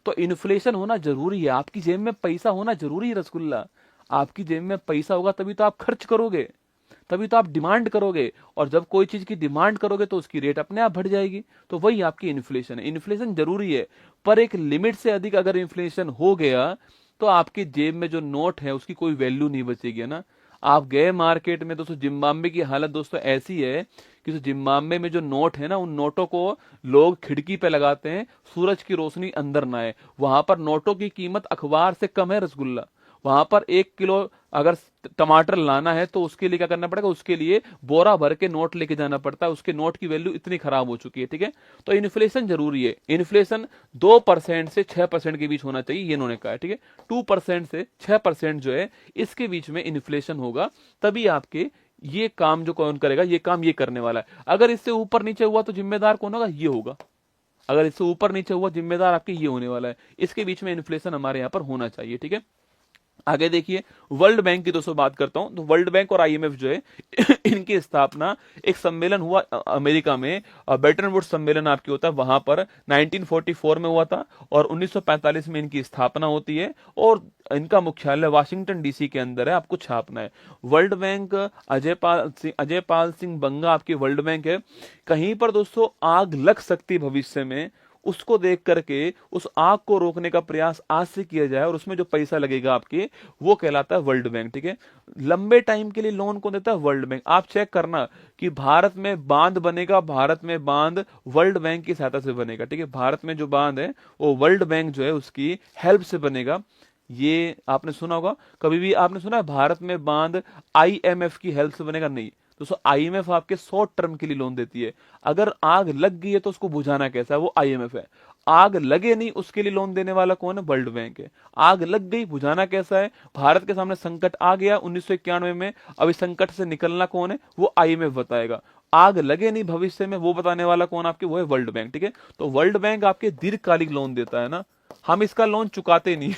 तो इन्फ्लेशन होना जरूरी है, आपकी जेब में पैसा होना जरूरी है, रसगुल्ला। आपकी जेब में पैसा होगा तभी तो आप खर्च करोगे, तभी तो आप डिमांड करोगे। और जब कोई चीज की डिमांड करोगे तो उसकी रेट अपने आप बढ़ जाएगी। तो वही आपकी इन्फ्लेशन है। इन्फ्लेशन जरूरी है, पर एक लिमिट से अधिक अगर इन्फ्लेशन हो गया तो आपकी जेब में जो नोट है उसकी कोई वैल्यू नहीं बचेगी ना। आप गए मार्केट में दोस्तों, जिम्बाब्वे की हालत दोस्तों ऐसी है कि जिम्बाब्वे में जो नोट है ना, उन नोटों को लोग खिड़की पे लगाते हैं, सूरज की रोशनी अंदर ना आए। वहां पर नोटों की कीमत अखबार से कम है, रसगुल्ला। वहां पर 1 किलो अगर टमाटर लाना है तो उसके लिए क्या करना पड़ेगा, उसके लिए बोरा भर के नोट लेके जाना पड़ता है। उसके नोट की वैल्यू इतनी खराब हो चुकी है, ठीक है। तो इन्फ्लेशन जरूरी है। इन्फ्लेशन 2% से 6% के बीच होना चाहिए, ये इन्होंने कहा है, ठीक है। 2% से 6% जो है इसके बीच में इन्फ्लेशन होगा, तभी आपके ये काम जो कौन करेगा, ये काम ये करने वाला है। अगर इससे ऊपर नीचे हुआ तो जिम्मेदार कौन होगा, ये होगा। अगर इससे ऊपर नीचे हुआ जिम्मेदार आपके ये होने वाला है। इसके बीच में इन्फ्लेशन हमारे यहाँ पर होना चाहिए, ठीक है। आगे देखिए, वर्ल्ड बैंक की दोस्तों बात करता हूं तो वर्ल्ड बैंक और आईएमएफ जो है इनकी स्थापना, एक सम्मेलन हुआ अमेरिका में, बेटन वुड्स सम्मेलन आपकी होता है, वहां पर 1944 में हुआ था। और 1945 में इनकी स्थापना होती है और इनका मुख्यालय वाशिंगटन डीसी के अंदर है, आपको छापना है। वर्ल्ड बैंक, अजय पाल सिंह बंगा आपकी वर्ल्ड बैंक है। कहीं पर दोस्तों आग लग सकती भविष्य में, उसको देख करके उस आग को रोकने का प्रयास आज से किया जाए और उसमें जो पैसा लगेगा आपके वो कहलाता है वर्ल्ड बैंक। ठीक है, लंबे टाइम के लिए लोन कौन देता है? World bank. आप चेक करना कि भारत में बांध बनेगा, भारत में बांध वर्ल्ड बैंक की सहायता से बनेगा। ठीक है, भारत में जो बांध है वो वर्ल्ड बैंक जो है उसकी हेल्प से बनेगा। ये आपने सुना होगा, कभी भी आपने सुना है भारत में बांध आईएमएफ की हेल्प से बनेगा? नहीं दोस्तों, आईएमएफ आपके शॉर्ट टर्म के लिए लोन देती है। अगर आग लग गई है तो उसको बुझाना कैसा है? वो आईएमएफ है। आग लगे नहीं उसके लिए लोन देने वाला कौन है? वर्ल्ड बैंक है। आग लग गई, बुझाना कैसा है? भारत के सामने संकट आ गया 1991 में, अब इस संकट से निकलना कौन है? वो आईएमएफ बताएगा। आग लगे नहीं भविष्य में, वो बताने वाला कौन आपके? वो है वर्ल्ड बैंक। ठीक है, तो वर्ल्ड बैंक आपके दीर्घकालिक लोन देता है ना, हम इसका लोन चुकाते नहीं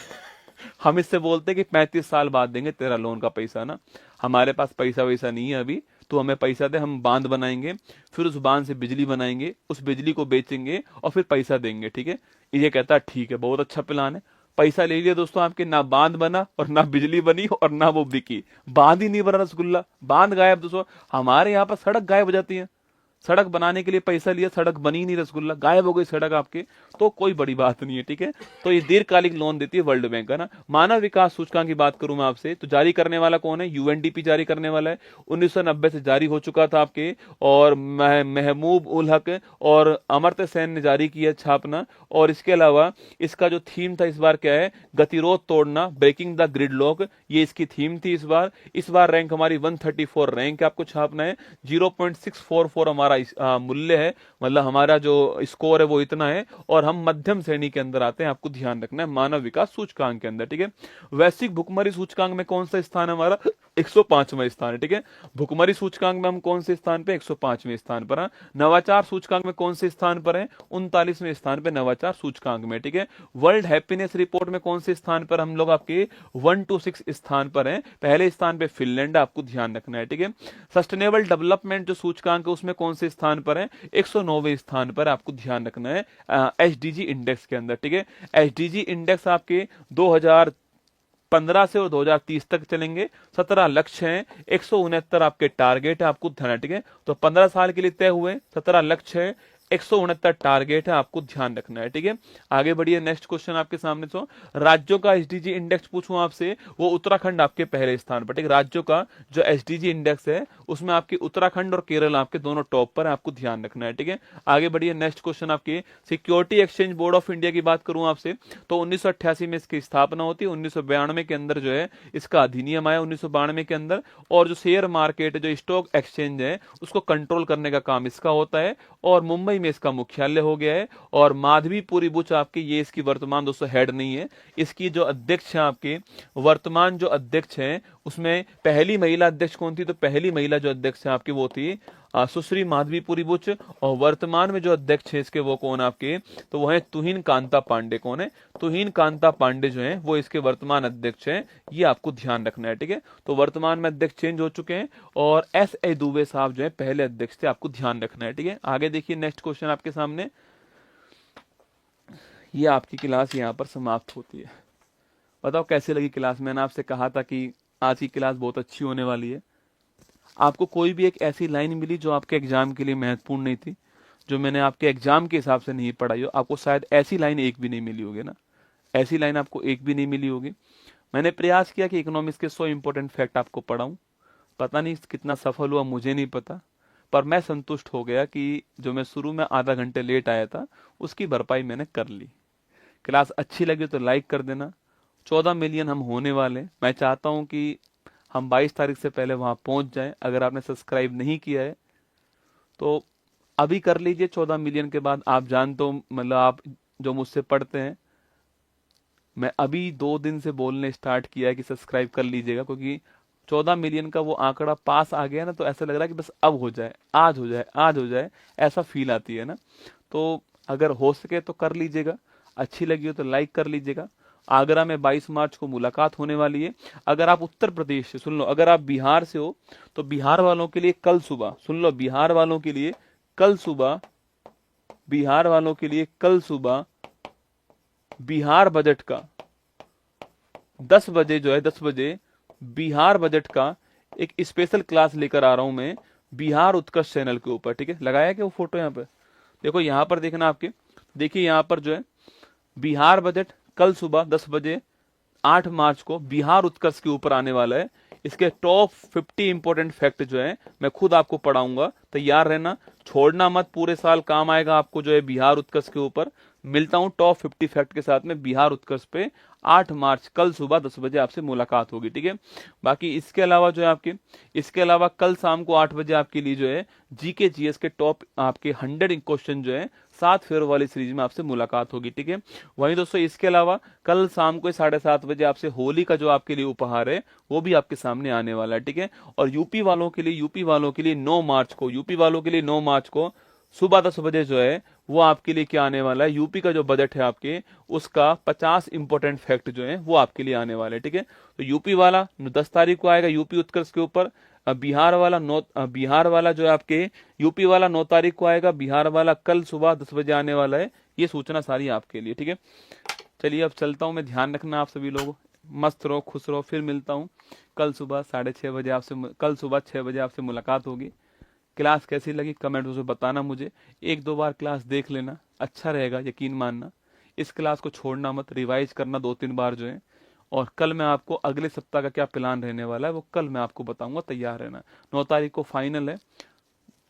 हम इससे बोलते हैं कि 35 साल बाद देंगे तेरा लोन का पैसा ना, हमारे पास पैसा वैसा नहीं है अभी, तो हमें पैसा दे, हम बांध बनाएंगे, फिर उस बांध से बिजली बनाएंगे, उस बिजली को बेचेंगे और फिर पैसा देंगे। ठीक है, ये कहता है ठीक है, बहुत अच्छा प्लान है। पैसा ले लिया दोस्तों आपके, ना बांध बना और ना बिजली बनी और ना वो बिकी, बांध ही नहीं बना, रसगुल्ला, बांध गायब। दोस्तों हमारे यहाँ पर सड़क गायब हो जाती है, सड़क बनाने के लिए पैसा लिया, सड़क बनी नहीं, रसगुल्ला गायब हो गई सड़क आपके, तो कोई बड़ी बात नहीं है। ठीक है, तो ये दीर्घकालिक लोन देती है वर्ल्ड बैंक है ना। मानव विकास सूचकांक की बात करूं मैं आपसे, तो जारी करने वाला कौन है? यूएनडीपी जारी करने वाला है। 1990 से जारी हो चुका था आपके, और महमूब उल हक और अमर्त्य सेन ने जारी किया छापना। और इसके अलावा इसका जो थीम था इस बार क्या है? गतिरोध तोड़ना, ब्रेकिंग द ग्रिड लॉक, ये इसकी थीम थी इस बार रैंक हमारी 134 रैंक आपको छापना है। 0.644 हमारा मूल्य है, मतलब हमारा जो स्कोर है वो इतना है, और हम मध्यम श्रेणी के अंदर आते हैं, आपको ध्यान रखना है मानव विकास सूचकांक के अंदर। ठीक है, वैश्विक भुखमरी सूचकांक में कौन सा स्थान है हमारा? 105वां स्थान है। ठीक है, भुखमरी सूचकांक में हम कौन से स्थान पे? 105वें स्थान पर है। नवाचार सूचकांक में कौन से स्थान पर है? 39वें स्थान पे नवाचार सूचकांक में। ठीक है, वर्ल्ड हैप्पीनेस रिपोर्ट में कौन से स्थान पर हम लोग? आपके 1 to 6 स्थान पर हैं। पहले स्थान पे फिनलैंड, आपको ध्यान रखना है। ठीक है, सस्टेनेबल डेवलपमेंट जो सूचकांक है उसमें कौन से स्थान पर है? 109वें स्थान पर, आपको ध्यान रखना है एचडीजी इंडेक्स के अंदर। ठीक है, एचडीजी इंडेक्स आपके 2015 से और 2030 तक चलेंगे। 17 लक्ष्य हैं, 169 आपके टारगेट है, आपको ध्यान है। ठीक है, तो 15 साल के लिए तय हुए, 17 लक्ष्य है, 169 टारगेट है, आपको ध्यान रखना है। ठीक है, आगे बढ़िए, नेक्स्ट क्वेश्चन आपके सामने। तो राज्यों का एसडीजी इंडेक्स पूछूं आपसे, वो उत्तराखंड आपके पहले स्थान पर। ठीक है, राज्यों का जो एसडीजी इंडेक्स है उसमें आपके उत्तराखंड और केरल आपके दोनों टॉप पर है, आपको ध्यान रखना है। ठीक है, आगे बढ़िए, नेक्स्ट क्वेश्चन आपके security exchange board of India की बात करूं आपसे, तो 1988 में इसकी स्थापना होती है। 1992 के अंदर जो है इसका अधिनियम आया, 1992 के अंदर। और जो शेयर मार्केट, जो स्टॉक एक्सचेंज है, उसको कंट्रोल करने का काम इसका होता है, और मुंबई में इसका मुख्यालय हो गया है। और माधवीपुरी बुच आपके, ये इसकी वर्तमान दोस्तों हेड नहीं है, इसकी जो अध्यक्ष है आपके, वर्तमान जो अध्यक्ष है उसमें पहली महिला अध्यक्ष कौन थी? तो पहली महिला जो अध्यक्ष है आपकी वो थी सुश्री माधवीपुरी बुच। और वर्तमान में जो अध्यक्ष है इसके वो कौन आपके? तो वो है तुहिन कांता पांडे। कौन है? तुहिन कांता पांडे जो है वो इसके वर्तमान अध्यक्ष हैं, ये आपको ध्यान रखना है। ठीक है, तो वर्तमान में अध्यक्ष चेंज हो चुके हैं, और एस ए दुबे साहब जो है पहले अध्यक्ष थे, आपको ध्यान रखना है। ठीक है, आगे देखिए, नेक्स्ट क्वेश्चन आपके सामने। ये आपकी क्लास यहाँ पर समाप्त होती है। बताओ कैसी लगी क्लास? मैंने आपसे कहा था कि आज की क्लास बहुत अच्छी होने वाली है। आपको कोई भी एक ऐसी लाइन मिली जो आपके एग्जाम के लिए महत्वपूर्ण नहीं थी, जो मैंने आपके एग्जाम के हिसाब से नहीं पढ़ाई हो? आपको शायद ऐसी लाइन एक भी नहीं मिली होगी ना, ऐसी लाइन आपको एक भी नहीं मिली होगी। मैंने प्रयास किया कि इकोनॉमिक्स के 100 इंपॉर्टेंट फैक्ट आपको पढ़ाऊं, पता नहीं कितना सफल हुआ, मुझे नहीं पता, पर मैं संतुष्ट हो गया कि जो मैं शुरू में आधा घंटे लेट आया था उसकी भरपाई मैंने कर ली। क्लास अच्छी लगी तो लाइक कर देना। 14 मिलियन हम होने वाले, मैं चाहता हूं कि हम 22 तारीख से पहले वहां पहुंच जाएं। अगर आपने सब्सक्राइब नहीं किया है तो अभी कर लीजिए। 14 मिलियन के बाद आप जानते हो, मतलब आप जो मुझसे पढ़ते हैं, मैं अभी 2 दिन से बोलने स्टार्ट किया है कि सब्सक्राइब कर लीजिएगा, क्योंकि 14 मिलियन का वो आंकड़ा पास आ गया ना, तो ऐसा लग रहा है कि बस अब हो जाए, आज हो जाए, आज हो जाए, ऐसा फील आती है ना। तो अगर हो सके तो कर लीजिएगा, अच्छी लगी हो तो लाइक कर लीजिएगा। आगरा में 22 मार्च को मुलाकात होने वाली है। अगर आप उत्तर प्रदेश से, सुन लो, अगर आप बिहार से हो तो बिहार वालों के लिए कल सुबह, सुन लो, बिहार वालों के लिए कल सुबह, बिहार वालों के लिए कल सुबह बिहार बजट का 10 बजे जो है, 10 बजे बिहार बजट का एक स्पेशल क्लास लेकर आ रहा हूं मैं, बिहार उत्कर्ष चैनल के ऊपर। ठीक है, लगाया क्या वो फोटो? यहाँ पे देखो, यहाँ पर देखना आपके देखिए यहाँ पर जो है बिहार बजट कल सुबह 10 बजे 8 मार्च को बिहार उत्कर्ष के ऊपर आने वाला है। इसके टॉप 50 इंपॉर्टेंट फैक्ट जो है मैं खुद आपको पढ़ाऊंगा, तैयार रहना, छोड़ना मत, पूरे साल काम आएगा आपको जो है बिहार उत्कर्ष के ऊपर। मिलता हूं टॉप 50 फैक्ट के साथ में बिहार उत्कर्ष पे 8 मार्च कल सुबह 10 बजे आपसे मुलाकात होगी, ठीक है। बाकी इसके अलावा जो है इसके अलावा कल शाम को 8 बजे आपके लिए जो है जीके जीएस के टॉप आपके 100 क्वेश्चन जो है 7 फेयर वाली सीरीज में आपसे मुलाकात होगी, ठीक है। वहीं दोस्तों इसके अलावा कल शाम को 7:30 बजे आपसे होली का जो आपके लिए उपहार है वो भी आपके सामने आने वाला है, ठीक है। और यूपी वालों के लिए 9 मार्च को सुबह 10 बजे जो है वो आपके लिए क्या आने वाला है, यूपी का जो बजट है आपके उसका 50 इंपॉर्टेंट फैक्ट जो है वो आपके लिए आने वाले, ठीक है। तो यूपी वाला 10 तारीख को आएगा यूपी उत्कर्ष के ऊपर, बिहार वाला जो है आपके यूपी वाला 9 तारीख को आएगा, बिहार वाला कल सुबह 10 बजे आने वाला है। ये सूचना सारी आपके लिए, ठीक है। चलिए अब चलता हूं मैं, ध्यान रखना आप सभी लोग, मस्त रहो, खुश रहो। फिर मिलता हूं कल सुबह 6:30 बजे आपसे, कल सुबह 6 बजे आपसे मुलाकात होगी। क्लास कैसी लगी कमेंट में बताना मुझे, 1-2 बार क्लास देख लेना, अच्छा रहेगा, यकीन मानना। इस क्लास को छोड़ना मत, रिवाइज करना 2-3 बार जो है। और कल मैं आपको अगले सप्ताह का क्या प्लान रहने वाला है वो कल मैं आपको बताऊंगा, तैयार रहना। 9 तारीख को फाइनल है,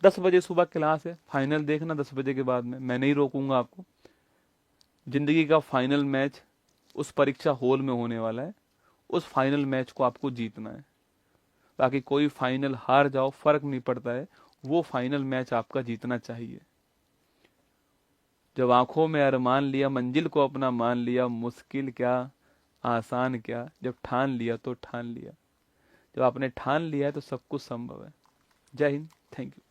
10 बजे सुबह क्लास है, फाइनल देखना 10 बजे के बाद में, मैं नहीं रोकूंगा आपको। जिंदगी का फाइनल मैच उस परीक्षा हॉल में होने वाला है, उस फाइनल मैच को आपको जीतना है। बाकी कोई फाइनल हार जाओ फर्क नहीं पड़ता है, वो फाइनल मैच आपका जीतना चाहिए। जब आंखों में अरमान लिया, मंजिल को अपना मान लिया, मुश्किल क्या आसान क्या, जब ठान लिया तो ठान लिया। जब आपने ठान लिया है तो सब कुछ संभव है। जय हिंद, थैंक यू।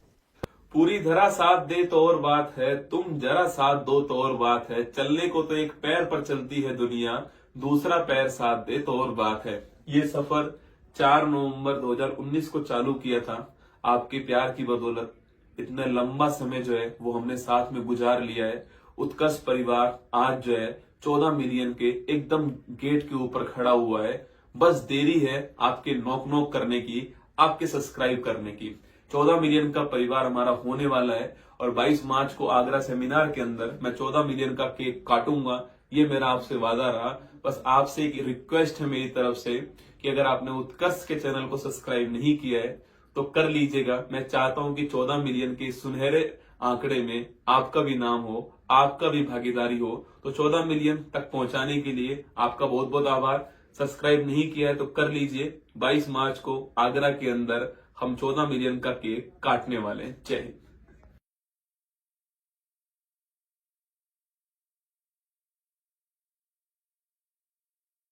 पूरी धरा साथ दे तो और बात है, तुम जरा साथ दो तो और बात है। चलने को तो एक पैर पर चलती है दुनिया, दूसरा पैर साथ दे तो और बात है। ये सफर 4 नवंबर 2019 को चालू किया था, आपके प्यार की बदौलत इतना लंबा समय जो है वो हमने साथ में गुजार लिया है। उत्कर्ष परिवार आज जो है 14 मिलियन के एकदम गेट के ऊपर खड़ा हुआ है। बस देरी है आपके नॉक नॉक करने की, आपके सब्सक्राइब करने की। 14 मिलियन का परिवार हमारा होने वाला है और 22 मार्च को आगरा सेमिनार के अंदर मैं 14 मिलियन का केक काटूंगा। ये मेरा आपसे वादा रहा। बस आपसे एक रिक्वेस्ट है मेरी तरफ से कि अगर आपने उत्कर्ष के चैनल को सब्सक्राइब नहीं किया है तो कर लीजिएगा। मैं चाहता हूं कि 14 मिलियन के सुनहरे आंकड़े में आपका भी नाम हो, आपका भी भागीदारी हो। तो 14 मिलियन तक पहुंचाने के लिए आपका बहुत बहुत आभार। सब्सक्राइब नहीं किया है तो कर लीजिए। 22 मार्च को आगरा के अंदर हम 14 मिलियन का केक काटने वाले हैं। जय हिंद।